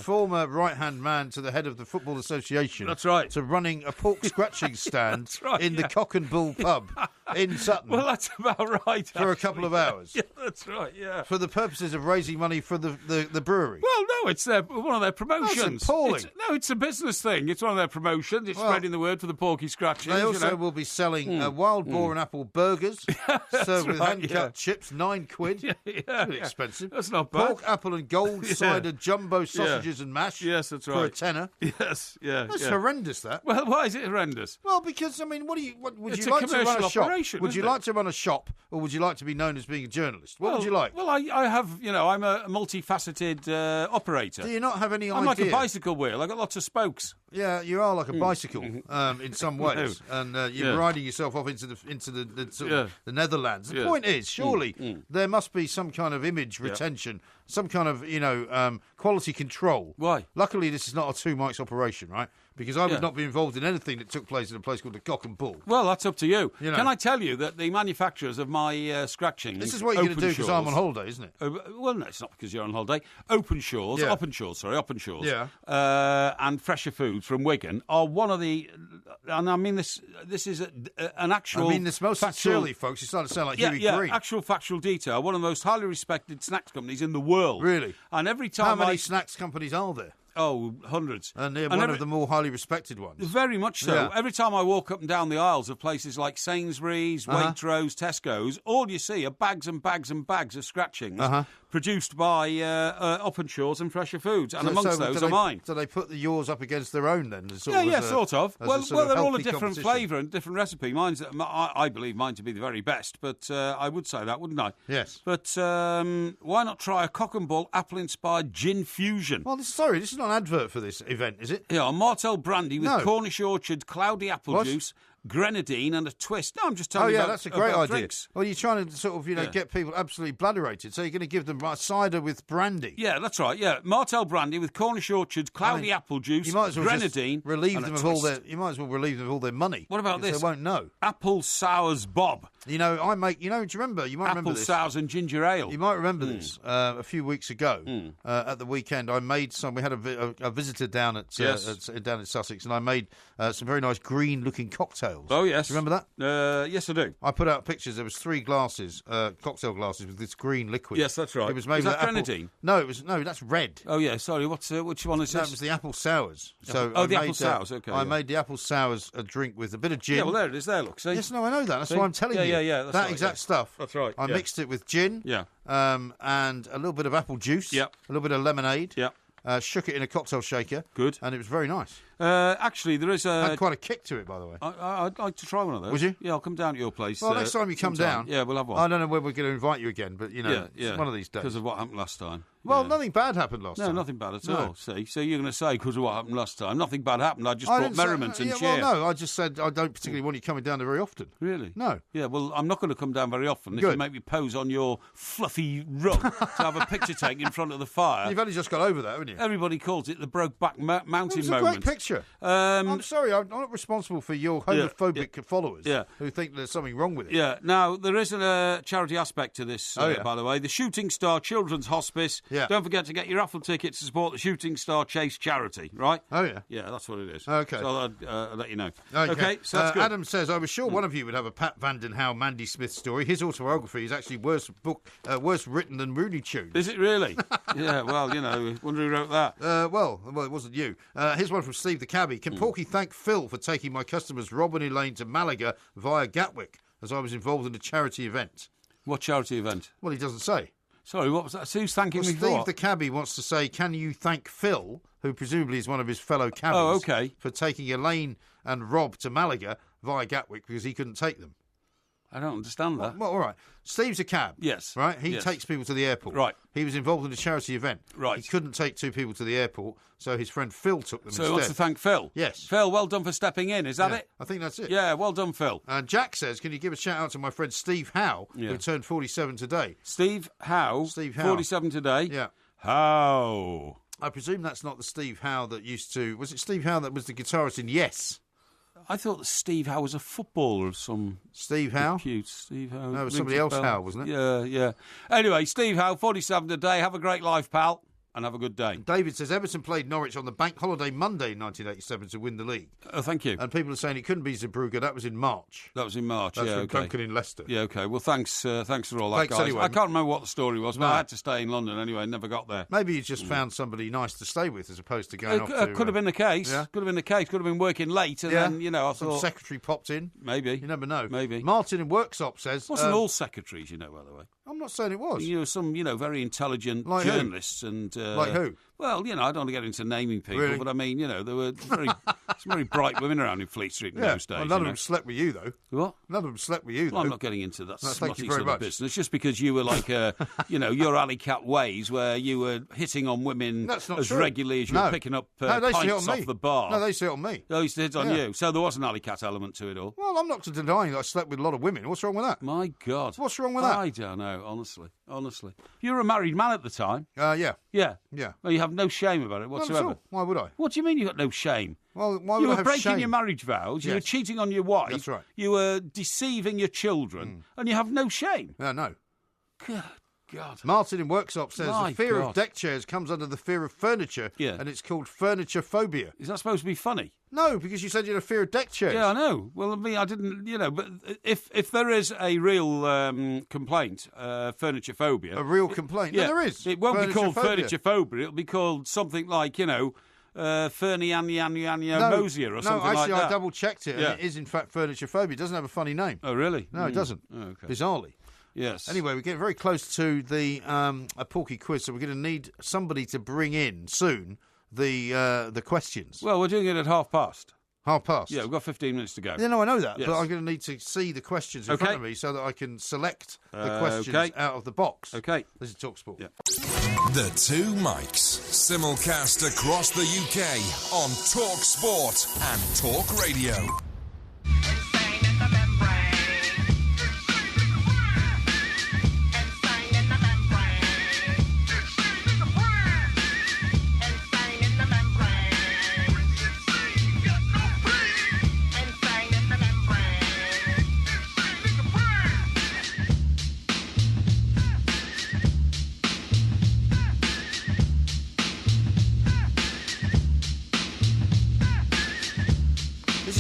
former right-hand man to the head of the Football Association. That's right. To running a pork scratching stand in the Cock and Bull pub in Sutton. Well, that's about right. For a couple of hours. Yeah, that's right, yeah. For the purposes of raising money for the brewery. Well, no, it's one of their promotions. That's appalling. It's a business thing. It's one of their promotions. It's spreading the word for the Porky Scratchings. They also will be selling wild boar and apple burgers served with hand-cut chips, £9. Yeah. That's expensive. That's not bad. Pork, apple and gold cider jumbo sausages and mash. Yes, that's right. For a tenner. Yes, yeah. That's horrendous, that. Well, why is it horrendous? Well, because, I mean, would you it's like a to run a shop? Would you it? like to run a shop, or would you like to be known as being a journalist? What would you like? Well, I have, I'm a multifaceted operator. Do you not have any idea? I'm like a bicycle wheel. I've got lots of spokes. Yeah, you are like a bicycle in some ways, and you're riding yourself off into the Netherlands. The point is, surely there must be some kind of image retention, some kind of quality control. Why? Luckily, this is not a two mics operation, right? Because I would not be involved in anything that took place in a place called the Cock and Bull. Well, that's up to you. Can I tell you that the manufacturers of my scratchings... This is what you're going to do because I'm on holiday, isn't it? Well, no, it's not because you're on holiday. Openshaws, yeah. And Fresher Foods from Wigan are one of the... And I mean, this is an actual... I mean this most sincerely, folks. You're starting to sound like Huey Green. Actual factual detail. One of the most highly respected snacks companies in the world. Really? And every time How many snacks companies are there? Oh, hundreds. And they're one of the more highly respected ones. Very much so. Yeah. Every time I walk up and down the aisles of places like Sainsbury's, Waitrose, Tesco's, all you see are bags and bags and bags of scratchings produced by Uppenshaws and Fresher Foods, and amongst those are mine. So they put yours up against their own then? Sort of. Well, they're all a different flavour and different recipe. I believe mine to be the very best, but I would say that, wouldn't I? Yes. But why not try a cock and bull apple-inspired gin fusion? Well, this is not an advert for this event, is it? Yeah, Martell brandy with Cornish orchard, cloudy apple juice, grenadine and a twist. No, I'm just telling you about that's a great idea. Drinks. Well, you're trying to sort of, get people absolutely bladderated, so you're going to give them cider with brandy. Yeah, that's right, yeah. Martell brandy with Cornish orchard, cloudy apple juice, you might as well grenadine, relieve them of all their. You might as well relieve them of all their money. What about this? They won't know. Apple sours bob. Do you remember? You might remember Apple this. sours and ginger ale. You might remember this. A few weeks ago, at the weekend, I made some. We had a visitor down at down in Sussex, and I made some very nice green-looking cocktails. Oh yes, do you remember that? Yes, I do. I put out pictures. There was 3 glasses, cocktail glasses with this green liquid. Yes, that's right. It was made with that grenadine? No, that's red. Oh yeah, sorry. Which one is this? That was the apple sours. So the apple sours. Okay. I made the apple sours a drink with a bit of gin. Yeah, well there it is. There, look. See? Yes, no, I know that. That's why I'm telling you. Yeah. That exact stuff. That's right. I mixed it with gin. Yeah. And a little bit of apple juice. Yep. A little bit of lemonade. Yep. Shook it in a cocktail shaker. Good. And it was very nice. Actually, there is a... Had quite a kick to it, by the way. I'd like to try one of those. Would you? Yeah, I'll come down to your place. Well, next time you come down... Yeah, we'll have one. I don't know when we're going to invite you again, but, it's one of these days. Because of what happened last time. Well, nothing bad happened last time. No, nothing bad at all. See, so you're going to say because of what happened last time. Nothing bad happened. I just brought merriment and cheer. Well, no, I just said I don't particularly want you coming down there very often. Really? No. Yeah, well, I'm not going to come down very often. Good. If you make me pose on your fluffy rug to have a picture taken in front of the fire. You've only just got over that, haven't you? Everybody calls it the Brokeback Mountain moment. It's a great picture. I'm sorry, I'm not responsible for your homophobic followers who think there's something wrong with it. Yeah. Now, there is a charity aspect to this, by the way. The Shooting Star Children's Hospice. Yeah. Don't forget to get your raffle tickets to support the Shooting Star Chase charity, right? Oh, yeah. Yeah, that's what it is. Okay. So I'll let you know. Okay, so that's good. Adam says, I was sure one of you would have a Pat Vanden Houwe, Mandy Smith story. His autobiography is actually worse written than Rooney Tunes. Is it really? Yeah, well, wonder who wrote that. Well, it wasn't you. Here's one from Steve the Cabbie. Can Porky thank Phil for taking my customers Rob and Elaine to Malaga via Gatwick, as I was involved in a charity event? What charity event? Well, he doesn't say. Sorry, what was that? Who's thanking me for Steve what? the Cabbie wants to say, can you thank Phil, who presumably is one of his fellow cabbies, for taking Elaine and Rob to Malaga via Gatwick because he couldn't take them? I don't understand that. Well, all right. Steve's a cab. Yes. Right? He takes people to the airport. Right. He was involved in a charity event. Right. He couldn't take 2 people to the airport, so his friend Phil took them instead. So he wants to thank Phil? Yes. Phil, well done for stepping in. Is that it? I think that's it. Yeah, well done, Phil. And Jack says, can you give a shout-out to my friend Steve Howe, who turned 47 today? Steve Howe? 47 today? Yeah. Howe. I presume that's not the Steve Howe that used to... Was it Steve Howe that was the guitarist in Yes? I thought that Steve Howe was a footballer of some... Steve Howe? Steve Howe. No, it was somebody else Howe, wasn't it? Yeah. Anyway, Steve Howe, 47 today. Have a great life, pal. And have a good day. David says Everton played Norwich on the bank holiday Monday in 1987 to win the league. Oh, thank you. And people are saying it couldn't be Zeebrugge. That was in March. That's from okay. Duncan in Leicester. Yeah, okay. Well, thanks for all that, guys. Anyway. I can't remember what the story was, but I had to stay in London anyway. Never got there. Maybe you just found somebody nice to stay with as opposed to going off to... Could have been the case. Yeah? Could have been the case. Could have been working late and then, I thought... Some secretary popped in. Maybe. You never know. Maybe. Martin in Worksop says... Wasn't all secretaries, by the way. I'm not saying it was. Some, very intelligent like journalists and... like who? Well, I don't want to get into naming people, really? But I mean, there were some very bright women around in Fleet Street in those days. Well, none of them slept with you, though. What? None of them slept with you, though. Well, I'm not getting into that smutty sort of business. Just because you were like, your alley cat ways where you were hitting on women as regularly as you were picking up pints off the bar. No, they used to hit on me. They used to hit on you. So there was an alley cat element to it all. Well, I'm not denying that I slept with a lot of women. What's wrong with that? My God. What's wrong with that? I don't know, honestly. You were a married man at the time. Yeah. Yeah. Yeah. Well, you have no shame about it whatsoever. Not at all. Why would I? What do you mean you got no shame? Well, why would you I were have breaking shame? your marriage vows. Yes. You were cheating on your wife. That's right. You were deceiving your children, and you have no shame. No. Good God. Martin in Worksop says the fear of deck chairs comes under the fear of furniture, and it's called furniture phobia. Is that supposed to be funny? No, because you said you had a fear of deck chairs. Yeah, I know. Well, I mean, I didn't, but if there is a real complaint, furniture phobia... A real complaint? Yeah, no, there is. It won't be called furniture phobia. It'll be called something like, Fernie Mosier or something like that. No, actually, I double-checked it, and it is, in fact, furniture phobia. It doesn't have a funny name. Oh, really? No, it doesn't. Oh, okay. Bizarrely. Yes. Anyway, we're getting very close to the a Porky Quiz, so we're going to need somebody to bring in soon the questions. Well, we're doing it at past. 30:30? Yeah, we've got 15 minutes to go. Yeah, no, I know that, yes. but I'm going to need to see the questions in front of me so that I can select the questions out of the box. Okay. This is TalkSport. Yeah. The Two Mikes, simulcast across the UK on TalkSport and Talk Radio.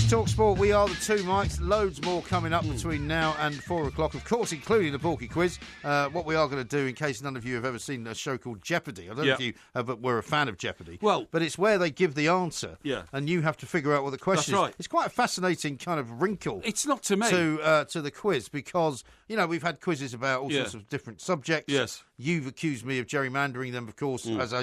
TalkSport, we are the Two Mikes. Loads more coming up between now and 4 o'clock, of course, including the Porky Quiz. What we are going to do, in case none of you have ever seen a show called Jeopardy. I don't know if you were a fan of Jeopardy. Well, but it's where they give the answer, and you have to figure out what the question is. Right. It's quite a fascinating kind of wrinkle. It's not to me. To the quiz, because, we've had quizzes about all sorts of different subjects. Yes. You've accused me of gerrymandering them, of course, as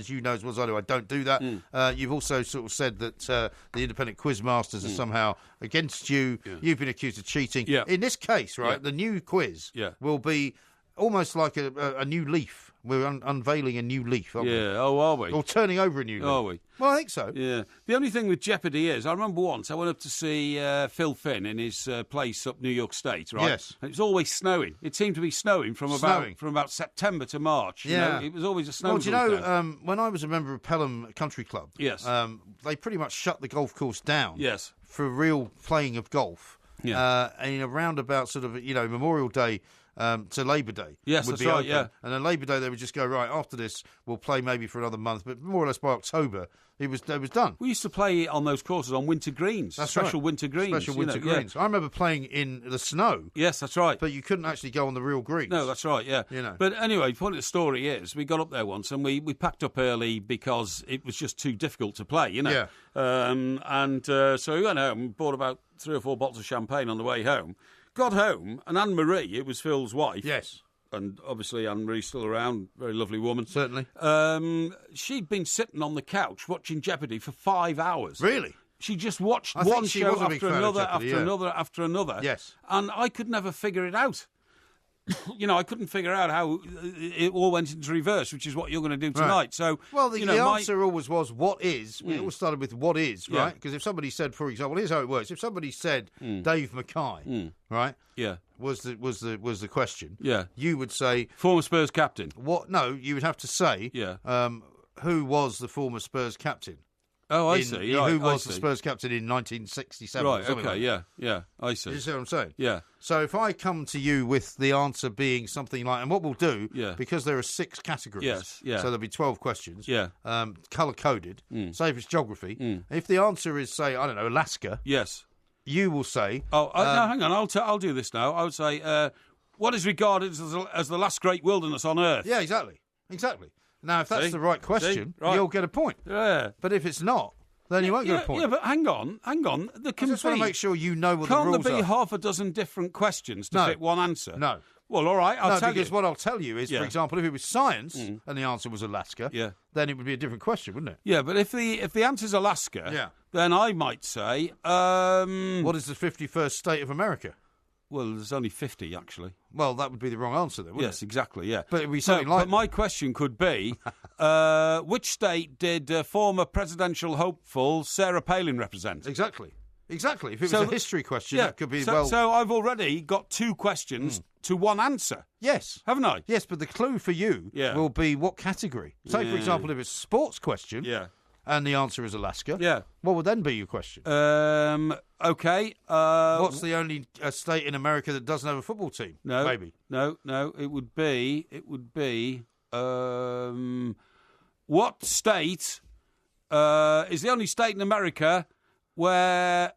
you know as well as I do. I don't do that. You've also sort of said that the independent quiz masters are somehow against you. Yeah. You've been accused of cheating. Yeah. In this case, the new quiz will be almost like a new leaf. We're unveiling a new leaf, aren't we? Yeah, are we? Or turning over a new leaf. Are we? Well, I think so. Yeah. The only thing with Jeopardy is, I remember once I went up to see Phil Finn in his place up New York State, right? Yes. And it was always snowing. It seemed to be snowing from about September to March. Yeah. It was always a snow. Well, do you know, when I was a member of Pelham Country Club, they pretty much shut the golf course down for real playing of golf. Yeah. And around about sort of, Memorial Day to Labour Day. Yes, would that's be right, open. yeah. And then Labour Day, they would just go, right, after this, we'll play maybe for another month. But more or less by October, it was done. We used to play on those courses on winter greens. That's special right. winter greens. Special winter greens. I remember playing in the snow. Yes, that's right. But you couldn't actually go on the real greens. No, that's right, yeah. But anyway, the point of the story is, we got up there once and we packed up early because it was just too difficult to play, Yeah. So we went home and bought about 3 or 4 bottles of champagne on the way home. Got home, and Anne-Marie, it was Phil's wife. Yes. And obviously Anne-Marie's still around, very lovely woman. Certainly. She'd been sitting on the couch watching Jeopardy for 5 hours. Really? She just watched one show after another, after another. Yes. And I could never figure it out. I couldn't figure out how it all went into reverse, which is what you're going to do tonight. Right. So, well, the answer always was what is. It all started with what is, right? Because if somebody said, for example, here's how it works: if somebody said Dave Mackay, right? Yeah. Was the question? Yeah. You would say former Spurs captain. What? No, you would have to say who was the former Spurs captain. Oh, I see. Who was the Spurs captain in 1967? Right, okay, yeah, I see. You see what I'm saying? Yeah. So if I come to you with the answer being something like, and what we'll do, because there are 6 categories, so there'll be 12 questions, colour-coded, say if it's geography, if the answer is, say, I don't know, Alaska, you will say... Oh, no, hang on, I'll do this now. I would say, what is regarded as the last great wilderness on Earth? Yeah, exactly. Now, if that's the right question, you'll get a point. Yeah. But if it's not, then you won't get a point. Yeah, but hang on. I just want to make sure you know what the rules are. Can't there be half a dozen different questions to fit one answer? No. Well, all right, I'll tell you. Because what I'll tell you is, for example, if it was science and the answer was Alaska, then it would be a different question, wouldn't it? Yeah, but if the answer's Alaska, then I might say... what is the 51st state of America? Well, there's only 50, actually. Well, that would be the wrong answer, then, wouldn't it? Yes, exactly, yeah. But it would be something like But my question could be, which state did former presidential hopeful Sarah Palin represent? Exactly. If it was a history question, that could be, So I've already got 2 questions to one answer. Yes. Haven't I? Yes, but the clue for you will be what category. Say, for example, if it's a sports question... Yeah. And the answer is Alaska. Yeah. What would then be your question? Okay. What's the only state in America that doesn't have a football team? No. Maybe. No. It would be. What state is the only state in America where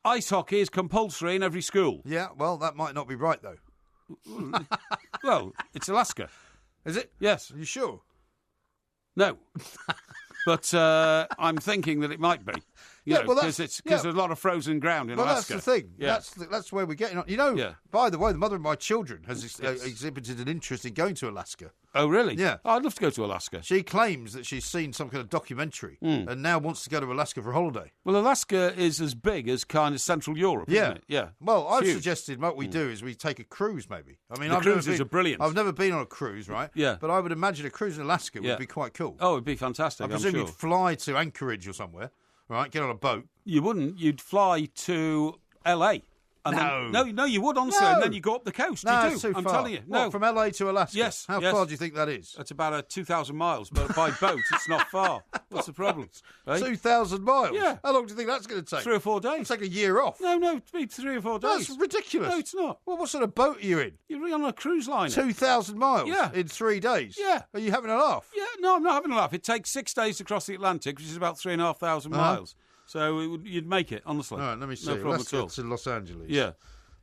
ice hockey is compulsory in every school. Yeah, well, that might not be right, though. Well, it's Alaska. Is it? Yes. Are you sure? No. But I'm thinking that it might be. Because there's a lot of frozen ground in Alaska. That's the thing. Yeah. That's where we're getting on. You know, by the way, the mother of my children has exhibited an interest in going to Alaska. Oh, really? Yeah. Oh, I'd love to go to Alaska. She claims that she's seen some kind of documentary and now wants to go to Alaska for a holiday. Well, Alaska is as big as kind of Central Europe, isn't it? Yeah. Well, I've suggested what we do is we take a cruise, maybe. I mean, cruises are brilliant. I've never been on a cruise, right? Yeah. But I would imagine a cruise in Alaska would be quite cool. Oh, it'd be fantastic, I presume you'd fly to Anchorage or somewhere, right? Get on a boat. You wouldn't. You'd fly to LA. No, you would, honestly, and then you go up the coast. No, you do. it's too I'm far. telling you. No. What, from LA to Alaska? Yes. How far do you think that is? It's about 2,000 miles, but by boat, it's not far. What's the problem? Right? 2,000 miles? Yeah. How long do you think that's going to take? 3 or 4 days. It'll take a year off. No, it'd be 3 or 4 days. That's ridiculous. No, it's not. Well, what sort of boat are you in? You're on a cruise liner. 2,000 miles? Yeah. In 3 days? Yeah. Are you having a laugh? Yeah, no, I'm not having a laugh. It takes 6 days to cross the Atlantic, which is about 3,500 miles. So you'd make it, honestly. All right, let me see. No problem Let's at all. get to Los Angeles. Yeah.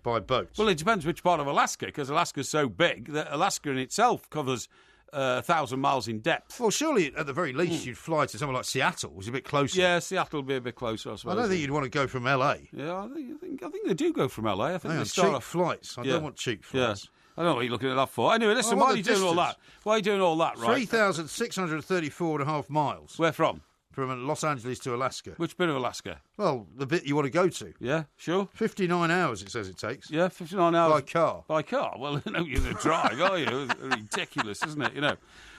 By boat. Well, it depends which part of Alaska, because Alaska's so big that Alaska in itself covers 1,000 miles in depth. Well, surely, at the very least, you'd fly to somewhere like Seattle, which is a bit closer. Yeah, Seattle would be a bit closer, I suppose. I don't think you'd want to go from LA. Yeah, I think they do go from LA. I think they cheap start off flights. I don't want cheap flights. Yeah. I don't know what you're looking at that for. Anyway, listen, why are you doing all that? Why are you doing all that, right? 3,634.5 miles. Where from? From Los Angeles to Alaska. Which bit of Alaska? Well, the bit you want to go to. Yeah, sure. 59 hours, it says it takes. Yeah, 59 hours. By car. By car? Well, no, you're going to drive, are you? Ridiculous, isn't it? You know.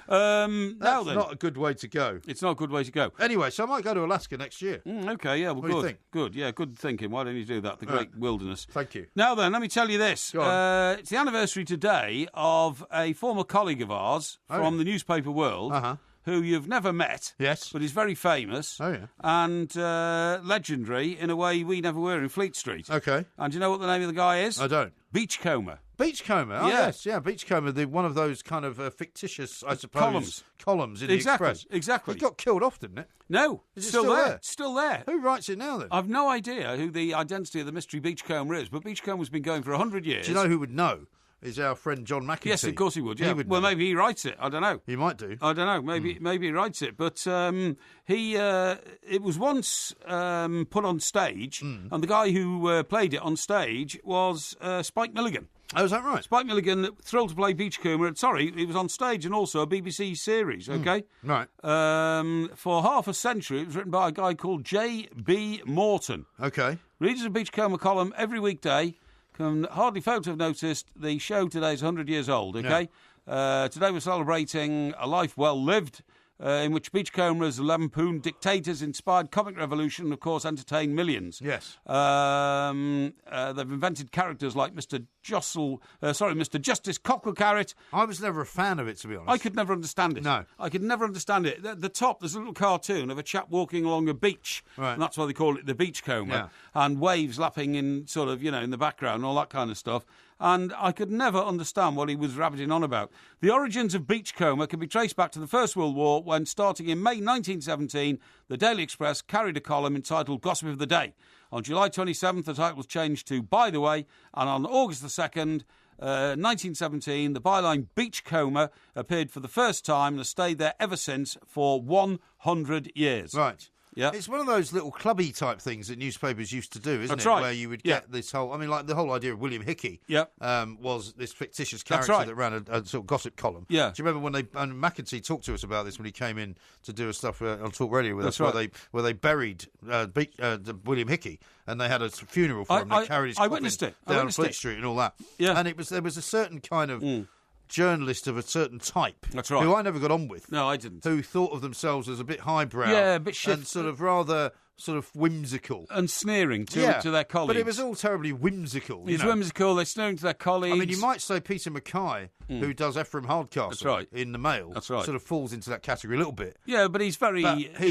That's not a good way to go. It's not a good way to go. Anyway, so I might go to Alaska next year. Okay, yeah, well, what good. Do you think? Good, yeah, good thinking. Why don't you do that? The great wilderness. Thank you. Now then, let me tell you this. Go on. It's the anniversary today of a former colleague of ours from the newspaper world. Who you've never met, yes, but is very famous, and legendary in a way we never were in Fleet Street. Okay. And do you know what the name of the guy is? I don't. Beachcomber. Beachcomber, yes, Beachcomber, one of those kind of fictitious, I suppose, columns in the Express. Exactly. It got killed off, didn't it? No, is it still there. It's still there. Who writes it now, then? I've no idea who the identity of the mystery Beachcomber is, but Beachcomber's been going for 100 years. Do you know who would know? Is our friend John McEntee. Yes, of course he would. Yeah. He would well, know. maybe he writes it. I don't know. He might do. I don't know. Maybe he writes it. But it was once put on stage, and the guy who played it on stage was Spike Milligan. Oh, is that right? Spike Milligan, thrilled to play Beachcomber. Sorry, he was on stage and also a BBC series, okay? Right. For half a century, it was written by a guy called J.B. Morton. Okay. Readers of Beachcomber column every weekday. Can hardly fail to have noticed the show today is 100 years old, okay? Yeah. Today we're celebrating a life well lived, in which Beachcomber's lampooned dictators inspired comic revolution and, of course, entertained millions. Yes. They've invented characters like Mr. Justice Cockle Carrot. I was never a fan of it, to be honest. I could never understand it. No. I could never understand it. At the top, there's a little cartoon of a chap walking along a beach. Right. And that's why they call it the Beachcomber. Yeah. And waves lapping in sort of, in the background and all that kind of stuff. And I could never understand what he was rabbiting on about. The origins of Beachcomber can be traced back to the First World War when, starting in May 1917, the Daily Express carried a column entitled Gossip of the Day. On July 27th, the title was changed to By the Way, and on August the 2nd, 1917, the byline Beachcomber appeared for the first time and has stayed there ever since for 100 years. Right. Yeah. It's one of those little clubby type things that newspapers used to do, isn't That's it? right. Where you would get this whole... I mean, like the whole idea of William Hickey was this fictitious character that ran a sort of gossip column. Yeah. Do you remember when McEntee talked to us about this when he came in to do a stuff on Talk Radio with us, where they buried William Hickey and they had a funeral for him. They carried his coffin down Fleet Street and all that. Yeah. And there was a certain kind of... journalist of a certain type. That's right. Who I never got on with. No, I didn't. Who thought of themselves as a bit highbrow. Yeah, a bit shit. And sort of rather sort of whimsical. And sneering to their colleagues. But it was all terribly whimsical. It's whimsical, they're sneering to their colleagues. I mean, you might say Peter Mackay, who does Ephraim Hardcastle in the Mail, sort of falls into that category a little bit. Yeah, but he's very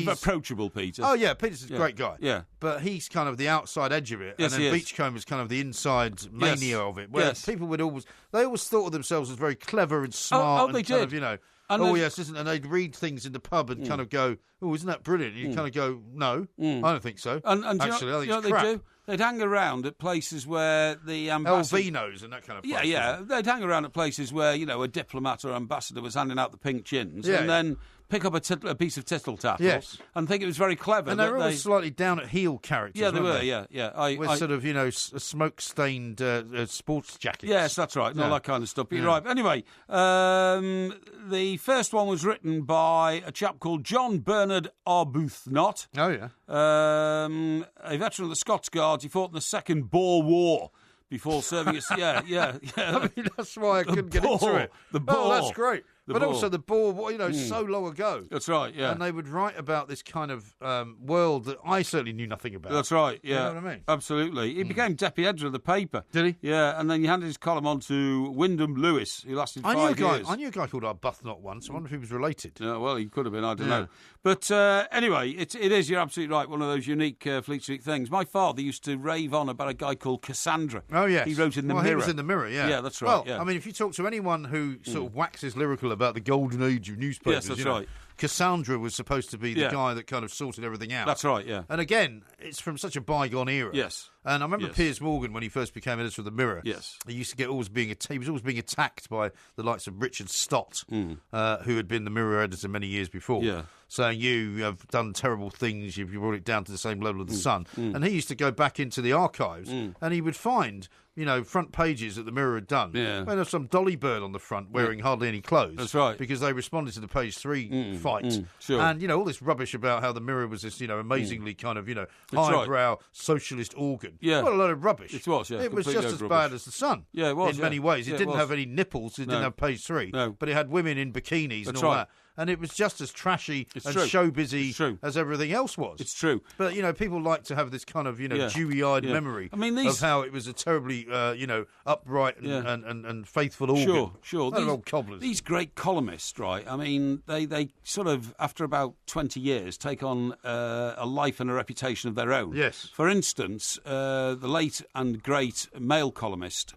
approachable, Peter. Oh, yeah, Peter's a great guy. Yeah. But he's kind of the outside edge of it. Yes, and then Beachcomber's kind of the inside mania of it. Where people would always... They always thought of themselves as very clever and smart and they kind did. of, oh, yes, isn't it? And they'd read things in the pub and kind of go, oh, isn't that brilliant? And you kind of go, no, I don't think so. And actually, I think it's what crap. they do? They'd hang around at places where the ambassador... Albinos and that kind of place. Yeah. They'd hang around at places where, a diplomat or ambassador was handing out the pink chins and then pick up a piece of tittle tattle and think it was very clever. And they were always slightly down-at-heel characters, Yeah, they were, they? yeah. With sort of, smoke-stained sports jackets. Yes, that's right, and all that kind of stuff. But you're right. Anyway, the first one was written by a chap called John Bernard Arbuthnot. Oh, yeah. A veteran of the Scots Guards. He fought in the Second Boer War before serving as... Yeah. I mean, that's why I couldn't get into it. The Boer. Oh, that's great. But also the Boer, so long ago. That's right, yeah. And they would write about this kind of world that I certainly knew nothing about. That's right, yeah. You know what I mean? Absolutely. He became deputy editor of the paper. Did he? Yeah, and then he handed his column on to Wyndham Lewis, who lasted 5 years. I knew a guy called Arbuthnot once. I wonder if he was related. Yeah, well, he could have been, I don't know. But anyway, it is, you're absolutely right, one of those unique Fleet Street things. My father used to rave on about a guy called Cassandra. Oh, yes. He wrote in the Mirror. He was in the Mirror, yeah. Yeah, that's right. Well, I mean, if you talk to anyone who sort of waxes lyrical about the golden age of newspapers, yes, that's right. Cassandra was supposed to be the guy that kind of sorted everything out. That's right, yeah. And again, it's from such a bygone era. Yes. And I remember Piers Morgan, when he first became editor of the Mirror, yes, he used to get he was always being attacked by the likes of Richard Stott, who had been the Mirror editor many years before, saying, you have done terrible things, you've brought it down to the same level of the Sun. And he used to go back into the archives and he would find... front pages that the Mirror had done. Yeah. Well, there's some dolly bird on the front wearing hardly any clothes. That's right. Because they responded to the page 3 fight. Sure. And, all this rubbish about how the Mirror was this, amazingly kind of, highbrow socialist organ. Yeah. What a load of rubbish. It was, yeah. It was just as bad as the Sun. Yeah, it was. In many ways. It didn't have any nipples. It didn't have page 3. No. But it had women in bikinis and all that. And it was just as trashy and show-busy as everything else was. It's true. But, people like to have this kind of, dewy-eyed memory of how it was a terribly, upright and faithful organ. Sure. These old cobblers. These great columnists, right, I mean, they sort of, after about 20 years, take on a life and a reputation of their own. Yes. For instance, the late and great male columnist...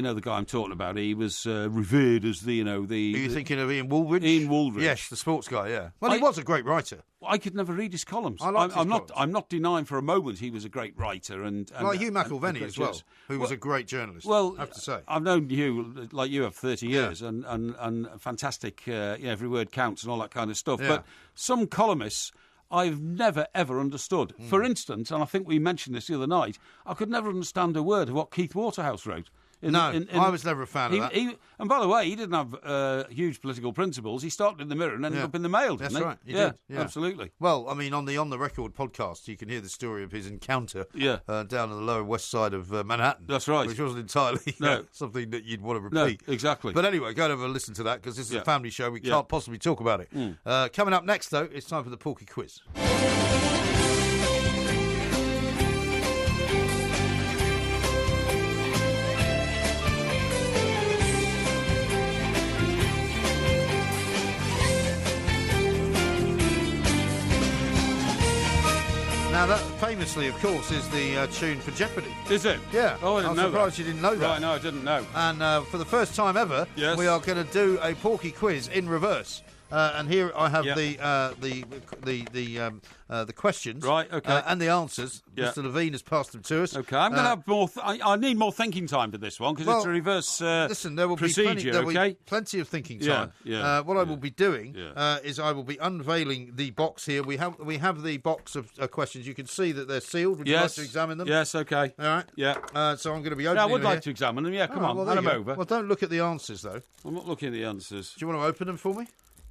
the guy I'm talking about. He was revered as the. Are you thinking of Ian Woolridge? Ian Woolridge, yes, the sports guy. Yeah. Well, he was a great writer. I could never read his columns. I'm not denying for a moment he was a great writer and like Hugh McIlvenney as well, who was a great journalist. Well, I have to say, I've known Hugh like you have 30 years and fantastic. Every word counts and all that kind of stuff. Yeah. But some columnists I've never, ever understood. For instance, and I think we mentioned this the other night, I could never understand a word of what Keith Waterhouse wrote. I was never a fan of that. And by the way, he didn't have huge political principles. He started in the Mirror and ended up in the Mail, didn't That's he? right. He did. Yeah, absolutely. Well, I mean, on the Record podcast, you can hear the story of his encounter down on the lower west side of Manhattan. That's right. Which wasn't entirely something that you'd want to repeat. No, exactly. But anyway, go and have a listen to that, because this is a family show. We can't possibly talk about it. Coming up next, though, it's time for the Porky Quiz. Now, that famously, of course, is the tune for Jeopardy. Is it? Yeah. Oh, I didn't know I'm surprised you didn't know that. Right, no, I didn't know. And for the first time ever, we are going to do a Porky Quiz in reverse. And here I have the questions, right? Okay, and the answers. Mr. Levine has passed them to us. Okay, I'm going to have more. I need more thinking time for this one because it's a reverse. Listen, there will procedure. Be plenty of thinking time. What I will be doing is I will be unveiling the box here. We have the box of questions. You can see that they're sealed. Would you like to examine them? Yes. Okay. All right. Yeah. So I'm going to be opening. I would like to examine them. Yeah. Come on. Hand them over. Well, don't look at the answers though. I'm not looking at the answers. Do you want to open them for me?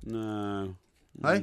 No. Hey?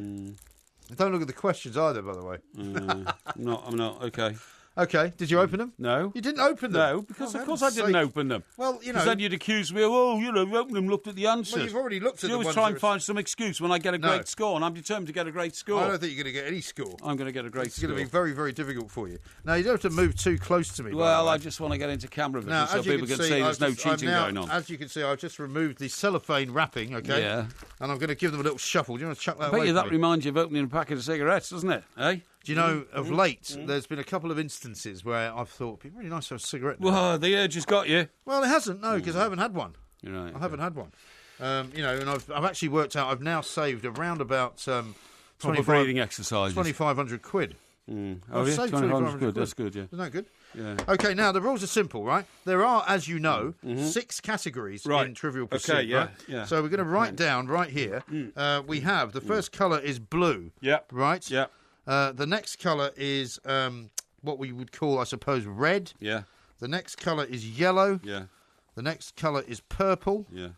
Don't look at the questions either, by the way. I'm not. Okay. Okay. Did you open them? No. You didn't open them? No, because of course I didn't open them. Well, because then you'd accuse me of, you opened them, looked at the answers. Well, you've already looked at them. You always try and find some excuse when I get a great score, and I'm determined to get a great score. I don't think you're going to get any score. I'm going to get a great score. It's going to be very, very difficult for you. Now, you don't have to move too close to me. Well, I just want to get into camera vision so people can see there's no cheating going on. As you can see, I've just removed the cellophane wrapping, okay? Yeah. And I'm going to give them a little shuffle. Do you want to chuck that away? I bet you that reminds you of opening a packet of cigarettes, doesn't it? Eh? Do you know, of late, there's been a couple of instances where I've thought, it'd be really nice to have a cigarette now. Well, the urge has got you. Well, it hasn't, no, because I haven't had one. You're right. I haven't had one. And I've actually worked out. I've now saved around about breathing exercises. 2,500 quid. Oh, yeah, 2,500 quid. That's good. Yeah. Isn't that good? Yeah. Okay, now the rules are simple, right? There are, as you know, 6 categories in Trivial Pursuit. Okay, yeah, right? yeah. So we're going to write down right here. We have the first colour is blue. Yep. Right. Yep. The next colour is what we would call, I suppose, red. Yeah. The next colour is yellow. Yeah. The next colour is purple. Yeah.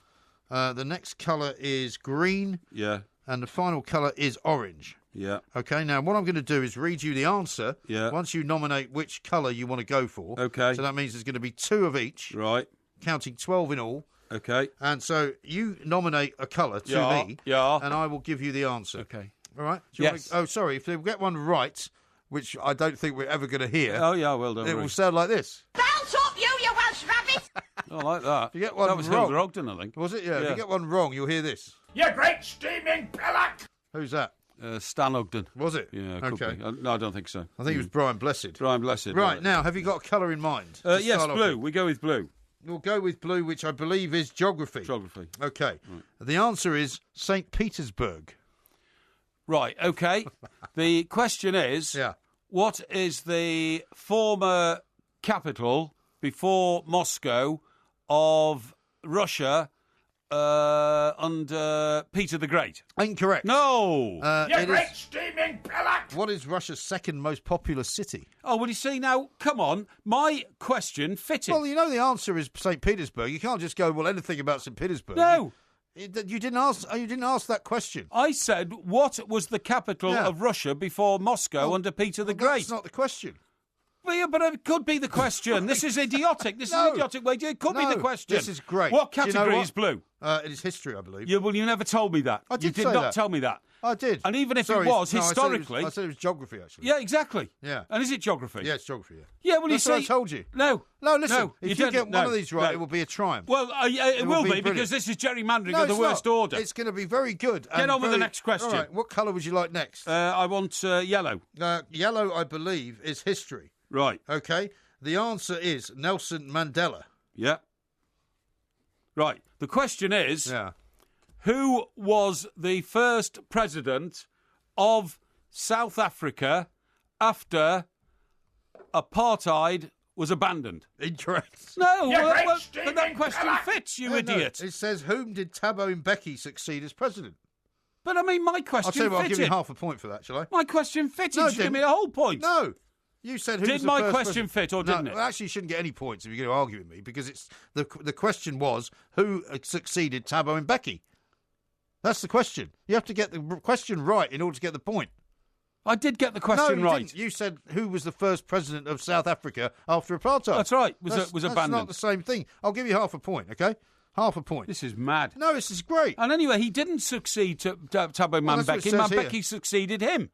The next colour is green. Yeah. And the final colour is orange. Yeah. Okay, now what I'm going to do is read you the answer. Yeah. Once you nominate which colour you want to go for. Okay. So that means there's going to be 2 of each. Right. Counting 12 in all. Okay. And so you nominate a colour to me. Yeah. And I will give you the answer. Okay. All right? Yes. Sorry, if they get one right, which I don't think we're ever going to hear. Oh, yeah, well done. It will sound like this. Bounce up, you Welsh rabbit! I like that. If you get one that was wrong. Hilda Ogden, I think. Was it? Yeah. If you get one wrong, you'll hear this. You great steaming pillock! Who's that? Stan Ogden. Was it? Yeah, okay. No, I don't think so. I think it was Brian Blessed. Brian Blessed. Right, now, have you got a colour in mind? Yes, blue. We go with blue. We'll go with blue, which I believe is geography. Geography. Okay. Right. The answer is St. Petersburg. Right, okay. The question is, what is the former capital before Moscow of Russia under Peter the Great? Incorrect. No! You great steaming pillock! What is Russia's second most populous city? Oh, well, you see, now, come on. My question fitted. Well, you know the answer is St. Petersburg. You can't just go, well, anything about St. Petersburg. No. You didn't ask that question. I said, what was the capital of Russia before Moscow under Peter the Great? That's not the question. Well, yeah, but it could be the question. This is idiotic. This is an idiotic way. It could be the question. This is great. What category is blue? It is history, I believe. Yeah, well, you never told me that. I did You did not tell me that. I did. And even if it was, historically... I said it was geography, actually. Yeah, exactly. Yeah. And is it geography? Yeah, it's geography, Yeah, well, That's you see... what I told you. No. No, listen. No, if you get one of these right, it will be a triumph. Well, it will be because this is gerrymandering of the worst order. It's going to be very good. Get on with the next question. All right, what colour would you like next? I want yellow. Yellow, I believe, is history. Right. Okay. The answer is Nelson Mandela. Yeah. Right. The question is, who was the first president of South Africa after apartheid was abandoned? Incorrect. No, but that question fits, you idiot. No. It says, whom did Thabo Mbeki succeed as president? But, I mean, my question fitted. I'll tell you what, I'll give you half a point for that, shall I? My question fitted. No, you give me a whole point. No. You said who did was the my first question president? fit or didn't it? Well, actually, you shouldn't get any points if you're going to argue with me because it's the question was who succeeded Thabo Mbeki. That's the question. You have to get the question right in order to get the point. I did get the question right. Didn't. You said who was the first president of South Africa after apartheid. That's right. Was abandoned. That's not the same thing. I'll give you half a point, okay? Half a point. This is mad. No, this is great. And anyway, he didn't succeed to Thabo Mbeki. Mbeki succeeded him.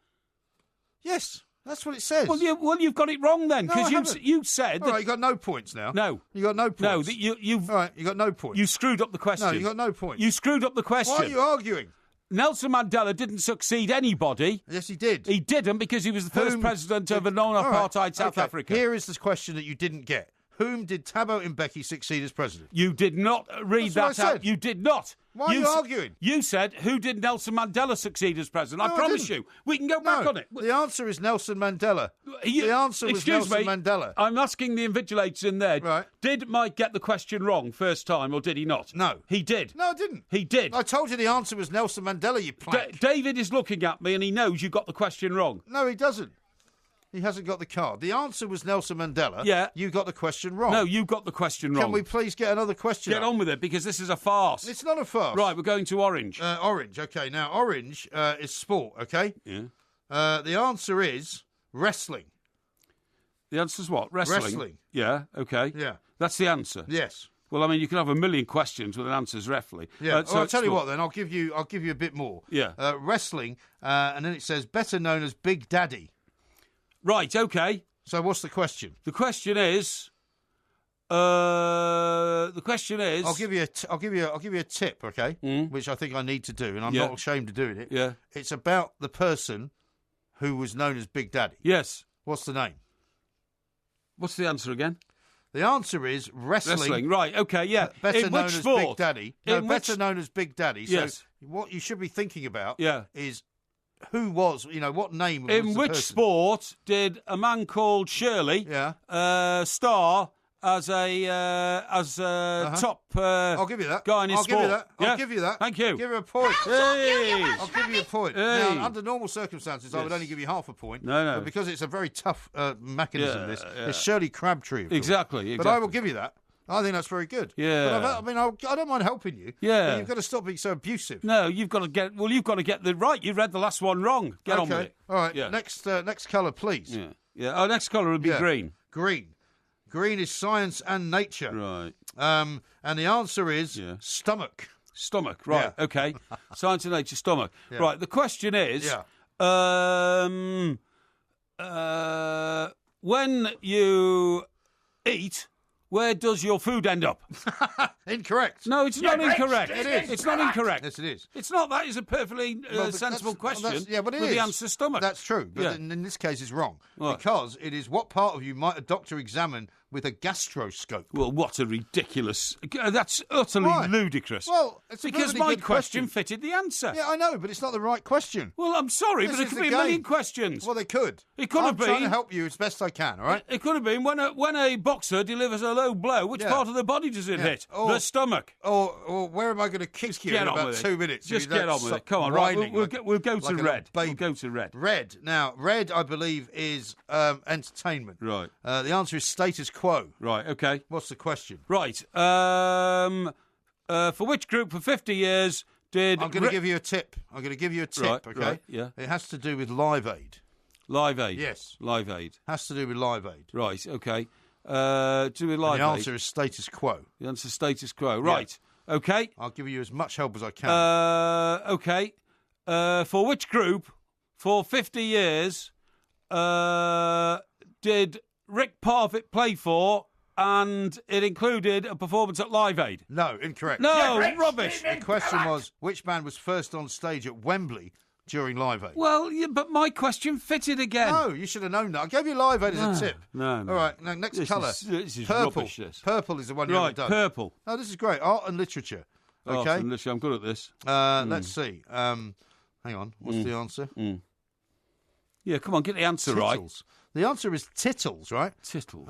Yes. That's what it says. Well, you've got it wrong then, because you said... All right, you got no points now. No. You got no points. No, you've... All right, you got no points. You screwed up the question. No, you got no points. You screwed up the question. Why are you arguing? Nelson Mandela didn't succeed anybody. Yes, he did. He didn't because he was the first president of a non-apartheid South Africa. Here is the question that you didn't get. Whom did Thabo Mbeki succeed as president? You did not read that out. You did not. Why are you arguing? You said, who did Nelson Mandela succeed as president? I promise you. We can go back on it. The answer is Nelson Mandela. The answer was Nelson Mandela. I'm asking the invigilators in there. Right. Did Mike get the question wrong first time, or did he not? No. He did. No, I didn't. He did. I told you the answer was Nelson Mandela, you plank. David is looking at me and he knows you got the question wrong. No, he doesn't. He hasn't got the card. The answer was Nelson Mandela. Yeah. You got the question wrong. No, you got the question wrong. Can we please get another question? Get on with it, because this is a farce. It's not a farce. Right, we're going to orange. Orange, okay. Now, orange is sport, okay? Yeah. The answer is wrestling. The answer's what? Wrestling? Wrestling. Yeah, okay. Yeah. That's the answer? Yes. Well, I mean, you can have a million questions with an answer's wrestling. Yeah. I'll tell you what, then. I'll give you a bit more. Yeah. Wrestling, and then it says better known as Big Daddy. Right, okay. So what's the question? The question is... I'll give you a tip, okay? Which I think I need to do, and I'm not ashamed of doing it. Yeah. It's about the person who was known as Big Daddy. Yes. What's the name? What's the answer again? The answer is wrestling. Wrestling, right, okay, yeah. Better in known which as sport? Big Daddy. Better known as Big Daddy. So yes. what you should be thinking about Yeah. is who was, what name was in the which person? sport did a man called Shirley star as a top I'll give you that. guy in his sport? I'll give you that. Thank you. Give you a point. Hey. I'll give you a point. Hey. Now, under normal circumstances, I would only give you half a point. No. But because it's a very tough mechanism, it's Shirley Crabtree. Exactly. But I will give you that. I think that's very good. Yeah. But I don't mind helping you. Yeah. But you've got to stop being so abusive. No, you've got to get the right. You read the last one wrong. Get on with it. All right. Yeah. Next colour, please. Yeah. Our next colour would be green. Green. Green is science and nature. Right. And the answer is stomach. Stomach. Right. Yeah. Okay. Science and nature. Stomach. Yeah. Right. The question is. When you eat, where does your food end up? Incorrect. No, it's not incorrect. It is. It's not incorrect. Yes, it is. It's not. That is a perfectly sensible question. But it with is. the answer stomach. That's true. But in this case, it's wrong. What? Because it is what part of you might a doctor examine with a gastroscope. Well, what a ridiculous... That's utterly ludicrous. Well, it's because my question fitted the answer. Yeah, I know, but it's not the right question. Well, I'm sorry, but there could be a million questions. Well, they could. It could have been. I'm trying to help you as best I can, all right? It could have been when a boxer delivers a low blow, which part of the body does it hit? The stomach. Or where am I going to kick you in about 2 minutes? Just get on with it. Come on, right. We'll go to red. We'll go to red. Red. Now, red, I believe, is entertainment. Right. The answer is status quo. Right, okay. What's the question? Right. For which group for 50 years did... I'm going to give you a tip. Right, okay? Right, yeah. It has to do with Live Aid. Live Aid? Yes. Live Aid. Has to do with Live Aid. Right, okay. Do with Live Aid. The answer is status quo. The answer is status quo. Right, okay. I'll give you as much help as I can. Okay. For which group for 50 years did Rick Parfitt play for, and it included a performance at Live Aid? No, incorrect. No, rubbish. The question was, which band was first on stage at Wembley during Live Aid? Well, yeah, but my question fitted again. No, you should have known that. I gave you Live Aid as a tip. No. All right, now next colour. This is purple. rubbish, this. Purple is the one you haven't done. Purple. Oh, this is great. Art and literature. Okay. Art and literature. I'm good at this. Let's see. Hang on. What's the answer? Yeah, come on, get the answer right. The answer is tittles, right? Tittles.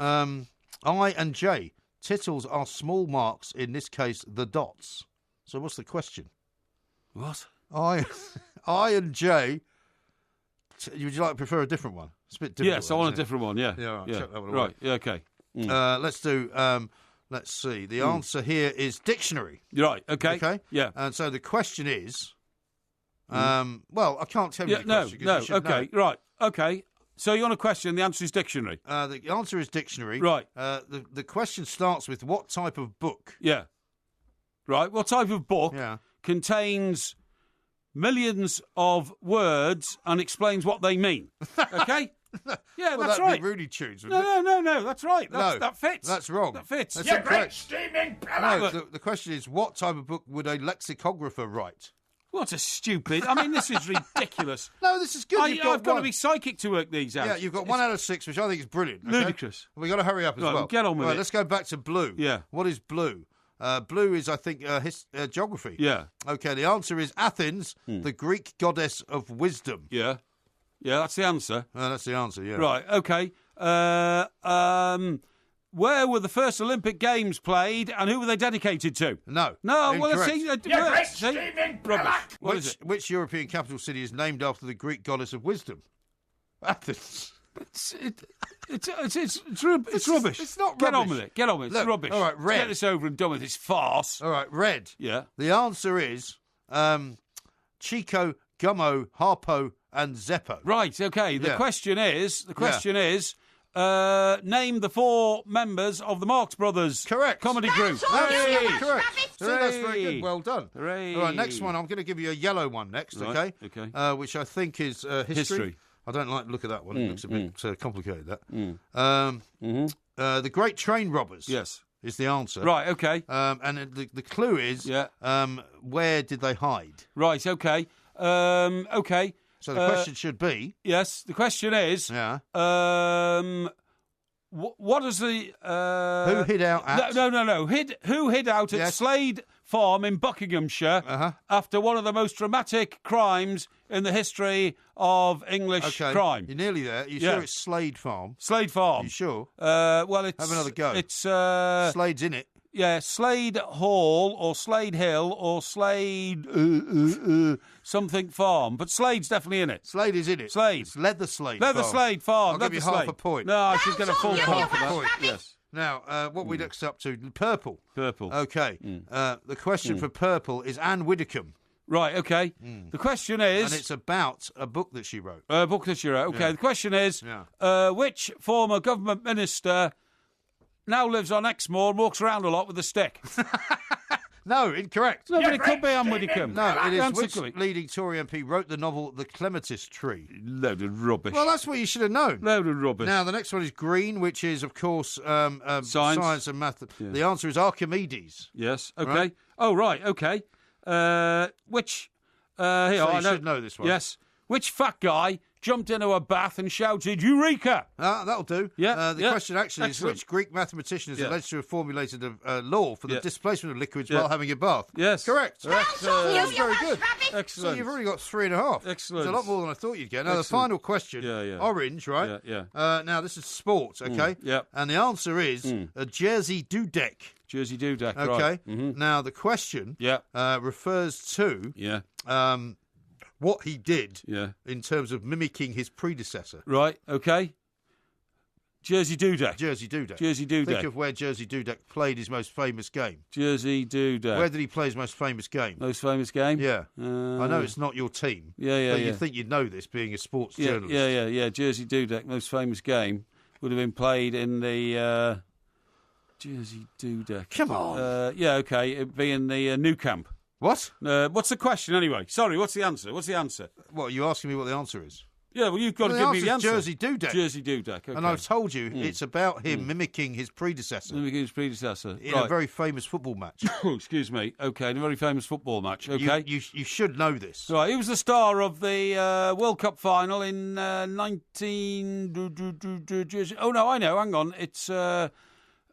I and J. Tittles are small marks, in this case, the dots. So what's the question? What? I and J. Would you like to prefer a different one? It's a bit difficult. Yes, I want a different one, yeah. Yeah, right. Yeah. Check that one away. Right, yeah, okay. Let's do... let's see. The answer here is dictionary. Right, okay. Okay? Yeah. And so the question is... well, I can't tell you the question. No, you should okay, know. right, okay. So you want a question, the answer is dictionary. The answer is dictionary. Right. The question starts with what type of book? Yeah. Right, what type of book contains millions of words and explains what they mean? Okay? Yeah, well, that's that'd right. be Rooney Tunes, No, that's right. That fits. That's wrong. That fits. That's You incorrect. great steaming No, pillar! the question is what type of book would a lexicographer write? What a stupid... I mean, this is ridiculous. No, this is good. I've got to be psychic to work these out. Yeah, you've got 1 out of 6, which I think is brilliant. Okay? Ludicrous. We've got to hurry up as Right, well. get on with it. Let's go back to blue. Yeah. What is blue? Blue is, I think, geography. Yeah. Okay, the answer is Athens, the Greek goddess of wisdom. Yeah. Yeah, that's the answer. That's the answer, yeah. Right, okay. Where were the first Olympic Games played and who were they dedicated to? No. No, well, Incorrect. Steaming rubbish. Which European capital city is named after the Greek goddess of wisdom? Athens. It's rubbish. It's not Get on rubbish. with it. Get on with it. Look, It's rubbish. all right, red. Let's get this over and done with this farce. All right, red. Yeah. The answer is Chico, Gummo, Harpo, and Zeppo. Right, okay. The question is, name the 4 members of the Marx Brothers comedy group. Absolutely correct. See, Hooray. that's very good. Well done. Hooray. All right, next one. I'm going to give you a yellow one next, Right, okay? okay. Which I think is history. I don't like the look of that one. It looks a bit complicated, that. The Great Train Robbers. Yes. Is the answer. Right, okay. And the clue is, where did they hide? Right, okay. Okay. So the question should be... Yes, the question is... What is the... who hid out at... No. Who hid out at Slade Farm in Buckinghamshire after one of the most dramatic crimes in the history of English crime? You're nearly there. You sure it's Slade Farm? Slade Farm. You sure? Well, it's... Have another go. It's... Slade's in it. Yeah, Slade Hall or Slade Hill or Slade something Farm. But Slade's definitely in it. Slade is in it. Slade. It's Leather Slade Farm. I'll give you half a point. No, I should get a full point for that. Yes. Now, what we next up to? Purple. Purple. Okay. The question for Purple is Anne Widdecombe. Right, okay. The question is... And it's about a book that she wrote. A book that she wrote, okay. Yeah. The question is, which former government minister now lives on Exmoor and walks around a lot with a stick? No, incorrect. No, but it could be Anne Widdecombe. No, it is which leading Tory MP wrote the novel The Clematis Tree. Load of rubbish. Well, that's what you should have known. Load of rubbish. Now, the next one is green, which is, of course, science and math. Yeah. The answer is Archimedes. Yes, okay. Right? Oh, right, okay. Which... here, so you should know this one. Yes. Which fat guy jumped into a bath and shouted, Eureka! That'll do. Yeah. The question actually is which Greek mathematician is alleged to have formulated a law for the displacement of liquids while having a bath? Yes. Correct. That's very good. Excellent. So you've already got 3.5. Excellent. It's a lot more than I thought you'd get. Now, the final question, orange, right? Yeah. Now, this is sports, okay? Yeah. And the answer is a Jersey Dudek. Jersey Dudek, okay. Right. Mm-hmm. Now, the question refers to... what he did in terms of mimicking his predecessor. Right, okay. Jersey Dudek. Jersey Dudek. Jersey Dudek. Think of where Jersey Dudek played his most famous game. Jersey Dudek. Where did he play his most famous game? Most famous game? Yeah. I know it's not your team. But you'd think you'd know this, being a sports journalist. Yeah. Jersey Dudek, most famous game, would have been played in the... Jersey Dudek. Come on. Okay. It'd be in the Nou Camp. What? What's the question anyway? Sorry, what's the answer? What, are you asking me what the answer is? Yeah, well, you've got to give me the answer. Jersey Dudek. Jersey Dudek, okay. And I've told you it's about him mimicking his predecessor. Mimicking his predecessor. In a very famous football match. Excuse me. Okay, in a very famous football match, okay. You should know this. Right, he was the star of the World Cup final in 19... Oh, no, I know, hang on. It's... who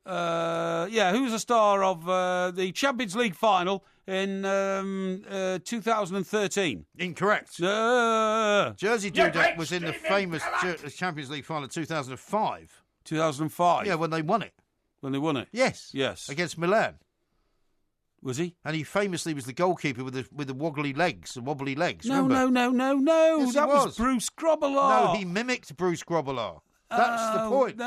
was the star of the Champions League final in 2013? Incorrect. Jersey Dudek was in the famous Champions League final in 2005. 2005? Yeah, when they won it. When they won it? Yes. Yes. Against Milan. Was he? And he famously was the goalkeeper with the wobbly legs. No. Remember? Yes, that was Bruce Grobbelaar. No, he mimicked Bruce Grobbelaar. That's the point.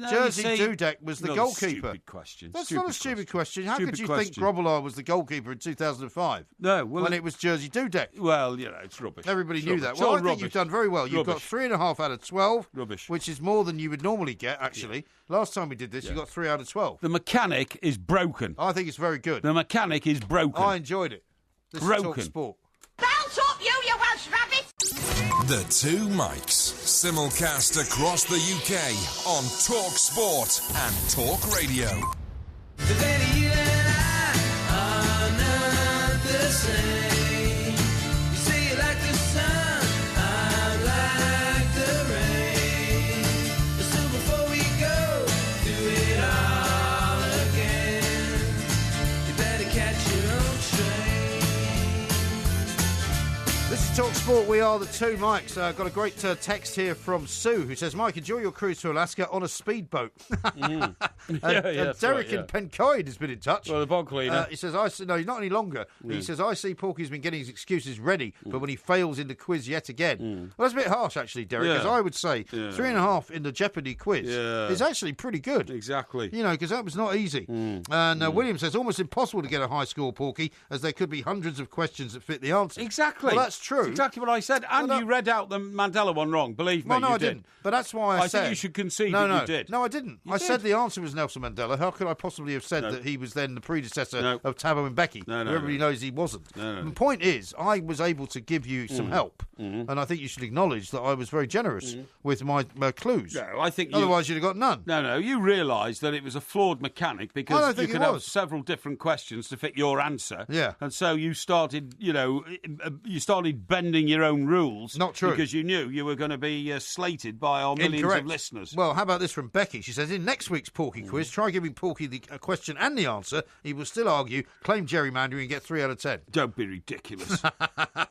Jersey Dudek was the goalkeeper. Stupid question. That's not a stupid question. How could you think Grobbelaar was the goalkeeper in 2005? No, when it was Jersey Dudek. Well, it's rubbish. Everybody knew that. Well, I think you've done very well. You've got 3.5 out of 12. Rubbish. Which is more than you would normally get, actually. Yeah. Last time we did this, you got 3 out of 12. The mechanic is broken. I think it's very good. The mechanic is broken. I enjoyed it. This is Talk Sport. Bounce up, you Welsh rabbit! The Two Mikes, simulcast across the UK on Talk Sport and Talk Radio. Today you and I are not the same. You say you like the sun, I like the rain. So before we go, do it all again. You better catch your own train. This is Talk Sport. We are the Two Mikes. Got a great text here from Sue, who says, Mike, enjoy your cruise to Alaska on a speedboat. Derek in Pencoed has been in touch. Well, the bog cleaner. He says, no, not any longer. He says, I see Porky's been getting his excuses ready, but when he fails in the quiz yet again. Well, that's a bit harsh, actually, Derek, because I would say 3.5 in the Jeopardy quiz is actually pretty good. Exactly. Because that was not easy. And William says, almost impossible to get a high score, Porky, as there could be hundreds of questions that fit the answer. Exactly. Well, that's true. That's exactly what I said. And you read out the Mandela one wrong, believe me. Well, no, you I didn't. But that's why I said... I think you should concede that you did. No, I didn't. I said the answer was Nelson Mandela. How could I possibly have said that he was then the predecessor of Thabo Mbeki? Everybody knows he wasn't. The point is, I was able to give you some help, and I think you should acknowledge that I was very generous with my clues. No, I think otherwise you'd have got none. No, you realise that it was a flawed mechanic because you could have several different questions to fit your answer. Yeah. And so you started started bending your own rules. Not true. Because you knew you were going to be slated by our millions of listeners. Well, how about this from Becky? She says, in next week's Porky Quiz, try giving Porky the question and the answer. He will still argue, claim gerrymandering and get 3 out of 10. Don't be ridiculous.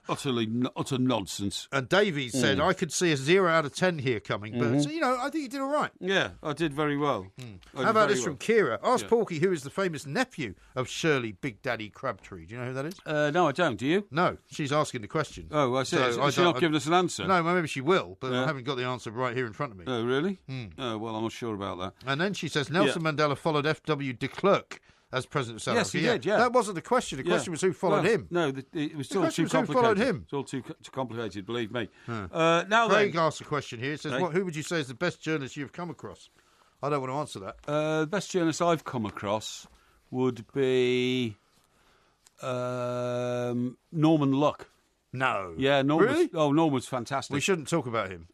Utter nonsense. And Davies said, I could see a 0 out of 10 here coming, but, I think you did all right. Yeah, I did very well. How about this from Kira? Ask Porky who is the famous nephew of Shirley Big Daddy Crabtree. Do you know who that is? No, I don't. Do you? No, she's asking the question. Oh, I see. So she's not giving us an answer? No, maybe she will, but I haven't got the answer right here in front of me. Oh, really? Oh, well, I'm not sure about that. And then she says, Nelson Mandela followed F.W. de Klerk as President of South Africa. Yes, he did, yeah. That wasn't the question. The question was who followed him. No, it was still too complicated. Who followed him? It's all too complicated, believe me. Now Craig asked a question here. It says, who would you say is the best journalist you've come across? I don't want to answer that. The best journalist I've come across would be Norman Luck. No. Yeah, Norman. Really? Norman's fantastic. We shouldn't talk about him.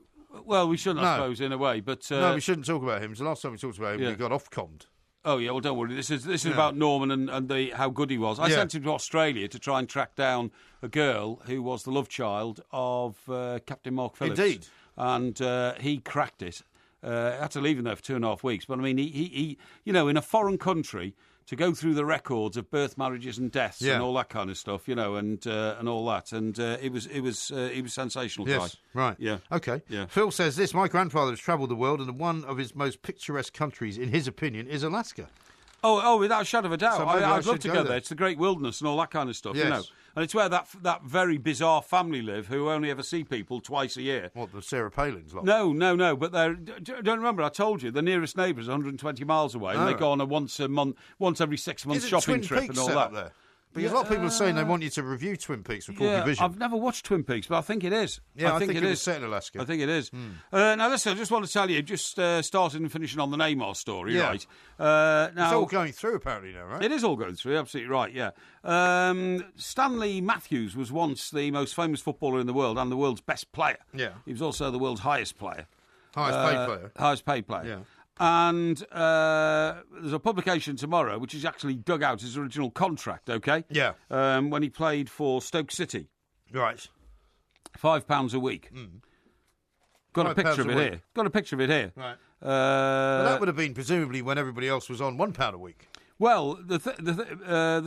Well, we shouldn't, I suppose, in a way. But no, we shouldn't talk about him. The last time we talked about him, we got off-commed. Oh, yeah, well, don't worry. This is about Norman and how good he was. I sent him to Australia to try and track down a girl who was the love child of Captain Mark Phillips. Indeed. And he cracked it. I had to leave him there for 2.5 weeks. But, I mean, he in a foreign country, to go through the records of birth, marriages and deaths and all that kind of stuff, and all that. And he was sensational. Yes, guy. Right. Yeah. Okay. Yeah. Phil says this, my grandfather has travelled the world and one of his most picturesque countries, in his opinion, is Alaska. Oh, without a shadow of a doubt. So I'd love to go there. It's the great wilderness and all that kind of stuff, And it's where that very bizarre family live who only ever see people twice a year. What, the Sarah Palins lot? No. But don't remember, I told you, the nearest neighbour is 120 miles away and they go on a once every 6 months shopping trip and all that. Up there? Because a lot of people are saying they want you to review Twin Peaks for Porky Vision. I've never watched Twin Peaks, but I think it is. Yeah, I think it is set in Alaska. I think it is. Now, listen, I just want to tell you, just starting and finishing on the Neymar story, right? Now, it's all going through, apparently, now, right? It is all going through, absolutely right, yeah. Stanley Matthews was once the most famous footballer in the world and the world's best player. Yeah. He was also the world's highest player. Highest paid player. Yeah. And there's a publication tomorrow which is actually dug out his original contract, OK? Yeah. When he played for Stoke City. Right. £5 a week. Got a picture of it here. Got a picture of it here. Right. Well, that would have been presumably when everybody else was on £1 a week. Well, the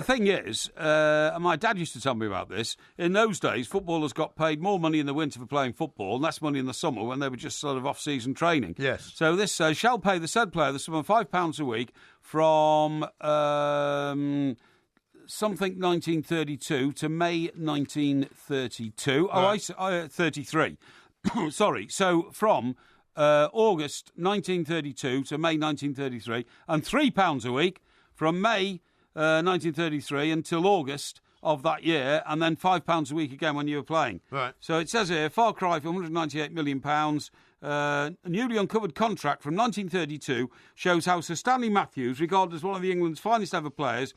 thing is, and my dad used to tell me about this, in those days, footballers got paid more money in the winter for playing football and less money in the summer when they were just sort of off-season training. Yes. So this says, shall pay the said player the sum of £5 a week from something 1932 to May 1932. Right. 33. Sorry. So from August 1932 to May 1933, and £3 a week from May 1933 until August of that year, and then £5 a week again when you were playing. Right. So it says here, far cry for £198 million. A newly uncovered contract from 1932 shows how Sir Stanley Matthews, regarded as one of England's finest ever players,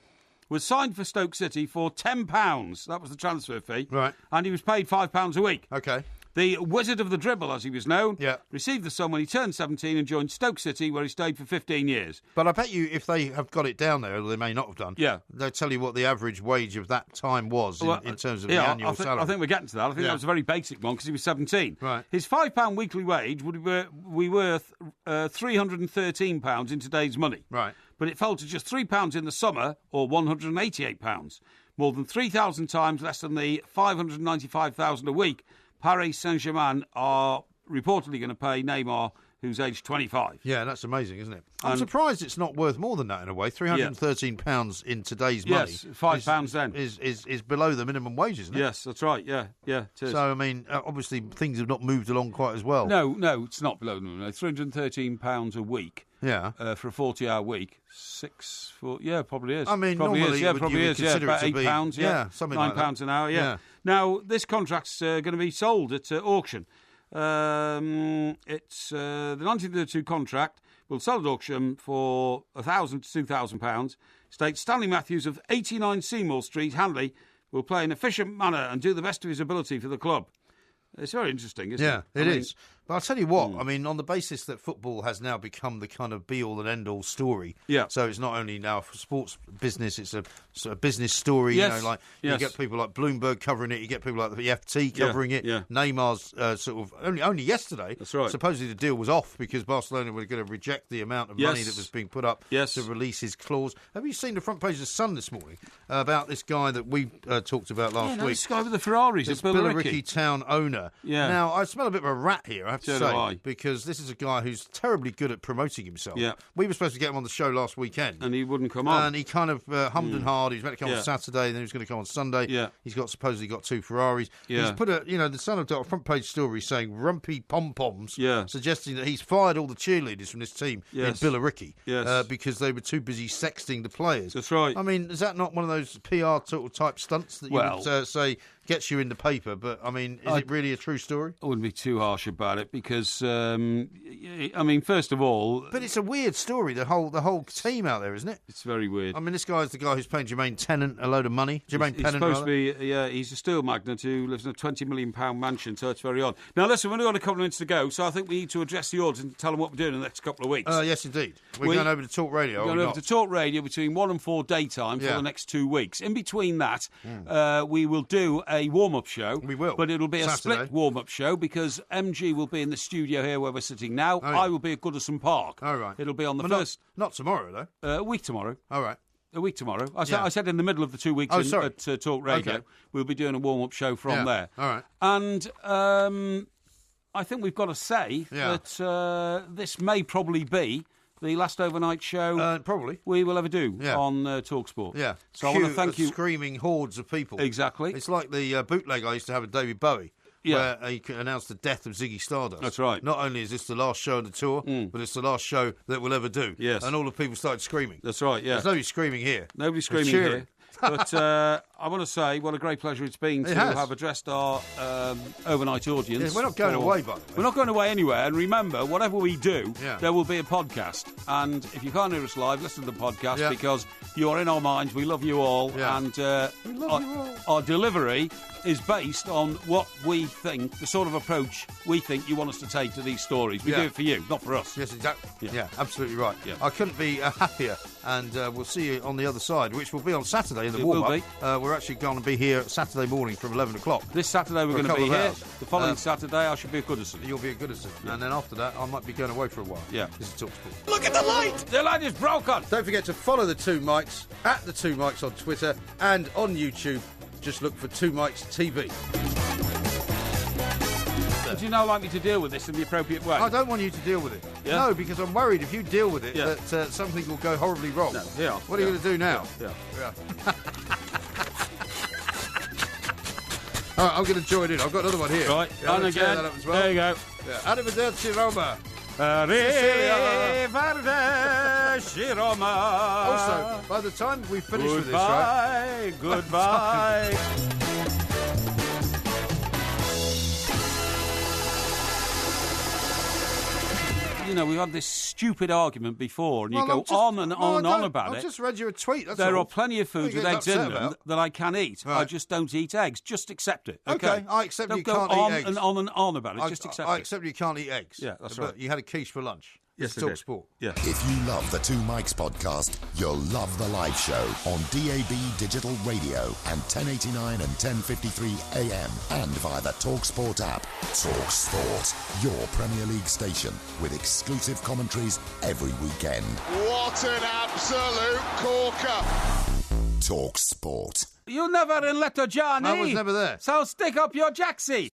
was signed for Stoke City for £10. That was the transfer fee. Right. And he was paid £5 a week. OK. The Wizard of the Dribble, as he was known, yeah, received the sum when he turned 17 and joined Stoke City, where he stayed for 15 years. But I bet you if they have got it down there, or they may not have done, they'll tell you what the average wage of that time was in terms of the annual salary. I think we're getting to that. I think that was a very basic one because he was 17. Right. His £5 weekly wage would be worth £313 in today's money. Right. But it fell to just £3 in the summer, or £188. More than 3,000 times less than the $595,000 a week Paris Saint-Germain are reportedly going to pay Neymar, who's aged 25. Yeah, that's amazing, isn't it? I'm surprised it's not worth more than that in a way. £313 in today's money. Yes, £5 then. Is below the minimum wage, isn't it? Yes, that's right, yeah, it is. So, I mean, obviously things have not moved along quite as well. No, it's not below the minimum. No, £313 a week. Yeah. For a 40-hour week. Probably is. I mean, probably normally is. Probably is. About £8, something £9 like that. an hour, yeah. Now, this contract's going to be sold at auction. It's the 1932 contract will sell at auction for £1,000 to £2,000. States Stanley Matthews of 89 Seymour Street, Hanley, will play in an efficient manner and do the best of his ability for the club. It's very interesting, isn't it? Yeah, it is. But I'll tell you what, I mean, on the basis that football has now become the kind of be-all and end-all story, so it's not only now for sports business, it's a sort of business story, you know, like you get people like Bloomberg covering it, you get people like the FT covering it, Neymar's sort of, only yesterday, supposedly the deal was off because Barcelona were going to reject the amount of money that was being put up to release his clause. Have you seen the front page of The Sun this morning about this guy that we talked about last week? This guy with the Ferraris, this Billericay town owner. Yeah. Now, I smell a bit of a rat here, I have to say, because this is a guy who's terribly good at promoting himself. Yeah. We were supposed to get him on the show last weekend. And he wouldn't come on. And he kind of hummed and hawed. He was meant to come on Saturday, then he was going to come on Sunday. Yeah. He's supposedly got 2 Ferraris. Yeah. He's put the Sun have got a front page story saying rumpy pom-poms, suggesting that he's fired all the cheerleaders from this team in Billericay because they were too busy sexting the players. That's right. I mean, is that not one of those PR type stunts that you would say gets you in the paper? But, I mean, is it really a true story? I wouldn't be too harsh about it because, I mean, first of all... But it's a weird story, the whole team out there, isn't it? It's very weird. I mean, this guy's the guy who's paying Jermaine Tennant a load of money. He's supposed to be, he's a steel magnate who lives in a £20 million mansion, so it's very odd. Now, listen, we've only got a couple of minutes to go, so I think we need to address the audience and tell them what we're doing in the next couple of weeks. Yes, indeed. We're going over to Talk Radio. We're going over to Talk Radio between 1 and 4 daytime for the next 2 weeks. In between that, we will do a warm-up show. We will. But it'll be a split warm-up show because MG will be in the studio here where we're sitting now. I will be at Goodison Park. All right. It'll be on the first... Not tomorrow, though. A week tomorrow. All right. A week tomorrow. I said in the middle of the 2 weeks at Talk Radio. Okay. We'll be doing a warm-up show from there. All right. And I think we've got to say that this may probably be the last overnight show probably we will ever do on TalkSport. Yeah. So I want to thank you. Screaming hordes of people. Exactly. It's like the bootleg I used to have with David Bowie. Where he announced the death of Ziggy Stardust. That's right. Not only is this the last show on the tour, but it's the last show that we'll ever do. Yes. And all the people started screaming. That's right, yeah. There's nobody screaming here. Nobody's screaming here. But I want to say what a great pleasure it's been to have addressed our overnight audience. Yeah, we're not going away, by the way. We're not going away anywhere. And remember, whatever we do, there will be a podcast. And if you can't hear us live, listen to the podcast because you are in our minds. We love you all. Yeah. And we love you all. Our delivery is based on what we think, the sort of approach we think you want us to take to these stories. We do it for you, not for us. Yes, exactly. Yeah, absolutely right. Yeah. I couldn't be happier. And we'll see you on the other side, which will be on Saturday in the warm-up. We're actually going to be here Saturday morning from 11 o'clock. This Saturday we're going to be here. The following Saturday I should be at Goodison. You'll be at Goodison. Yeah. And then after that I might be going away for a while. Yeah. This is TalkSport. Look at the light! The light is broken! Don't forget to follow the 2 Mics, at the 2 Mics on Twitter and on YouTube. Just look for 2 Mics TV. Would you now like me to deal with this in the appropriate way? I don't want you to deal with it. Yeah? No, because I'm worried if you deal with it that something will go horribly wrong. No, what are you going to do now? Yeah. All right, I'm going to join in. I've got another one here. Right, and again. That up as well. There you go. Arrivederci Roma. Arrivederci Roma. Also, by the time we finish with this, right? Goodbye. You know, we've had this stupid argument before, and you go on and on and on about it. I just read you a tweet. There are plenty of foods with eggs in them that I can eat. Right. I just don't eat eggs. Just accept it. Okay, I accept you can't eat eggs. Don't go on and on about it. Just accept it. I accept you can't eat eggs. Yeah, that's right. But you had a quiche for lunch. Yes, TalkSport. Yeah. If you love the 2 Mics podcast, you'll love the live show on DAB Digital Radio and 1089 and 1053 AM and via the TalkSport app. TalkSport, your Premier League station with exclusive commentaries every weekend. What an absolute corker! TalkSport. You never in Letter Johnny. I was never there. So stick up your jacksie.